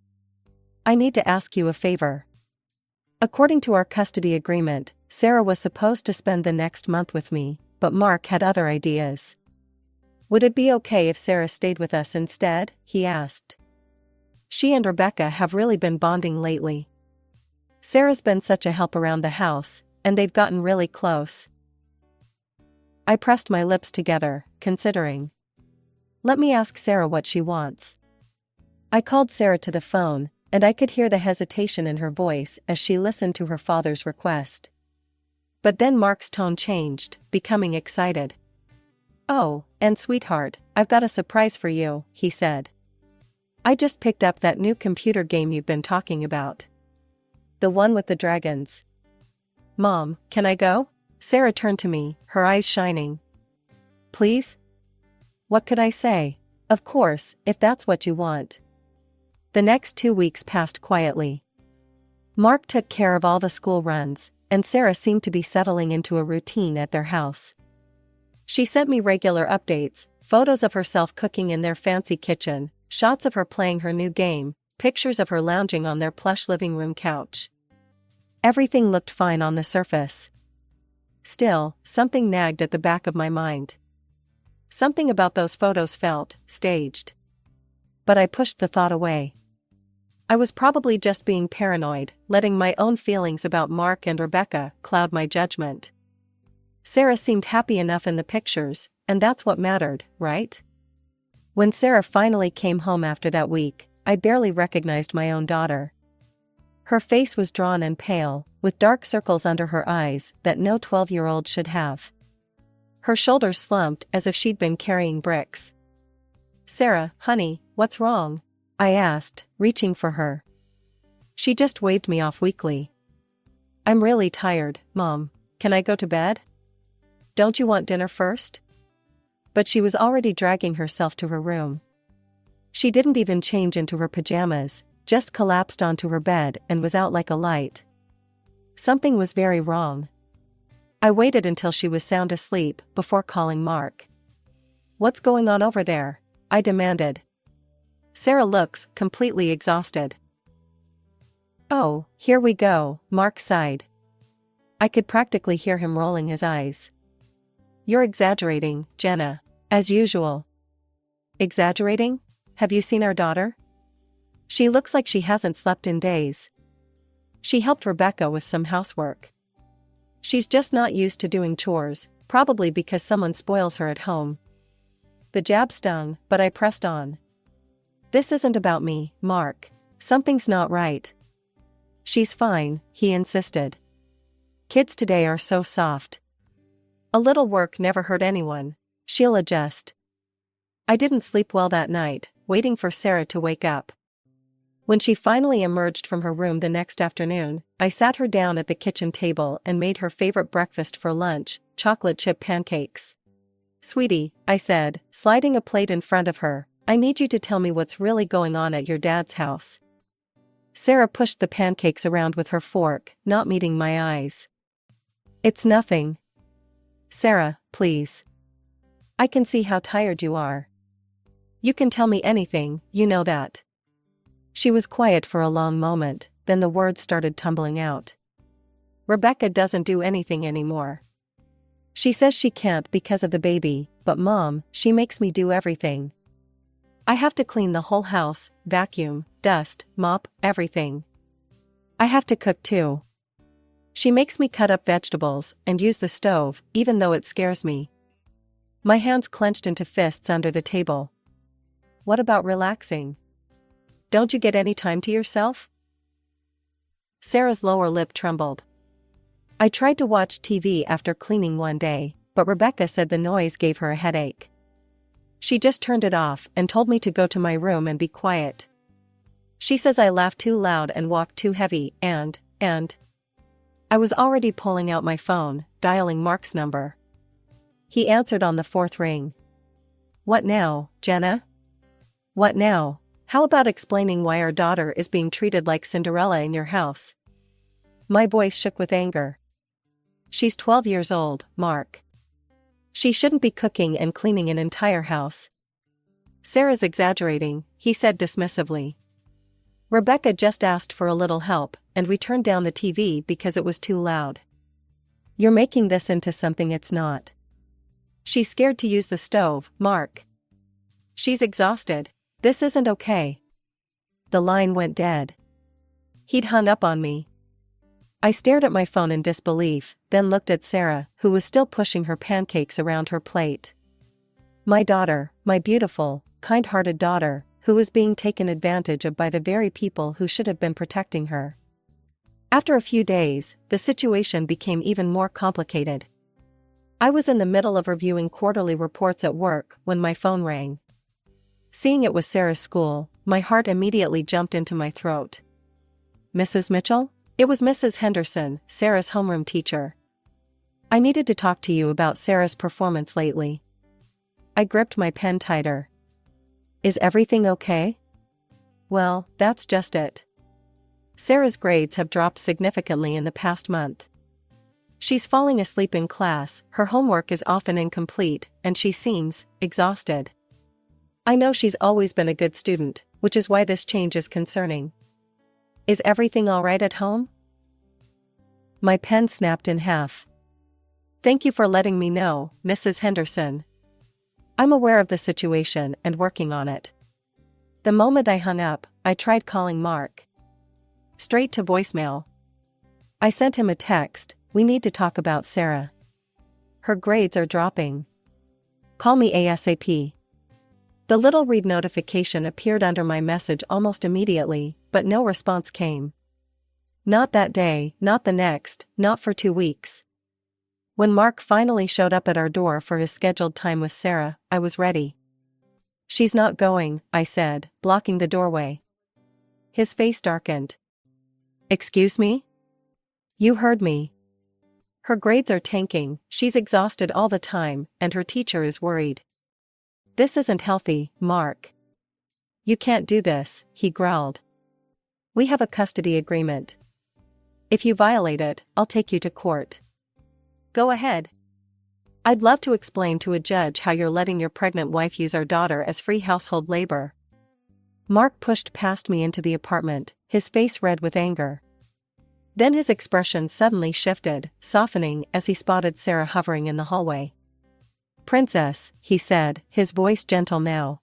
"I need to ask you a favor." According to our custody agreement, Sarah was supposed to spend the next month with me, but Mark had other ideas. "Would it be okay if Sarah stayed with us instead?" he asked. "She and Rebecca have really been bonding lately." Sarah's been such a help around the house, and they've gotten really close. I pressed my lips together, considering. Let me ask Sarah what she wants. I called Sarah to the phone, and I could hear the hesitation in her voice as she listened to her father's request. But then Mark's tone changed, becoming excited. "Oh, and sweetheart, I've got a surprise for you," he said. "I just picked up that new computer game you've been talking about. The one with the dragons." "Mom, can I go?" Sarah turned to me, her eyes shining. "Please?" What could I say? Of course, if that's what you want. The next 2 weeks passed quietly. Mark took care of all the school runs, and Sarah seemed to be settling into a routine at their house. She sent me regular updates, photos of herself cooking in their fancy kitchen, shots of her playing her new game, pictures of her lounging on their plush living room couch. Everything looked fine on the surface. Still, something nagged at the back of my mind. Something about those photos felt staged. But I pushed the thought away. I was probably just being paranoid, letting my own feelings about Mark and Rebecca cloud my judgment. Sarah seemed happy enough in the pictures, and that's what mattered, right? When Sarah finally came home after that week, I barely recognized my own daughter. Her face was drawn and pale, with dark circles under her eyes that no 12-year-old should have. Her shoulders slumped as if she'd been carrying bricks. "Sarah, honey, what's wrong?" I asked, reaching for her. She just waved me off weakly. "I'm really tired, Mom. Can I go to bed?" "Don't you want dinner first?" But she was already dragging herself to her room. She didn't even change into her pajamas, just collapsed onto her bed and was out like a light. Something was very wrong. I waited until she was sound asleep before calling Mark. "What's going on over there?" I demanded. "Sarah looks completely exhausted." "Oh, here we go," Mark sighed. I could practically hear him rolling his eyes. "You're exaggerating, Jenna. As usual." "Exaggerating? Have you seen our daughter? She looks like she hasn't slept in days. She helped Rebecca with some housework. She's just not used to doing chores, probably because someone spoils her at home." The jab stung, but I pressed on. "This isn't about me, Mark. Something's not right." "She's fine," he insisted. "Kids today are so soft. A little work never hurt anyone. She'll adjust." I didn't sleep well that night, waiting for Sarah to wake up. When she finally emerged from her room the next afternoon, I sat her down at the kitchen table and made her favorite breakfast for lunch, chocolate chip pancakes. "Sweetie," I said, sliding a plate in front of her, "I need you to tell me what's really going on at your dad's house." Sarah pushed the pancakes around with her fork, not meeting my eyes. "It's nothing." "Sarah, please. I can see how tired you are. You can tell me anything, you know that." She was quiet for a long moment, then the words started tumbling out. "Rebecca doesn't do anything anymore. She says she can't because of the baby, but Mom, she makes me do everything. I have to clean the whole house, vacuum, dust, mop, everything. I have to cook too. She makes me cut up vegetables and use the stove, even though it scares me." My hands clenched into fists under the table. "What about relaxing? Don't you get any time to yourself?" Sarah's lower lip trembled. "I tried to watch TV after cleaning one day, but Rebecca said the noise gave her a headache. She just turned it off and told me to go to my room and be quiet. She says I laugh too loud and walk too heavy and... I was already pulling out my phone, dialing Mark's number. He answered on the fourth ring. "What now, Jenna? What now? How about explaining why our daughter is being treated like Cinderella in your house?" My voice shook with anger. "She's 12 years old, Mark. She shouldn't be cooking and cleaning an entire house." "Sarah's exaggerating," he said dismissively. "Rebecca just asked for a little help, and we turned down the TV because it was too loud. You're making this into something it's not. She's scared to use the stove, Mark. She's exhausted. This isn't okay." The line went dead. He'd hung up on me. I stared at my phone in disbelief, then looked at Sarah, who was still pushing her pancakes around her plate. My daughter, my beautiful, kind-hearted daughter, who was being taken advantage of by the very people who should have been protecting her. After a few days, the situation became even more complicated. I was in the middle of reviewing quarterly reports at work when my phone rang. Seeing it was Sarah's school, my heart immediately jumped into my throat. Mrs. Mitchell? It was Mrs. Henderson, Sarah's homeroom teacher. I needed to talk to you about Sarah's performance lately. I gripped my pen tighter. Is everything okay? Well, that's just it. Sarah's grades have dropped significantly in the past month. She's falling asleep in class, her homework is often incomplete, and she seems exhausted. I know she's always been a good student, which is why this change is concerning. Is everything all right at home? My pen snapped in half. Thank you for letting me know, Mrs. Henderson. I'm aware of the situation and working on it. The moment I hung up, I tried calling Mark. Straight to voicemail. I sent him a text, we need to talk about Sarah. Her grades are dropping. Call me ASAP. The little read notification appeared under my message almost immediately, but no response came. Not that day, not the next, not for 2 weeks. When Mark finally showed up at our door for his scheduled time with Sarah, I was ready. She's not going, I said, blocking the doorway. His face darkened. Excuse me? You heard me. Her grades are tanking, she's exhausted all the time, and her teacher is worried. This isn't healthy, Mark. You can't do this, he growled. We have a custody agreement. If you violate it, I'll take you to court. Go ahead. I'd love to explain to a judge how you're letting your pregnant wife use our daughter as free household labor. Mark pushed past me into the apartment, his face red with anger. Then his expression suddenly shifted, softening as he spotted Sarah hovering in the hallway. Princess, he said, his voice gentle now.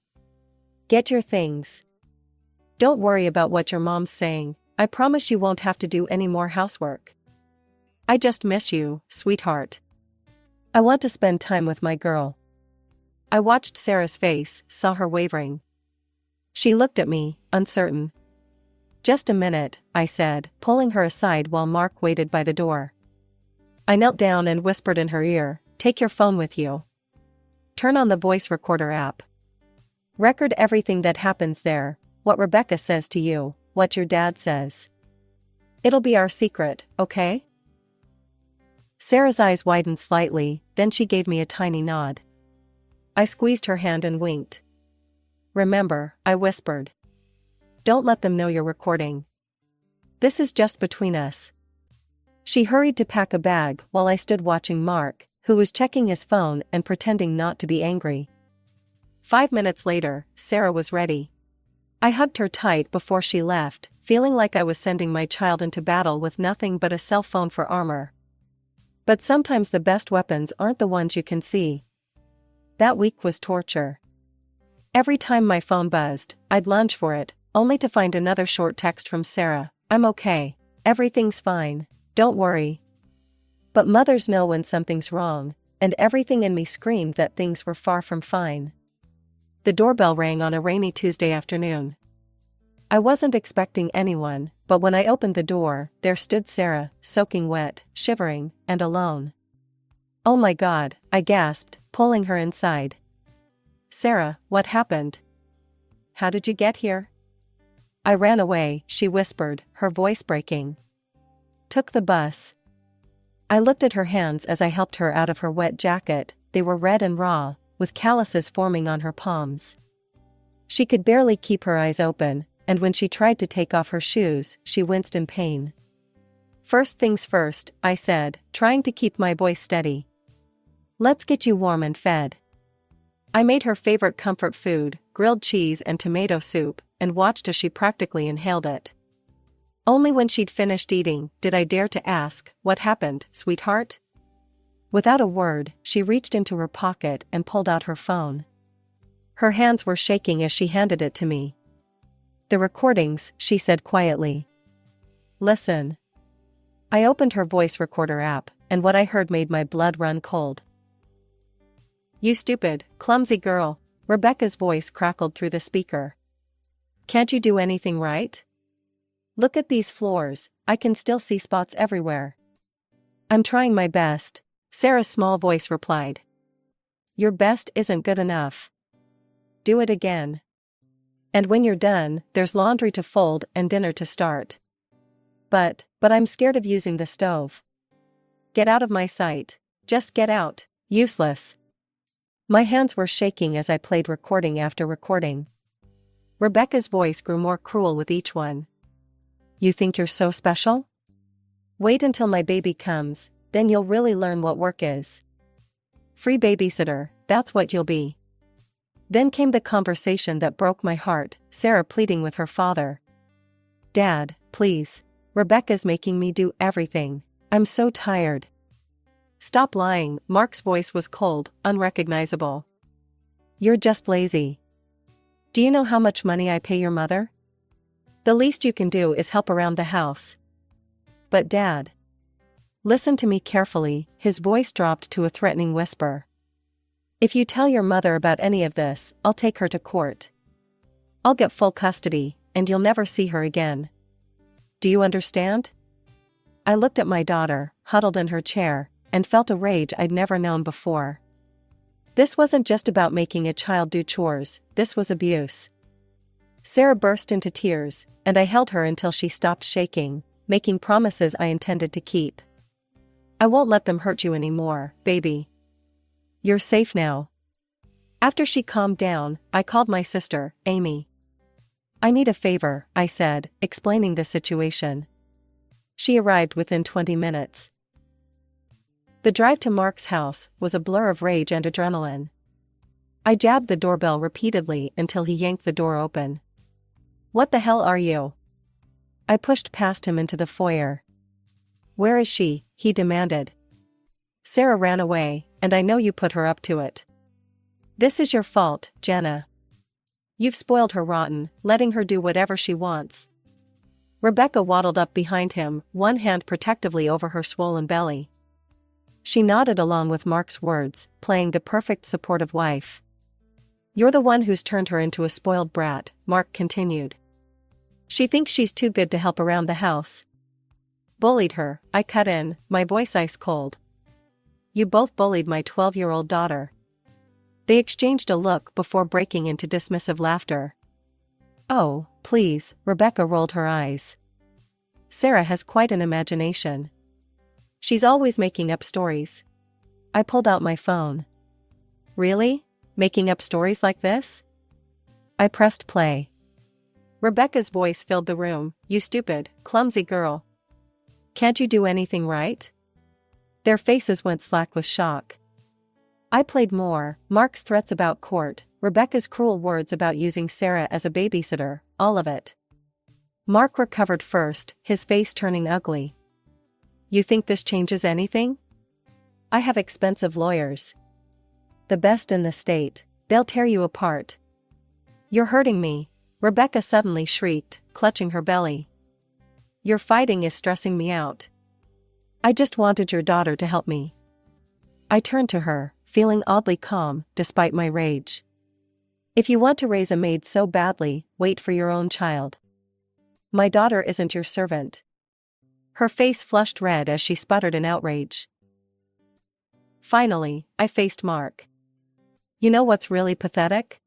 Get your things. Don't worry about what your mom's saying, I promise you won't have to do any more housework. I just miss you, sweetheart. I want to spend time with my girl. I watched Sarah's face, saw her wavering. She looked at me, uncertain. Just a minute, I said, pulling her aside while Mark waited by the door. I knelt down and whispered in her ear, take your phone with you. Turn on the voice recorder app. Record everything that happens there, what Rebecca says to you, what your dad says. It'll be our secret, okay? Sarah's eyes widened slightly, then she gave me a tiny nod. I squeezed her hand and winked. Remember, I whispered. Don't let them know you're recording. This is just between us. She hurried to pack a bag while I stood watching Mark, who was checking his phone and pretending not to be angry. 5 minutes later, Sarah was ready. I hugged her tight before she left, feeling like I was sending my child into battle with nothing but a cell phone for armor. But sometimes the best weapons aren't the ones you can see. That week was torture. Every time my phone buzzed, I'd lunge for it, only to find another short text from Sarah. I'm okay. Everything's fine. Don't worry. But mothers know when something's wrong, and everything in me screamed that things were far from fine. The doorbell rang on a rainy Tuesday afternoon. I wasn't expecting anyone, but when I opened the door, there stood Sarah, soaking wet, shivering, and alone. Oh my God, I gasped, pulling her inside. Sarah, what happened? How did you get here? I ran away, she whispered, her voice breaking. Took the bus. I looked at her hands as I helped her out of her wet jacket. They were red and raw, with calluses forming on her palms. She could barely keep her eyes open, and when she tried to take off her shoes, she winced in pain. First things first, I said, trying to keep my voice steady. Let's get you warm and fed. I made her favorite comfort food, grilled cheese and tomato soup, and watched as she practically inhaled it. Only when she'd finished eating did I dare to ask, what happened, sweetheart? Without a word, she reached into her pocket and pulled out her phone. Her hands were shaking as she handed it to me. The recordings, she said quietly. Listen. I opened her voice recorder app, and what I heard made my blood run cold. "You stupid, clumsy girl," Rebecca's voice crackled through the speaker. "Can't you do anything right? Look at these floors, I can still see spots everywhere." "I'm trying my best," Sarah's small voice replied. "Your best isn't good enough. Do it again. And when you're done, there's laundry to fold and dinner to start." But I'm scared of using the stove." "Get out of my sight. Just get out, useless." My hands were shaking as I played recording after recording. Rebecca's voice grew more cruel with each one. "You think you're so special? Wait until my baby comes, then you'll really learn what work is. Free babysitter, that's what you'll be." Then came the conversation that broke my heart, Sarah pleading with her father. "Dad, please. Rebecca's making me do everything. I'm so tired." "Stop lying," Mark's voice was cold, unrecognizable. "You're just lazy. Do you know how much money I pay your mother? The least you can do is help around the house." "But Dad..." "Listen to me carefully," his voice dropped to a threatening whisper. "If you tell your mother about any of this, I'll take her to court. I'll get full custody, and you'll never see her again. Do you understand?" I looked at my daughter, huddled in her chair, and felt a rage I'd never known before. This wasn't just about making a child do chores, this was abuse. Sarah burst into tears, and I held her until she stopped shaking, making promises I intended to keep. "I won't let them hurt you anymore, baby. You're safe now." After she calmed down, I called my sister, Amy. "I need a favor," I said, explaining the situation. She arrived within 20 minutes. The drive to Mark's house was a blur of rage and adrenaline. I jabbed the doorbell repeatedly until he yanked the door open. "What the hell are you?" I pushed past him into the foyer. "Where is she?" he demanded. "Sarah ran away, and I know you put her up to it. This is your fault, Jenna. You've spoiled her rotten, letting her do whatever she wants." Rebecca waddled up behind him, one hand protectively over her swollen belly. She nodded along with Mark's words, playing the perfect supportive wife. "You're the one who's turned her into a spoiled brat," Mark continued. "She thinks she's too good to help around the house." "Bullied her," I cut in, my voice ice cold. "You both bullied my 12-year-old daughter." They exchanged a look before breaking into dismissive laughter. "Oh, please," Rebecca rolled her eyes. "Sarah has quite an imagination. She's always making up stories." I pulled out my phone. "Really? Making up stories like this?" I pressed play. Rebecca's voice filled the room. "You stupid, clumsy girl. Can't you do anything right?" Their faces went slack with shock. I played more, Mark's threats about court, Rebecca's cruel words about using Sarah as a babysitter, all of it. Mark recovered first, his face turning ugly. "You think this changes anything? I have expensive lawyers. The best in the state. They'll tear you apart." "You're hurting me," Rebecca suddenly shrieked, clutching her belly. "Your fighting is stressing me out. I just wanted your daughter to help me." I turned to her, feeling oddly calm, despite my rage. "If you want to raise a maid so badly, wait for your own child. My daughter isn't your servant." Her face flushed red as she sputtered in outrage. Finally, I faced Mark. "You know what's really pathetic?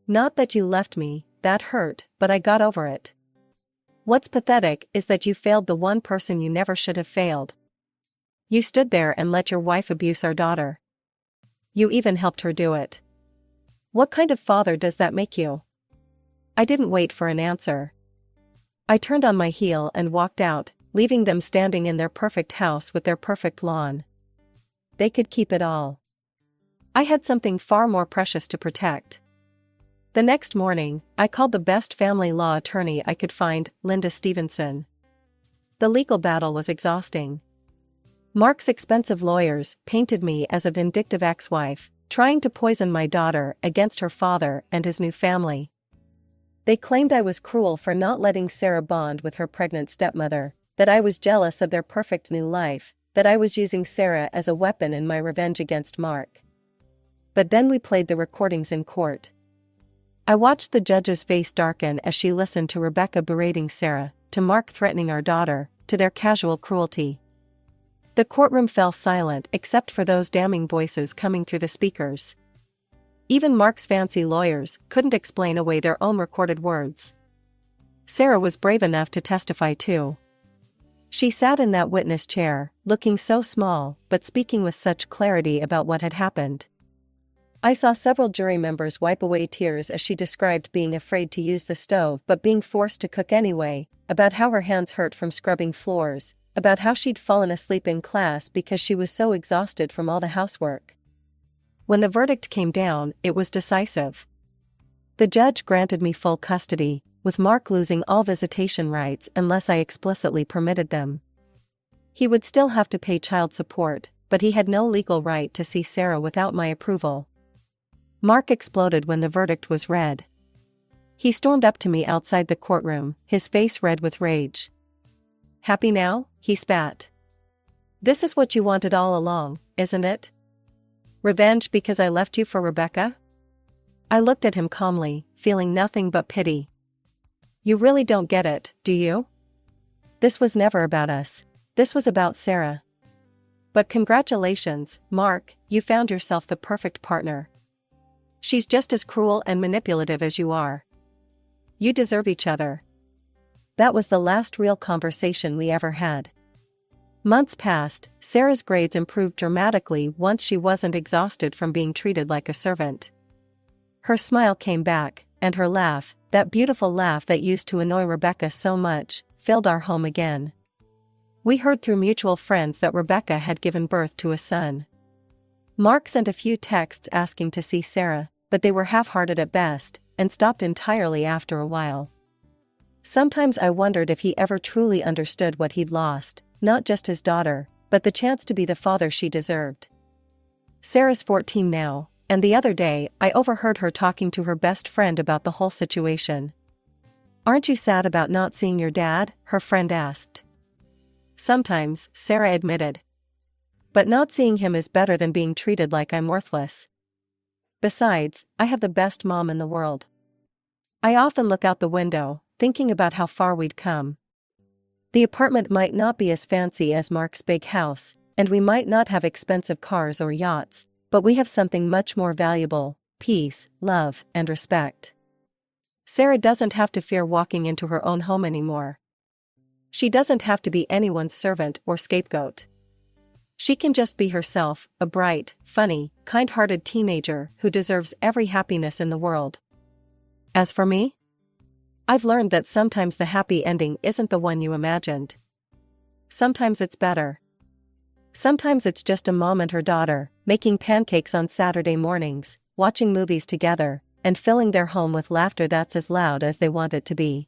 Not that you left me, that hurt, but I got over it. What's pathetic is that you failed the one person you never should have failed. You stood there and let your wife abuse our daughter. You even helped her do it. What kind of father does that make you?" I didn't wait for an answer. I turned on my heel and walked out, leaving them standing in their perfect house with their perfect lawn. They could keep it all. I had something far more precious to protect. The next morning, I called the best family law attorney I could find, Linda Stevenson. The legal battle was exhausting. Mark's expensive lawyers painted me as a vindictive ex-wife, trying to poison my daughter against her father and his new family. They claimed I was cruel for not letting Sarah bond with her pregnant stepmother, that I was jealous of their perfect new life, that I was using Sarah as a weapon in my revenge against Mark. But then we played the recordings in court. I watched the judge's face darken as she listened to Rebecca berating Sarah, to Mark threatening our daughter, to their casual cruelty. The courtroom fell silent except for those damning voices coming through the speakers. Even Mark's fancy lawyers couldn't explain away their own recorded words. Sarah was brave enough to testify too. She sat in that witness chair, looking so small, but speaking with such clarity about what had happened. I saw several jury members wipe away tears as she described being afraid to use the stove but being forced to cook anyway, about how her hands hurt from scrubbing floors, about how she'd fallen asleep in class because she was so exhausted from all the housework. When the verdict came down, it was decisive. The judge granted me full custody, with Mark losing all visitation rights unless I explicitly permitted them. He would still have to pay child support, but he had no legal right to see Sarah without my approval. Mark exploded when the verdict was read. He stormed up to me outside the courtroom, his face red with rage. "Happy now?" he spat. "This is what you wanted all along, isn't it? Revenge because I left you for Rebecca?" I looked at him calmly, feeling nothing but pity. "You really don't get it, do you? This was never about us. This was about Sarah. But congratulations, Mark, you found yourself the perfect partner. She's just as cruel and manipulative as you are. You deserve each other." That was the last real conversation we ever had. Months passed. Sarah's grades improved dramatically once she wasn't exhausted from being treated like a servant. Her smile came back, and her laugh, that beautiful laugh that used to annoy Rebecca so much, filled our home again. We heard through mutual friends that Rebecca had given birth to a son. Mark sent a few texts asking to see Sarah, but they were half-hearted at best, and stopped entirely after a while. Sometimes I wondered if he ever truly understood what he'd lost, not just his daughter, but the chance to be the father she deserved. Sarah's 14 now, and the other day I overheard her talking to her best friend about the whole situation. "Aren't you sad about not seeing your dad?" her friend asked. "Sometimes," Sarah admitted. "But not seeing him is better than being treated like I'm worthless. Besides, I have the best mom in the world." I often look out the window, thinking about how far we'd come. The apartment might not be as fancy as Mark's big house, and we might not have expensive cars or yachts, but we have something much more valuable: peace, love, and respect. Sarah doesn't have to fear walking into her own home anymore. She doesn't have to be anyone's servant or scapegoat. She can just be herself, a bright, funny, kind-hearted teenager who deserves every happiness in the world. As for me, I've learned that sometimes the happy ending isn't the one you imagined. Sometimes it's better. Sometimes it's just a mom and her daughter, making pancakes on Saturday mornings, watching movies together, and filling their home with laughter that's as loud as they want it to be.